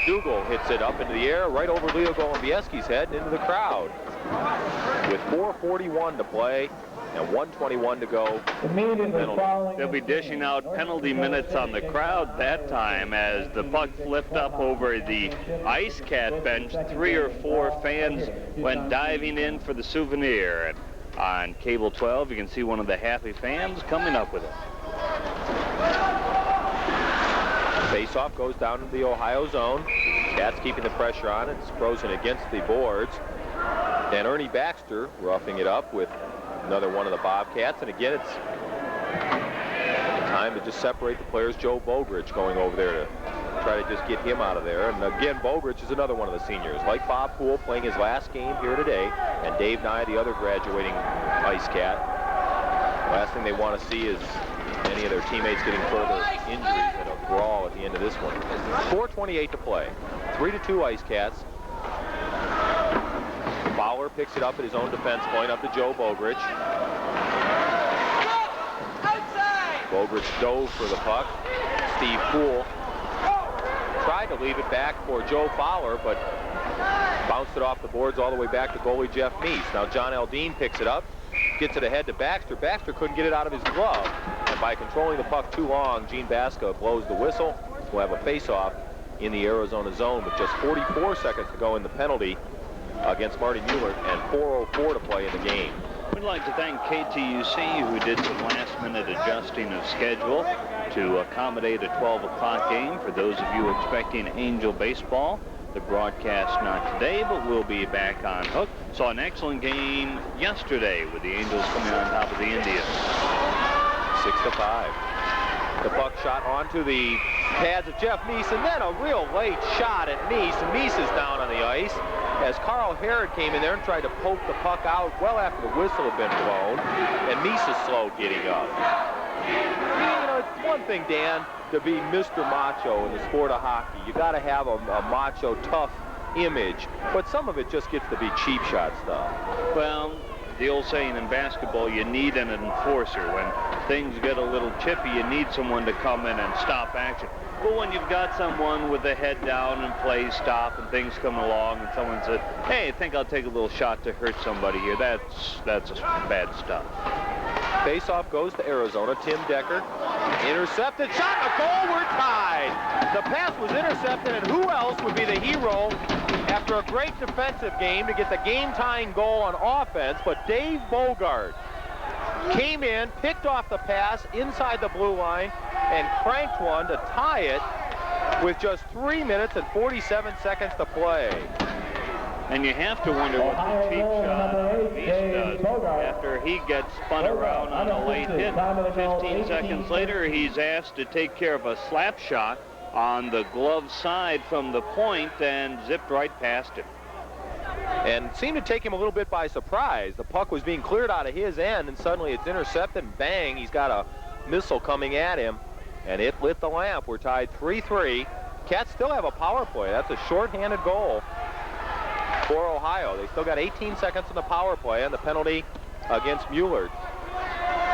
Dougal hits it up into the air, right over Leo Golombieski's head and into the crowd. With 4:41 to play and 1:21 to go. They'll be dishing out penalty minutes on the crowd that time as the puck flipped up over the Ice Cat bench. 3 or 4 fans went diving in for the souvenir. And on Cable 12, you can see one of the happy fans coming up with it. Face-off goes down to the Ohio zone. Cats keeping the pressure on. It's frozen against the boards. And Ernie Baxter roughing it up with another one of the Bobcats. And again, it's time to just separate the players. Joe Bogrich going over there to try to just get him out of there. And again, Bogrich is another one of the seniors. Like Bob Poole, playing his last game here today. And Dave Nye, the other graduating Ice Cat. Last thing they want to see is any of their teammates getting further injuries and a brawl at the end of this one. 4:28 to play. 3-2 Ice Cats. Fowler picks it up at his own defense point, up to Joe Bogrich. Bogrich dove for the puck. Steve Poole tried to leave it back for Joe Fowler, but bounced it off the boards all the way back to goalie Jeff Meese. Now John Aldine picks it up, gets it ahead to Baxter. Baxter couldn't get it out of his glove, and by controlling the puck too long, Gene Baska blows the whistle. We'll have a face-off in the Arizona zone with just 44 seconds to go in the penalty against Marty Mueller and 4:04 to play in the game. We'd like to thank KTUC, who did some last-minute adjusting of schedule to accommodate a 12 o'clock game. For those of you expecting Angel baseball, the broadcast not today, but we'll be back on hook. Saw an excellent game yesterday with the Angels coming on top of the Indians. 6-5. The puck shot onto the pads of Jeff Meese, and then a real late shot at Meese, and Meese is down on the ice as Carl Herod came in there and tried to poke the puck out well after the whistle had been blown, and Meese is slow getting up. You know, it's one thing, Dan, to be Mr. Macho in the sport of hockey. You got to have a macho, tough image, but some of it just gets to be cheap shot stuff. Well, the old saying in basketball, you need an enforcer. When things get a little chippy, you need someone to come in and stop action. But when you've got someone with the head down and play stop and things come along and someone says, hey, I think I'll take a little shot to hurt somebody here, that's bad stuff. Face-off goes to Arizona. Tim Decker intercepted, shot, a goal, we're tied. The pass was intercepted, and who else would be the hero after a great defensive game to get the game-tying goal on offense but Dave Bogart came in, picked off the pass inside the blue line, and cranked one to tie it with just 3 minutes and 47 seconds to play. And you have to wonder what the cheap shot Meese does after he gets spun around on a late hit. 15 seconds later, he's asked to take care of a slap shot on the glove side from the point and zipped right past him. And seemed to take him a little bit by surprise. The puck was being cleared out of his end, and suddenly it's intercepted, and bang, he's got a missile coming at him, and it lit the lamp. We're tied 3-3. Cats still have a power play. That's a shorthanded goal for Ohio. They still got 18 seconds in the power play and the penalty against Mueller.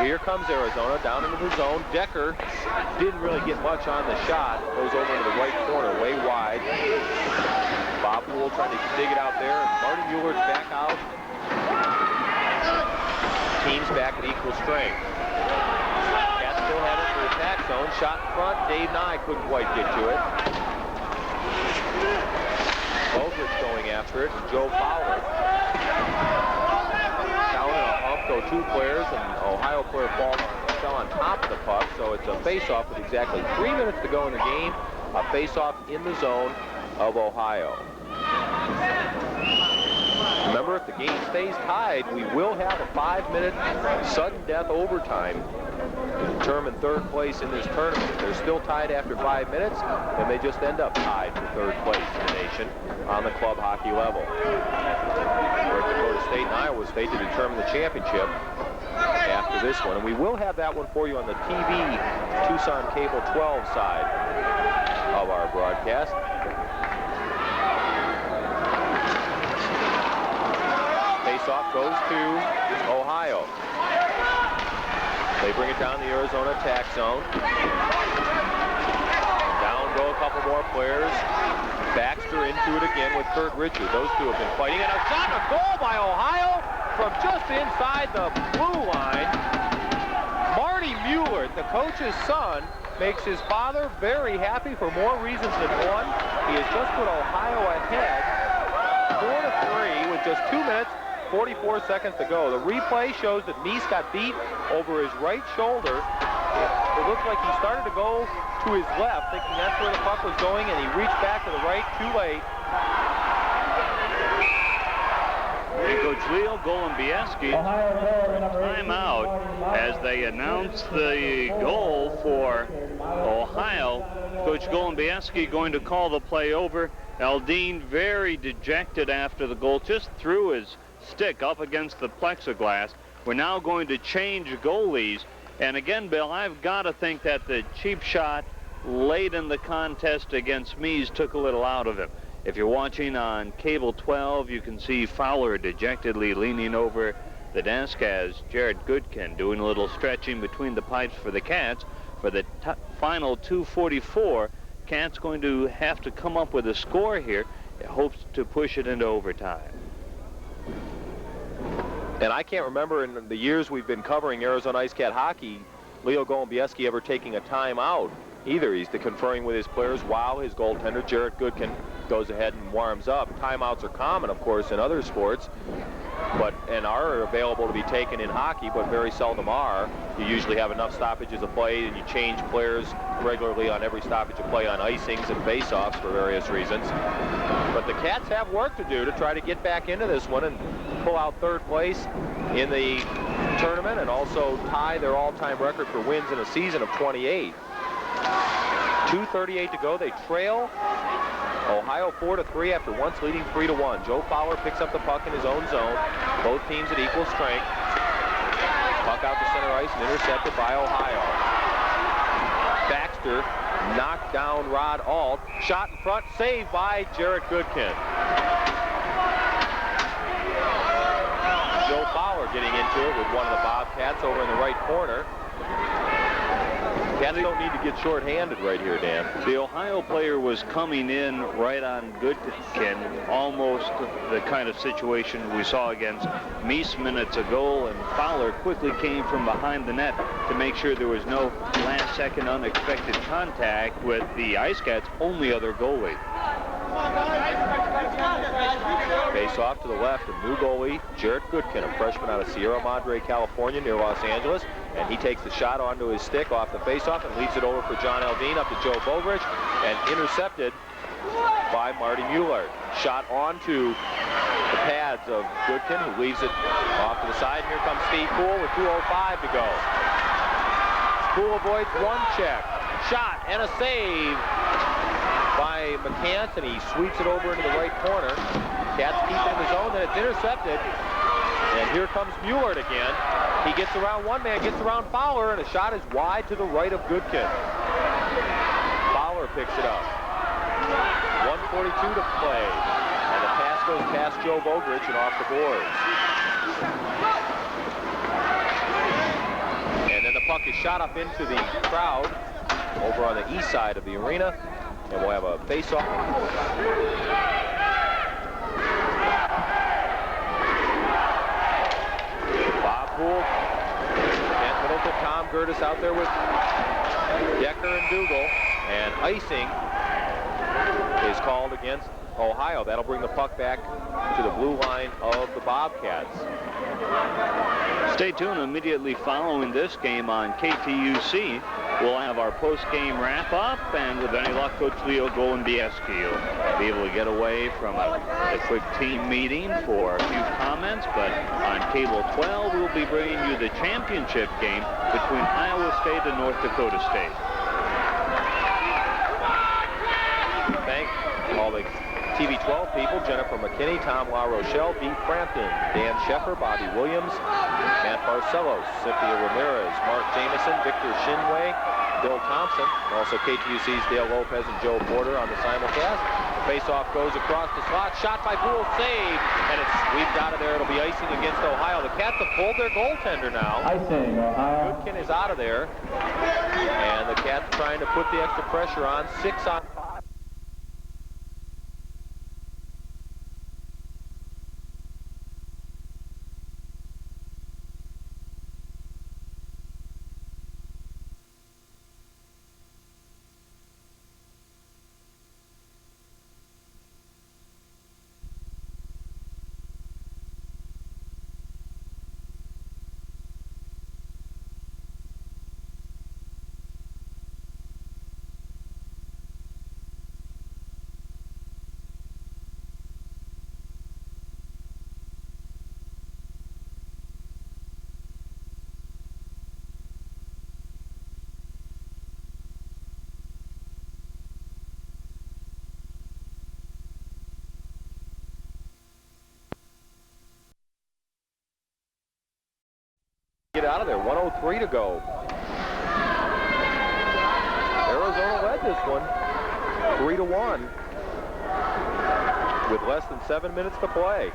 Here comes Arizona down into the zone. Decker didn't really get much on the shot. Goes over to the right corner, way wide. Bob Poole trying to dig it out there, and Marty Mueller's back out. Teams back at equal strength. Cats still have it for the attack zone. Shot in front. Dave Nye couldn't quite get to it. Bogart going after it, and Joe Fowler. Down in a hump go two players, and Ohio player fell on top of the puck, so it's a face-off with exactly 3 minutes to go in the game. A face-off in the zone of Ohio. Remember, if the game stays tied, we will have a 5-minute sudden death overtime to determine third place in this tournament. If they're still tied after 5 minutes, then they just end up tied for third place in the nation on the club hockey level. North Dakota State and Iowa State to determine the championship after this one. And we will have that one for you on the TV Tucson Cable 12 side of our broadcast. Face-off goes to Ohio. They bring it down the Arizona attack zone. Down go a couple more players. Baxter into it again with Kurt Richard. Those two have been fighting. And a shot and a goal by Ohio from just inside the blue line. Marty Mueller, the coach's son, makes his father very happy for more reasons than one. He has just put Ohio ahead 4-3 with just 2 minutes, 44 seconds to go. The replay shows that Meese got beat over his right shoulder. It looked like he started to go to his left, thinking that's where the puck was going, and he reached back to the right, too late. And Coach Leo Golombiewski timeout as they announce the goal for Ohio. Coach Golombiewski going to call the play over. Aldine very dejected after the goal, just threw his stick up against the plexiglass. We're now going to change goalies. And again, Bill, I've got to think that the cheap shot late in the contest against Meese took a little out of him. If you're watching on Cable 12, you can see Fowler dejectedly leaning over the desk as Jared Goodkin doing a little stretching between the pipes for the Cats. For the final 2:44, Cats going to have to come up with a score here. It hopes to push it into overtime. And I can't remember in the years we've been covering Arizona Ice Cat hockey, Leo Golombiewski ever taking a timeout either. He's conferring with his players while his goaltender, Jarrett Goodkin, goes ahead and warms up. Timeouts are common, of course, in other sports. and are available to be taken in hockey, but very seldom are. You usually have enough stoppages of play, and you change players regularly on every stoppage of play on icings and face-offs for various reasons. But the Cats have work to do to try to get back into this one and pull out third place in the tournament and also tie their all-time record for wins in a season of 28. 2:38 to go. They trail Ohio 4-3 after once leading 3-1. Joe Fowler picks up the puck in his own zone. Both teams at equal strength. Puck out to center ice and intercepted by Ohio. Baxter knocked down Rod Alt. Shot in front, saved by Jarrett Goodkin. Joe Fowler getting into it with one of the Bobcats over in the right corner. Cats don't need to get short-handed right here, Dan. The Ohio player was coming in right on Goodkin, almost the kind of situation we saw against Meese minutes ago, and Fowler quickly came from behind the net to make sure there was no last-second unexpected contact with the Ice Cats' only other goalie. Face off to the left, a new goalie, Jarrett Goodkin, a freshman out of Sierra Madre, California, near Los Angeles. And he takes the shot onto his stick off the face-off and leads it over for John Alvin up to Joe Bogrich, and intercepted by Marty Mueller. Shot onto the pads of Goodkin, who leaves it off to the side. Here comes Steve Poole with 2:05 to go. Poole avoids one check. Shot and a save by McCants, and he sweeps it over into the right corner. Cats keep it in the zone, then it's intercepted. And here comes Mueller again. He gets around one man, gets around Fowler, and a shot is wide to the right of Goodkin. Fowler picks it up. 1:42 to play. And the pass goes past Joe Bogrich and off the boards. And then the puck is shot up into the crowd over on the east side of the arena. And we'll have a face-off. Bob Poole, Kent Middleton, Tom Gertis out there with Decker and Dougal. And icing is called against Ohio. That'll bring the puck back to the blue line of the Bobcats. Stay tuned. Immediately following this game on KTUC, we'll have our post-game wrap-up, and with any luck, Coach Leo Golombiewski will be able to get away from a quick team meeting for a few comments. But on Cable 12, we'll be bringing you the championship game between Iowa State and North Dakota State. Thank all the TV 12 people: Jennifer McKinney, Tom La Rochelle, Dee Frampton, Dan Sheffer, Bobby Williams, Matt Barcelos, Cynthia Ramirez, Mark Jameson, Victor Shinway, Bill Thompson, and also KTUC's Dale Lopez and Joe Porter on the simulcast. The face-off goes across the slot, shot by Poole, saved, and it's sweeped out of there. It'll be icing against Ohio. The Cats have pulled their goaltender now. Icing, Ohio. Goodkin is out of there, and the Cats trying to put the extra pressure on. 6-on-5. Get out of there. 1:03 to go. Arizona led this one 3-1 with less than 7 minutes to play.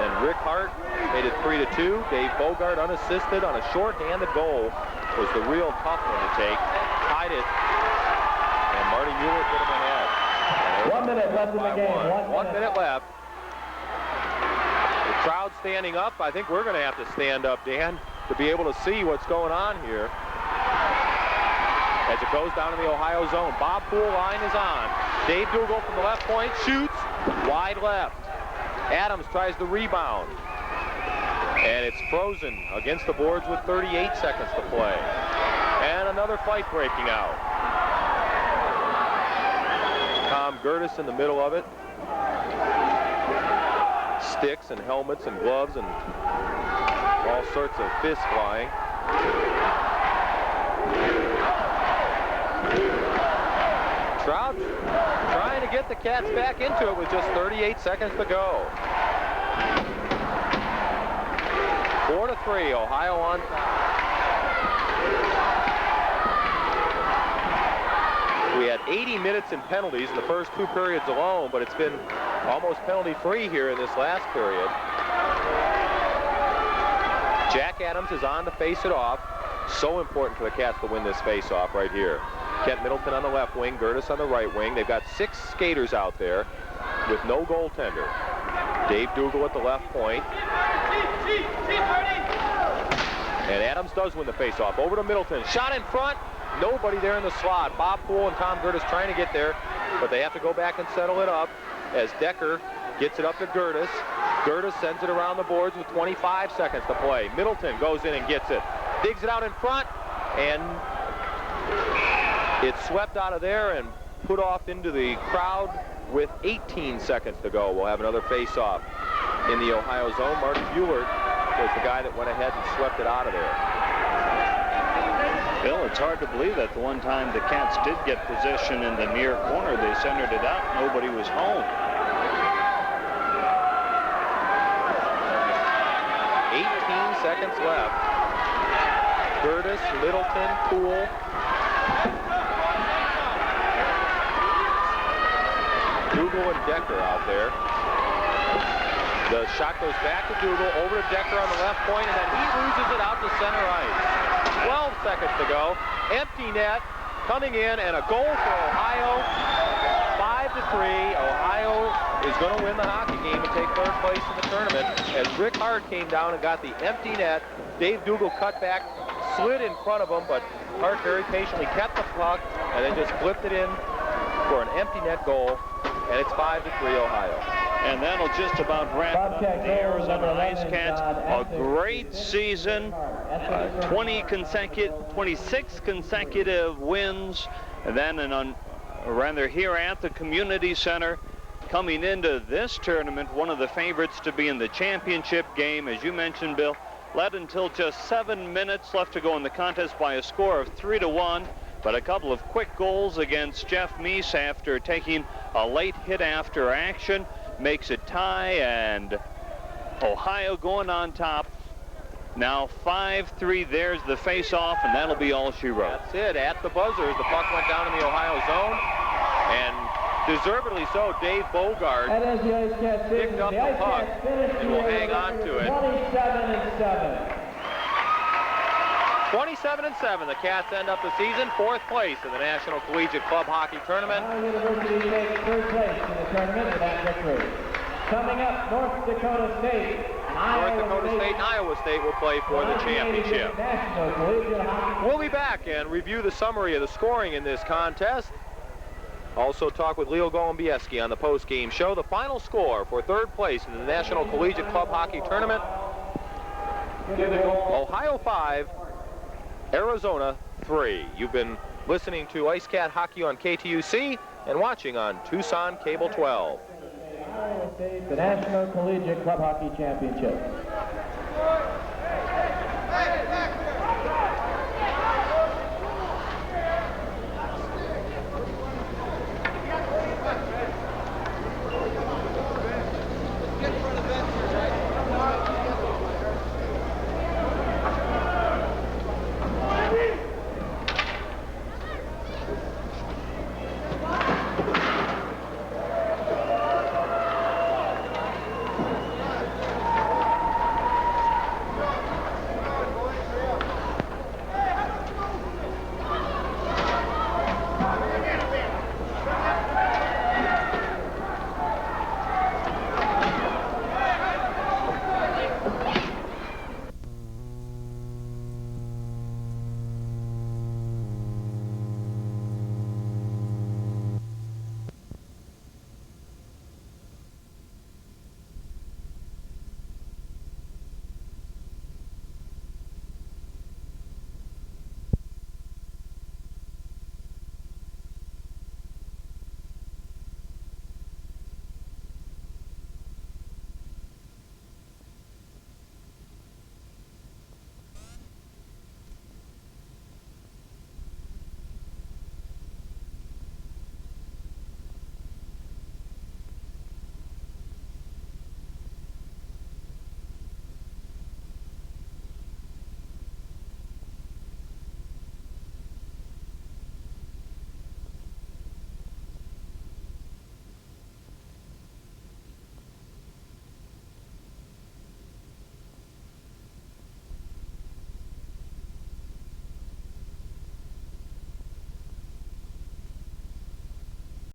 And Rick Hart made it 3-2. Dave Bogart, unassisted on a short-handed goal, was the real tough one to take. Tied it, and Marty Mueller put him ahead. 1 minute left in the game. 1 minute left. Crowd standing up. I think we're going to have to stand up, Dan, to be able to see what's going on here. As it goes down in the Ohio zone. Bob Poole line is on. Dave Dougal from the left point shoots wide left. Adams tries the rebound. And it's frozen against the boards with 38 seconds to play. And another fight breaking out. Tom Gertis in the middle of it. Sticks and helmets and gloves and all sorts of fists flying. Trout trying to get the Cats back into it with just 38 seconds to go. 4-3, Ohio on top. We had 80 minutes in penalties in the first 2 periods alone, but it's been almost penalty-free here in this last period. Jack Adams is on to face it off. So important for the Cats to win this face-off right here. Kent Middleton on the left wing, Gertis on the right wing. They've got 6 skaters out there with no goaltender. Dave Dougal at the left point. And Adams does win the face-off. Over to Middleton. Shot in front. Nobody there in the slot. Bob Poole and Tom Gertis trying to get there, but they have to go back and settle it up as Decker gets it up to Gertis. Gertis sends it around the boards with 25 seconds to play. Middleton goes in and gets it. Digs it out in front, and it's swept out of there and put off into the crowd with 18 seconds to go. We'll have another face-off in the Ohio zone. Mark Buellert was the guy that went ahead and swept it out of there. Bill, it's hard to believe that the one time the Cats did get possession in the near corner, they centered it out, nobody was home. 18 seconds left. Gertis, Middleton, Poole. Dougal and Decker out there. The shot goes back to Dougal, over to Decker on the left point, and then he loses it out to center ice. 12 seconds to go. Empty net coming in, and a goal for Ohio. 5-3. Ohio is going to win the hockey game and take 3rd place in the tournament. As Rick Hart came down and got the empty net, Dave Dougal cut back, slid in front of him, but Hart very patiently kept the puck and then just flipped it in for an empty net goal, and it's 5-3 Ohio. And that'll just about wrap up the Arizona Ice Cats. A great season, 26 consecutive wins, and then rather here at the Community Center. Coming into this tournament, one of the favorites to be in the championship game, as you mentioned, Bill, led until just 7 minutes left to go in the contest by a score of 3-1. But a couple of quick goals against Jeff Meese after taking a late hit after action makes it tie, and Ohio going on top. Now 5-3, there's the face-off, and that'll be all she wrote. That's it, at the buzzer. The puck went down in the Ohio zone, and deservedly so, Dave Bogard picked up the puck and will hang on to it. 27-7, the Cats end up the season 4th place in the National Collegiate Club Hockey Tournament. Ohio University takes 3rd place in the tournament with that victory. Coming up, North Dakota State. North Dakota State and Iowa State will play for the championship. We'll be back and review the summary of the scoring in this contest. Also talk with Leo Golombieski on the post-game show. The final score for 3rd place in the National Collegiate Club Hockey Tournament: Ohio 5, Arizona 3. You've been listening to Ice Cat Hockey on KTUC and watching on Tucson Cable 12. The National Collegiate Club Hockey Championship.